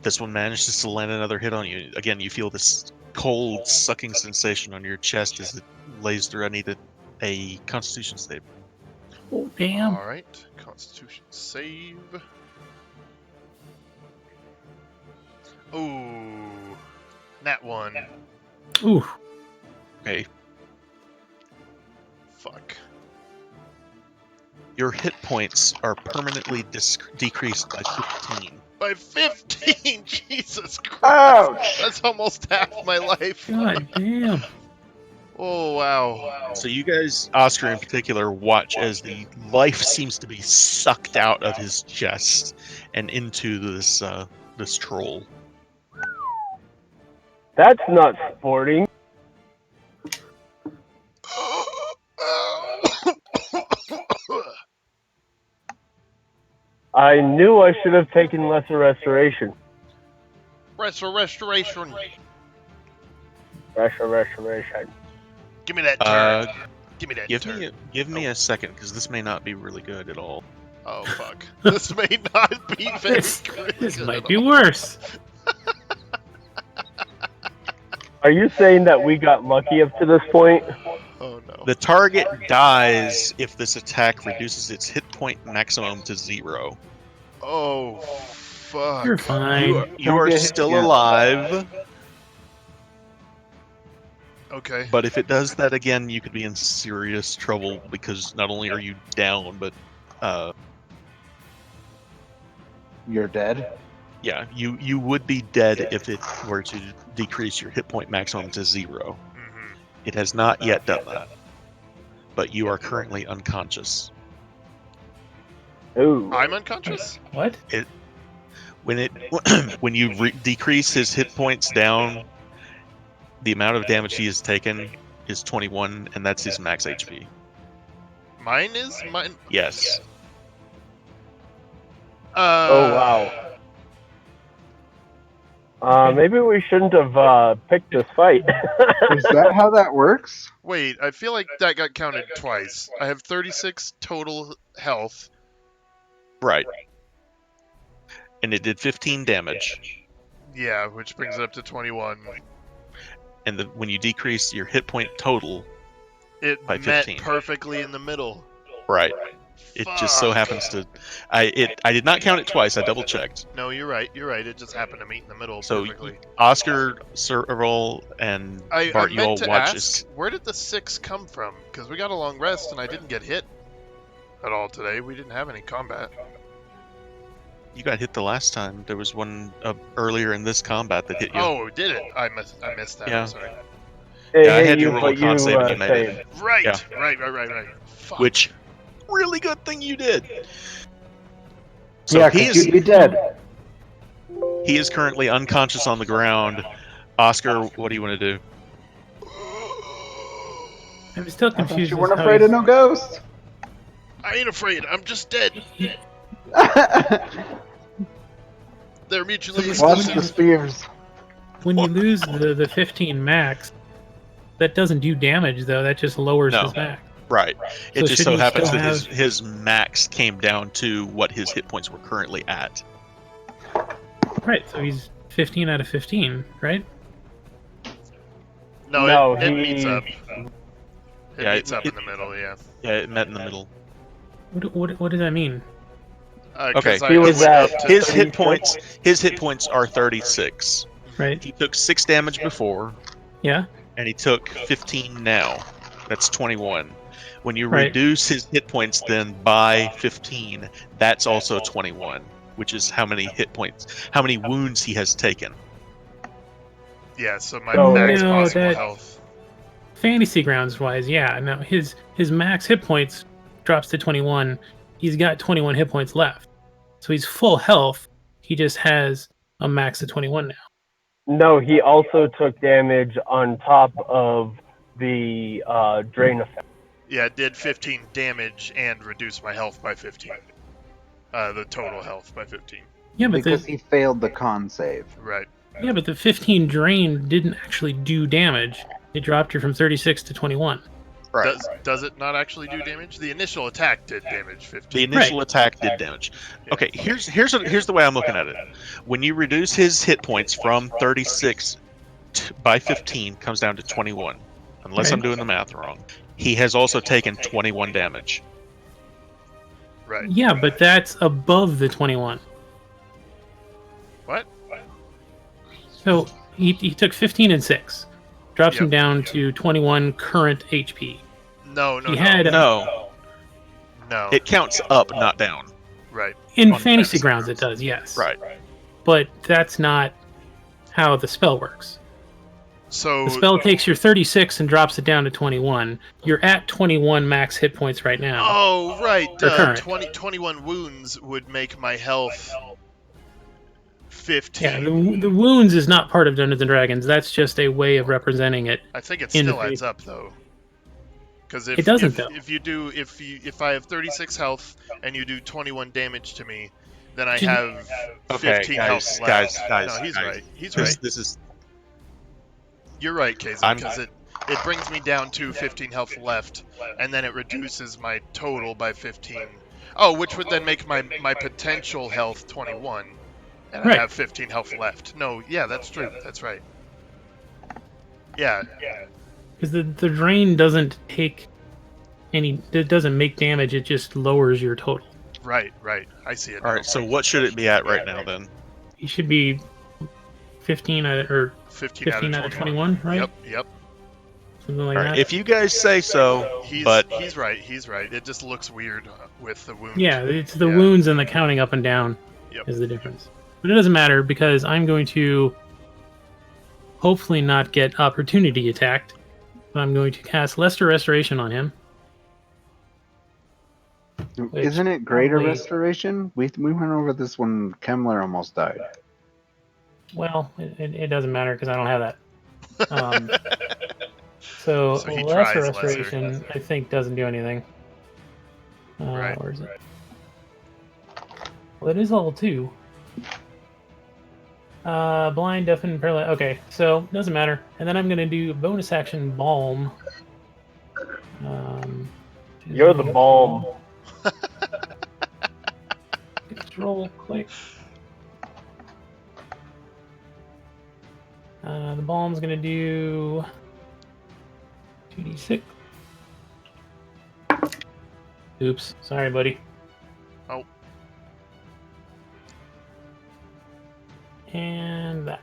This one manages to land another hit on you. Again, you feel this cold, sucking sensation on your chest as it lays through. I need a Constitution save. Oh, damn. All right. Constitution save. Ooh. Nat 1. Ooh. Okay, Fuck. your hit points are permanently decreased by 15. By 15! Jesus Christ! Ouch! That's almost half my life. God damn. Oh, wow. So you guys, Oscar in particular, watch as the life seems to be sucked out of his chest and into this troll. That's not sporting. I knew I should have taken lesser restoration. Restoration. Restoration. Give me that turn. Give me that Give turn. me a second, because this may not be really good at all. Oh, fuck. This may not be very This good might at be all. worse. Are you saying that we got lucky up to this point? Oh, no. The target dies if this attack reduces its hit point maximum to 0. Oh, fuck. You're fine. You are get hit still again. alive, Okay. but if it does that again, you could be in serious trouble because not only are you down, but You're dead? yeah, you would be dead if it were to decrease your hit point maximum to 0. Mm-hmm. It has not yet done that, but you are currently unconscious. Ooh. I'm unconscious? What? When you decrease his hit points down, the amount of damage he has taken is 21, and that's his max HP. Mine is? Mine? Yes. Oh, wow. Maybe we shouldn't have picked this fight. Is that how that works? Wait, I feel like that got counted twice. I have 36 total health. Right. And it did 15 damage. Yeah, which brings it up to 21. And when you decrease your hit point total, It by met 15. perfectly in the middle. right. It just so Fuck. happens to. I did not count it twice. I double checked. No, you're right. You're right. It just happened to meet in the middle So perfectly. Oscar, Serval, and I Bart, you all meant to watch ask, this. where did the 6 come from? Because we got a long rest and I didn't get hit at all today. We didn't have any combat. You got hit the last time. There was one earlier in this combat that hit you. Oh, did it? I missed that. Yeah. I'm sorry. Hey, Yeah, I hey, had you you, roll but a con you save and you made it. saved. Right. Yeah. Right. Fuck. Which, really good thing you did. So Yeah, he 'cause is you'd be dead. he is currently unconscious on the ground. Oscar, what do you want to do? I'm still I thought confused. you as weren't how afraid he's- of no ghosts. I ain't afraid. I'm just dead. They're mutually Watch the exclusive. spears. when you lose the 15 max, that doesn't do damage though. That just lowers No. his max. Right. It So just shouldn't so he happens still that have- his max came down to what his hit points were currently at. Right. So he's 15 out of 15, right? No, No, it meets he- up. It Yeah, meets up it- in the middle, yeah. Yeah, it met in the middle. What does that mean? 'Cause Okay. I He was went at up to His hit 36. points. His hit points are 36. Right. He took 6 damage before, Yeah. and he took 15 now. That's 21. When you Right. reduce his hit points then by 15, that's also 21, which is how many hit points, how many wounds he has taken. Yeah, so my So- max No, possible that- health. Fantasy grounds wise, yeah. No, his max hit points drops to 21. He's got 21 hit points left, so he's full health. He just has a max of 21 now. No, he also took damage on top of the drain effect. Yeah, it did 15 damage and reduced my health by 15. The total health by 15. Yeah, but Because he failed the con save. Right. the 15 drain didn't actually do damage. It dropped you from 36 to 21. Right. Does it not actually do damage? The initial attack did damage The 15. initial attack did damage. Okay, here's the way I'm looking at it. When you reduce his hit points from 36 by 15, comes down to 21. Unless I'm Right. doing the math wrong. He has also taken 21 damage. Right. Yeah, but that's above the 21. What? So he took 15 and 6. Drops him Yep. down to 21 current HP. No, He had No, no. it counts up, not down. Right. in on fantasy Fantasy grounds Grounds. it does, yes. Right. But that's not how the spell works. So The spell takes your 36 and drops it down to 21. You're at 21 max hit points right now. Oh, right. Or current. 21 wounds would make my health 15. Yeah, the wounds is not part of Dungeons and Dragons. That's just a way of representing it. I think it in the still adds face. up though. Because It doesn't, though. if I have 36 health and you do 21 damage to me, then I Did- have Okay, 15 guys, health left. guys, No, he's guys. right. He's This, right. this is You're right, Kazin, I'm- because it brings me down to 15 health left, and then it reduces my total by 15. Oh, which would then make my potential health 21, and Right. I have 15 health left. No, yeah, that's true. That's right. Yeah, Because the drain doesn't take any. It doesn't make damage. It just lowers your total. right. I see it. all right. So what should it be at right now then? You should be 15 out of, or 15 out of 21, right? Yep. Something like All right. that. If you guys say so, He's but right. He's right. It just looks weird with the wound. Yeah, it's the Yeah. wounds and the counting up and down Yep. is the difference. But it doesn't matter because I'm going to hopefully not get opportunity attacked. So I'm going to cast Lesser Restoration on him. Which Isn't it greater probably- restoration? We went over this when Kemmler almost died. Well, it doesn't matter because I don't have that. So So he Lesser tries Lesser. Restoration, I think, doesn't do anything. Right. Where is it? Well, it is level 2. Blind, deafen, paralyzed. Okay, so doesn't matter. And then I'm gonna do bonus action Balm. You're the balm. Control click. The Balm's gonna do 2d6. Oops, sorry, buddy. Oh. And that.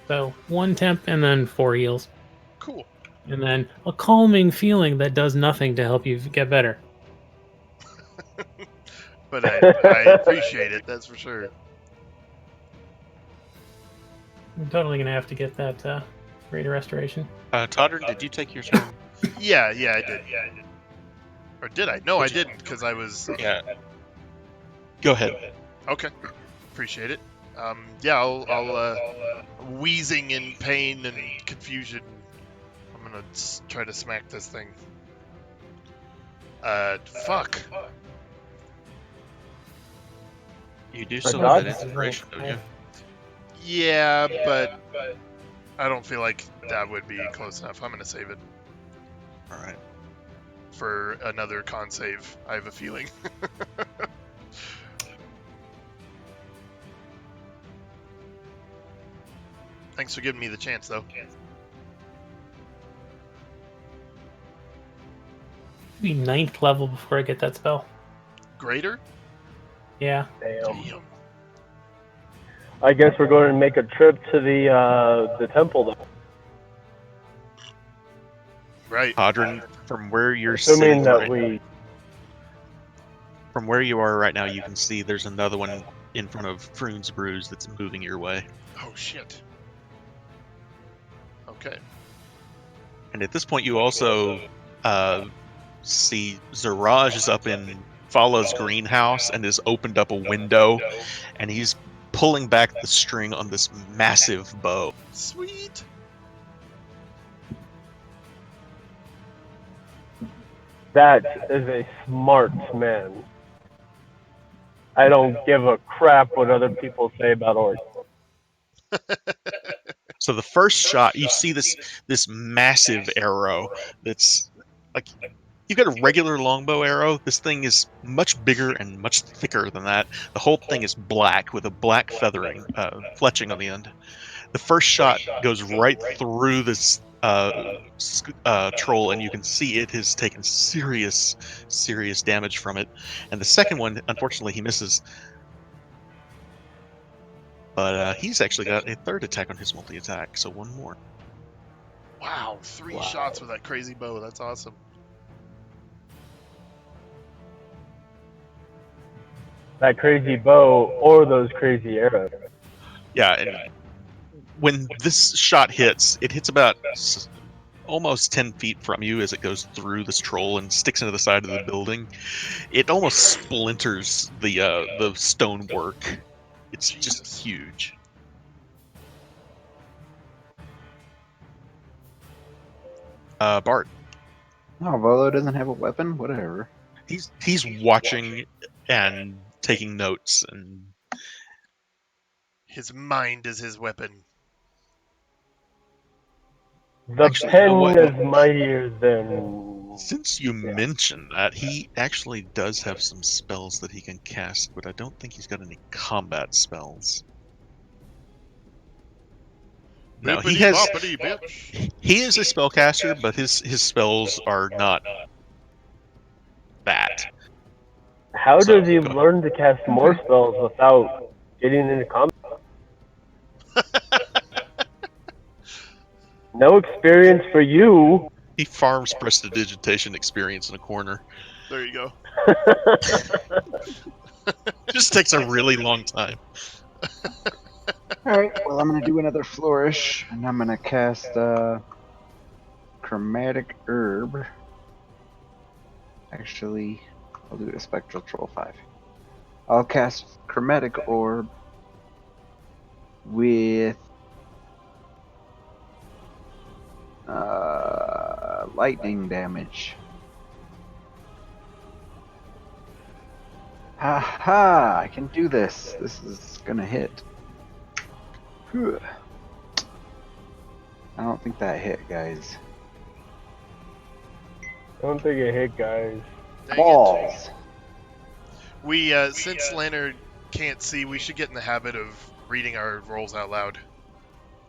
So 1 temp and then 4 heals. Cool. And then a calming feeling that does nothing to help you get better. But I appreciate it. That's for sure. I'm totally gonna have to get that greater restoration. Todder, did you take your turn? Yeah, I did. Or did I? No, I didn't because I was. Yeah. Go ahead. Okay. Appreciate it. Yeah, I'll wheezing in pain and confusion. I'm gonna try to smack this thing. Fuck. You do still dodge? have that inspiration, don't you? Yeah, but I don't feel like that would be close enough. I'm gonna save it All right. for another con save. I have a feeling. Thanks for giving me the chance, though. Be 9th level before I get that spell. Greater? Yeah. Damn. I guess we're going to make a trip to the temple, though. Right. Hadron, from where you're Assuming sitting that right, from where you are right now, you can see there's another one in front of Froon's Brews that's moving your way. Oh, shit. Okay. And at this point, you also see Zeraj is up in Fala's greenhouse and has opened up a window, and he's pulling back the string on this massive bow. Sweet. That is a smart man. I don't give a crap what other people say about orcs. So the first shot, you see this massive arrow that's like, you've got a regular longbow arrow. This thing is much bigger and much thicker than that. The whole thing is black with a black feathering, fletching on the end. The first shot goes right through this troll, and you can see it has taken serious damage from it. And the second one, unfortunately, he misses. But he's actually got a third attack on his multi-attack, so one more. Wow. 3 shots with that crazy bow. That's awesome. That crazy bow or those crazy arrows. Yeah, and when this shot hits, it hits about almost 10 feet from you as it goes through this troll and sticks into the side of the building. It almost splinters the stonework. It's Jesus. just huge. Bart. Oh, Volo doesn't have a weapon? Whatever. He's watching and taking notes, and His mind is his weapon. The Actually, you know pen what? is mightier than... Since you Yeah. mentioned that, he actually does have some spells that he can cast, but I don't think he's got any combat spells. No, he has. Bippity bitch. He is a spellcaster, but his spells are not that. How So, does he go ahead. learn to cast more spells without getting into combat? No experience for you. He farms prestidigitation experience in a corner. There you go. Just takes a really long time. Alright, well, I'm going to do another flourish, and I'm going to cast Chromatic Herb. Actually, I'll do a Spectral Troll 5. I'll cast Chromatic Orb with lightning damage. Ha ha! I can do this. This is gonna hit. Whew. I don't think that hit, guys. Don't think it hit, guys. Dang it. Balls! We, since Leonard can't see, we should get in the habit of reading our rolls out loud.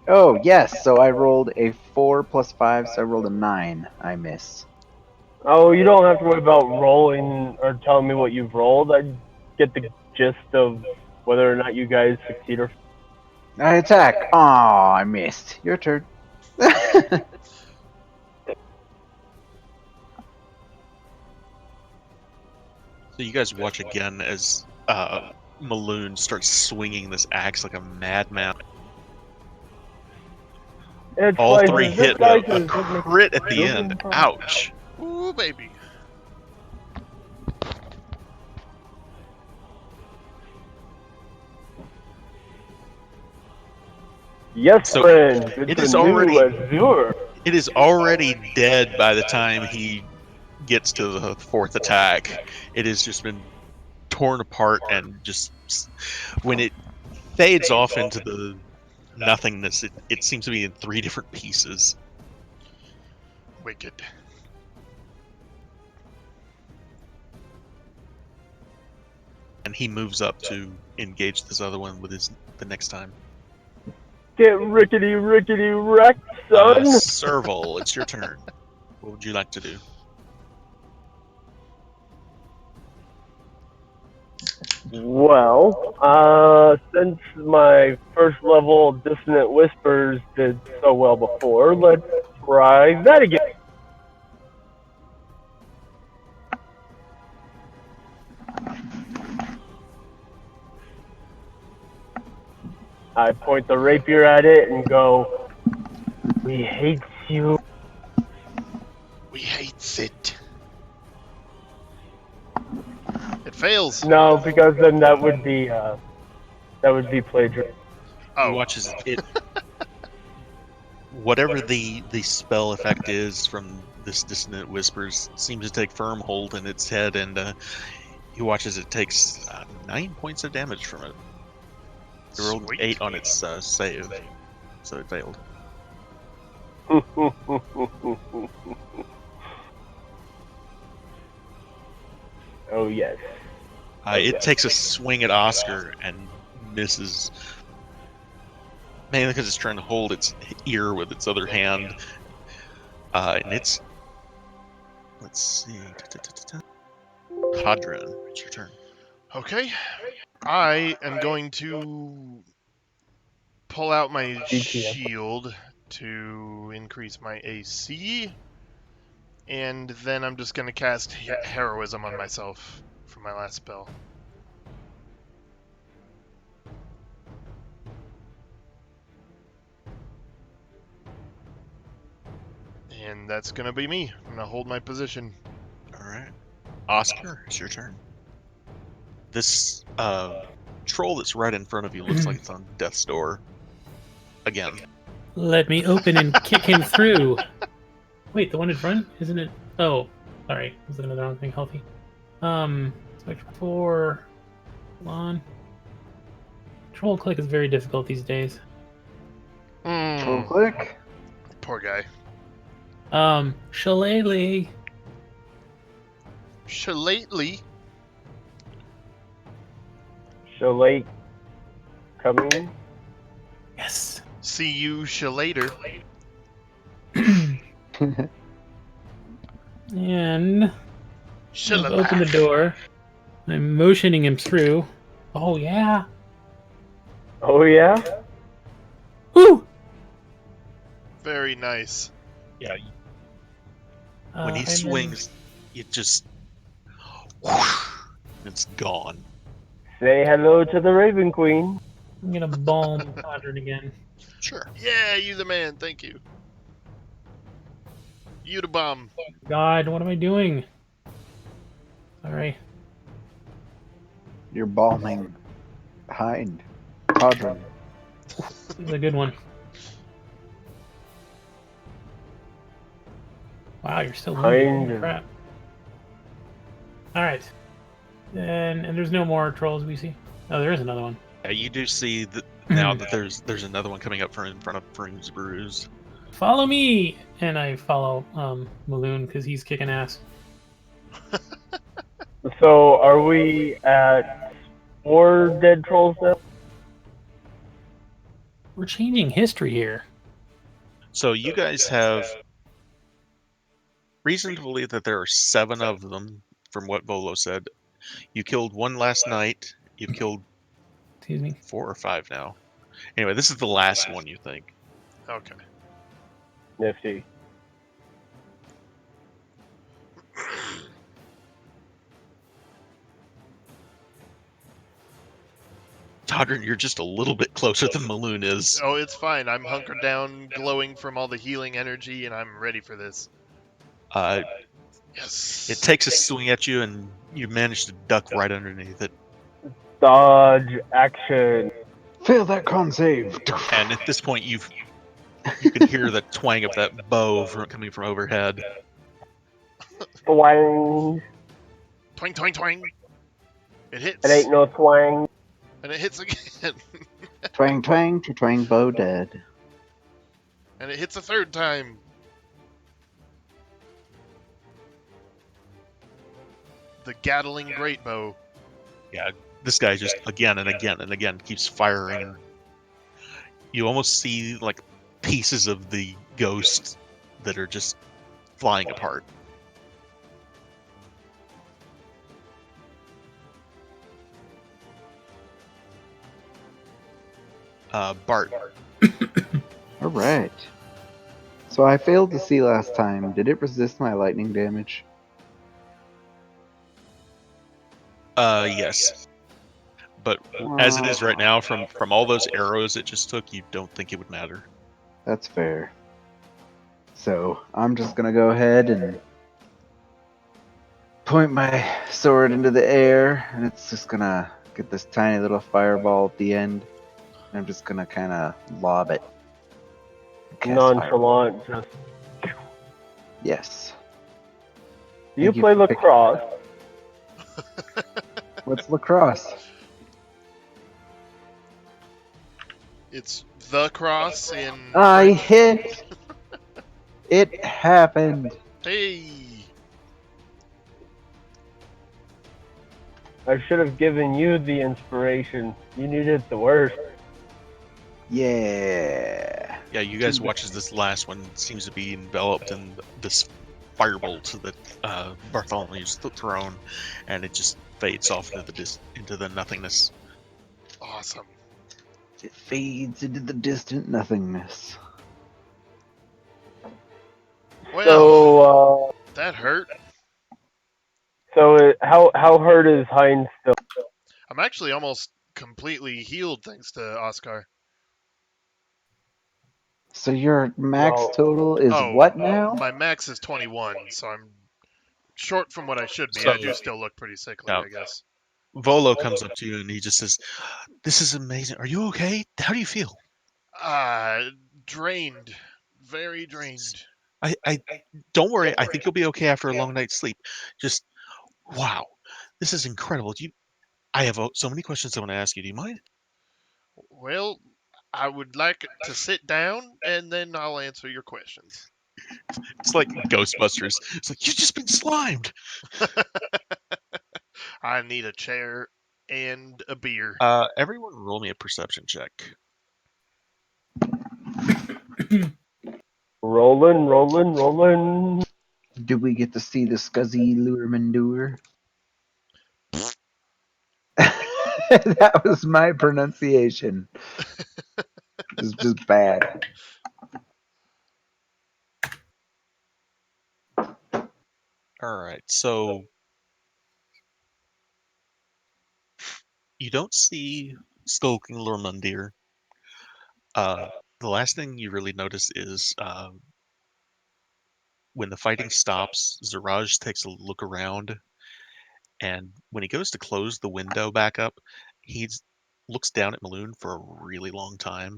Oh, yes, so I rolled a 4 plus 5, so I rolled a 9. I miss. Oh, you don't have to worry about rolling or telling me what you've rolled. I get the gist of whether or not you guys succeed or... I attack! Aw, I missed. Your turn. So you guys watch again as Maloon starts swinging this axe like a madman. It's All like, three this hit guy with a can make crit at the children end. cry. Ouch! Ooh, baby. Yes, So, friend. It's it a is new already- Azure. It is already dead by the time he gets to the fourth attack. It has just been torn apart, and just when it fades off into nothingness. It seems to be in 3 different pieces. Wicked. And he moves up to engage this other one with the next time. Get rickety wrecked, son. Serval, it's your turn. What would you like to do? Well, since my first level Dissonant Whispers did so well before, let's try that again. I point the rapier at it and go, "We hate you." We hates it. It fails. No, because then that would be plagiarism. He Oh, watches it. Whatever the spell effect is from this Dissonant Whispers seems to take firm hold in its head, and he watches it takes 9 points of damage from it. It rolled sweet. 8 on its save, so it failed. Oh yes. It takes a swing at Oscar and misses. Mainly because it's trying to hold its ear with its other hand. And it's... Let's see... Hadron, it's your turn. Okay. I am going to pull out my GTM. shield to increase my AC. And then I'm just going to cast Heroism on myself for my last spell. And that's going to be me. I'm going to hold my position. Alright. Oscar, it's your turn. This troll that's right in front of you looks like it's on death's door. Again. Let me open and kick him through. Wait, the one in front? Isn't it? Oh, sorry. Was it another wrong thing? Healthy. Switch 4. Hold on. Troll click is very difficult these days. Troll click. Poor guy. Shillelagh. Shillelagh. Shillelagh coming. Yes. See you later. And I've Shillelagh. opened the door. I'm motioning him through. Oh yeah. Oh yeah. Woo! Very nice. Yeah. When he and then- swings, it just... Whoosh, it's gone. Say hello to the Raven Queen. I'm gonna balm Quadrant again. Sure. Yeah, you the man. Thank you. You the bomb. God, what am I doing? Sorry. You're balming behind Hadron. This is a good one. Wow, you're still Kind losing. of. Crap. Alright. And there's no more trolls we see. Oh, there is another one. Yeah, you do see that now that there's another one coming up in front of Pring's Bruise. Follow me! And I follow Maloon because he's kicking ass. So are we at 4 dead trolls now? We're changing history here. So you guys have reason to believe that there are 7 of them, from what Volo said. You killed 1 last night. You've killed Excuse me. 4 or 5 now. Anyway, this is the last one, you think. Okay. Nifty. Todrin, you're just a little bit closer than Maloon is. Oh, it's fine. I'm hunkered down, glowing from all the healing energy, and I'm ready for this. Yes. It takes a swing at you, and you manage to duck right underneath it. Dodge action. Fail that con save. And at this point, you can hear the twang of that bow coming from overhead. Twang. Twang, twang, twang. It hits. It ain't no twang. And it hits again. Twang, twang, twang, bow dead. And it hits a third time. The Gatling Great Bow. Yeah, this guy just again and again and again keeps firing, and you almost see like pieces of the ghost that are just flying apart. Bart. All right. So I failed to see last time. Did it resist my lightning damage? Yes. But as it is right now, from all those arrows it just took, you don't think it would matter. That's fair. So I'm just gonna go ahead and point my sword into the air, and it's just gonna get this tiny little fireball at the end. And I'm just gonna kind of lob it. Cast fireball. Nonchalant, just. Yes. Do you Thank play for picking lacrosse? that up. What's lacrosse? It's the cross in I French. hit. It happened. Hey! I should have given you the inspiration. You needed the worst. Yeah. Yeah, you guys watch as this last one seems to be enveloped in this firebolt that Bartholomew's thrown, and it just fades off into the nothingness. Awesome. It fades into the distant nothingness. Well, So, that hurt. how hurt is Heinz still? I'm actually almost completely healed thanks to Oscar. So your max Well, total is Oh, what now? my max is 21, so I'm short from what I should be. So- I do still look pretty sickly, Yeah. I guess. Volo comes up to you and he just says, "This is amazing. Are you okay? How do you feel?" Drained. Very drained. I don't worry. I think you'll be okay after a long night's sleep. Just wow, this is incredible. I have so many questions I want to ask you. Do you mind? Well, I would like to sit down and then I'll answer your questions. It's like Ghostbusters. It's like you've just been slimed. I need a chair and a beer. Everyone, roll me a perception check. Rolling. Do we get to see the scuzzy lure manure? That was my pronunciation. It's just bad. All right, so you don't see skulking Lormundir. The last thing you really notice is when the fighting stops, Zaraj takes a look around, and when he goes to close the window back up, he looks down at Maloon for a really long time,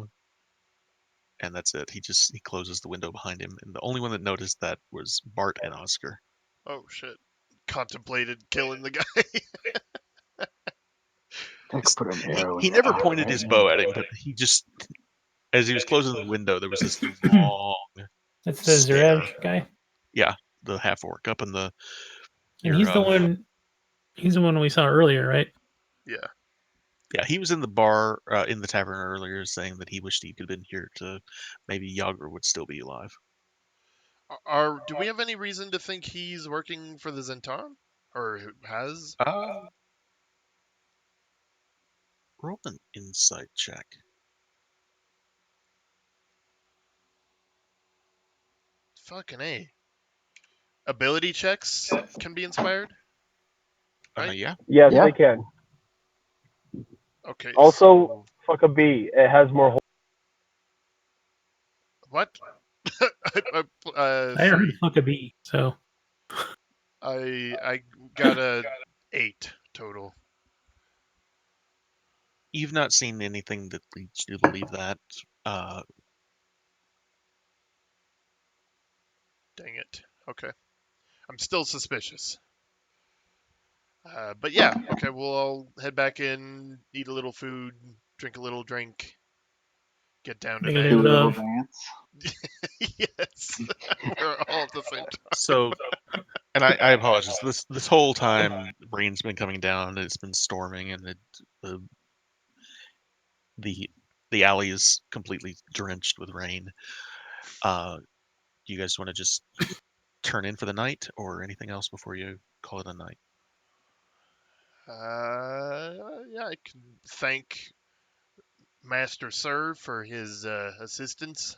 and that's it. He closes the window behind him, and the only one that noticed that was Bart and Oscar. Oh shit. Contemplated killing the guy. Put an arrow in He your never eye pointed right his now. bow at him, but he just, as he was closing the window, there was this long That's the stare. Zaraj guy, Yeah, the half orc up in the. and Your, he's the one. He's the one we saw earlier, right? Yeah. Yeah, he was in the bar in the tavern earlier, saying that he wished he could have been here to maybe Yager would still be alive. Do we have any reason to think he's working for the Zentan? Or has? Roll an insight check. Fucking A. Ability checks can be inspired? Right? Yeah. Yes, Yeah. they can. Okay, Also, so fuck a B. It has more. what? I heard See. fuck a bee, so I got a 8 total. You've not seen anything that leads you to believe that. Dang it. Okay. I'm still suspicious. But yeah, okay, we'll all head back in, eat a little food, drink a little drink, get down Make a tonight. Do a little little dove. dance. Yes, we're all at the same time. So, and I apologize. This whole time, rain's been coming down. It's been storming, and the the the alley is completely drenched with rain. Do you guys want to just turn in for the night, or anything else before you call it a night? Yeah, I can thank Master Sir for his assistance.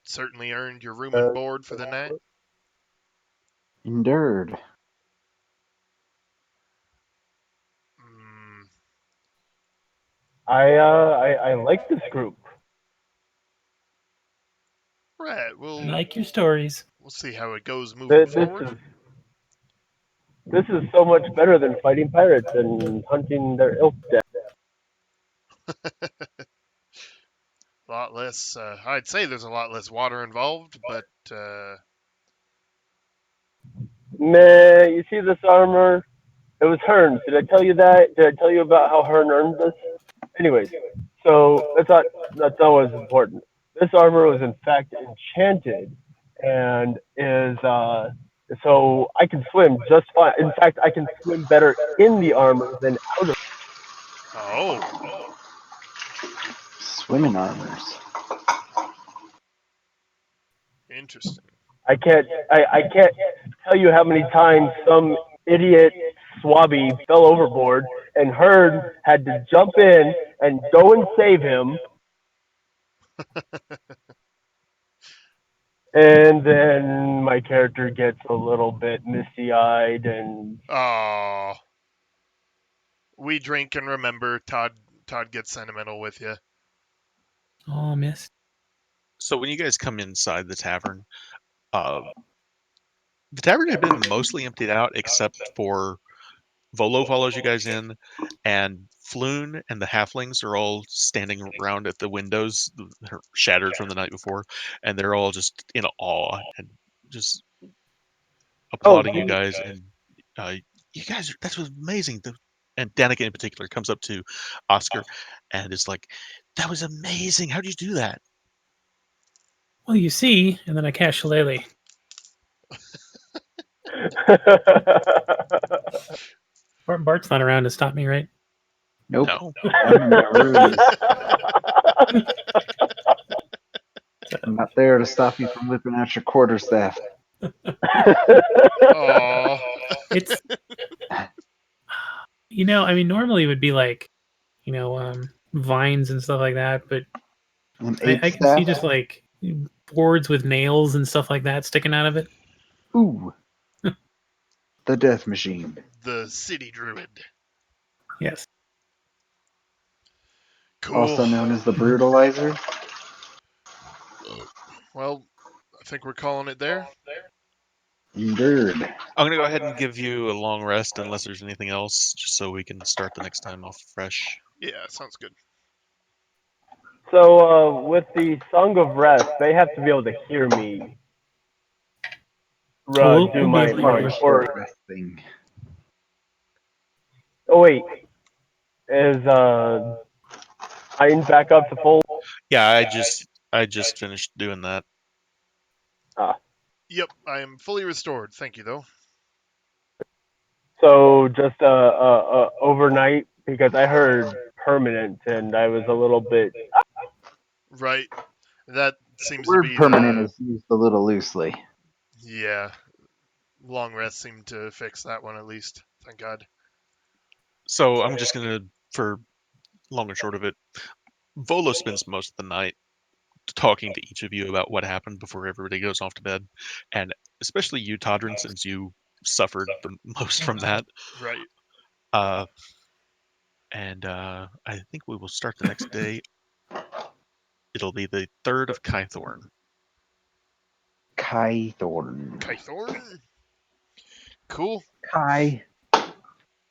Certainly earned your room and board for the night. Endured. Mm, I like this group. right, I we'll like your stories. see how it goes moving forward. This is so much better than fighting pirates and hunting their ilk down. A lot less. I'd say there's a lot less water involved, but Man, you see this armor? It was Hearn's. Did I tell you that? Did I tell you about how Hearn earned this? Anyways, so that's not what's important. This armor was in fact enchanted, and is so I can swim just fine. In fact, I can swim better in the armor than out of. oh, Swimming armors. interesting. I can't tell you how many times some idiot swabby fell overboard and Hearn had to jump in and go and save him. And then my character gets a little bit misty-eyed, and Oh, we drink and remember. Todd gets sentimental with you. Oh, miss. So when you guys come inside uh, the tavern had been mostly emptied out except for Volo follows you guys in, and Floon and the halflings are all standing around at the windows, they're shattered from the night before, and they're all just in awe and just oh, applauding you guys. And uh, you guys, that was amazing. And Danica in particular comes up to Oscar and is like, "That was amazing. How did you do that?" Well, you see, and then I cast Shillelagh. Bart's not around to stop me, right? Nope. No. I'm in my rooms. I'm not there to stop you from whipping out your quarterstaff. Oh, It's I mean, normally it would be like, vines and stuff like that, but An I, eight I can see staff. just like boards with nails and stuff like that sticking out of it. Ooh. The death machine. the city druid. Yes. Cool. Also known as the brutalizer. Well, I think we're calling it there. Endured. I'm going to go ahead and give you a long rest unless there's anything else, just so we can start the next time off fresh. Yeah, sounds good. So with the Song of Rest, they have to be able to hear me We'll do be my able to While hear we're you. short resting. oh wait, is Hein back up to full? Yeah, I just finished doing that. Ah, Yep, I am fully restored. Thank you, though. so just overnight, because I heard permanent and I was a little bit. Right. That The seems to word be permanent the. is used a little loosely. Yeah, long rest seemed to fix that one at least. Thank God. So I'm just going to, for long and short of it, Volo spends most of the night talking to each of you about what happened before everybody goes off to bed, and especially you, Todrin, since you suffered the most from that. Right. Uh, and I think we will start the next day. It'll be the 3rd of Kythorn. Kai Thorn. Kythorn? Cool. Kai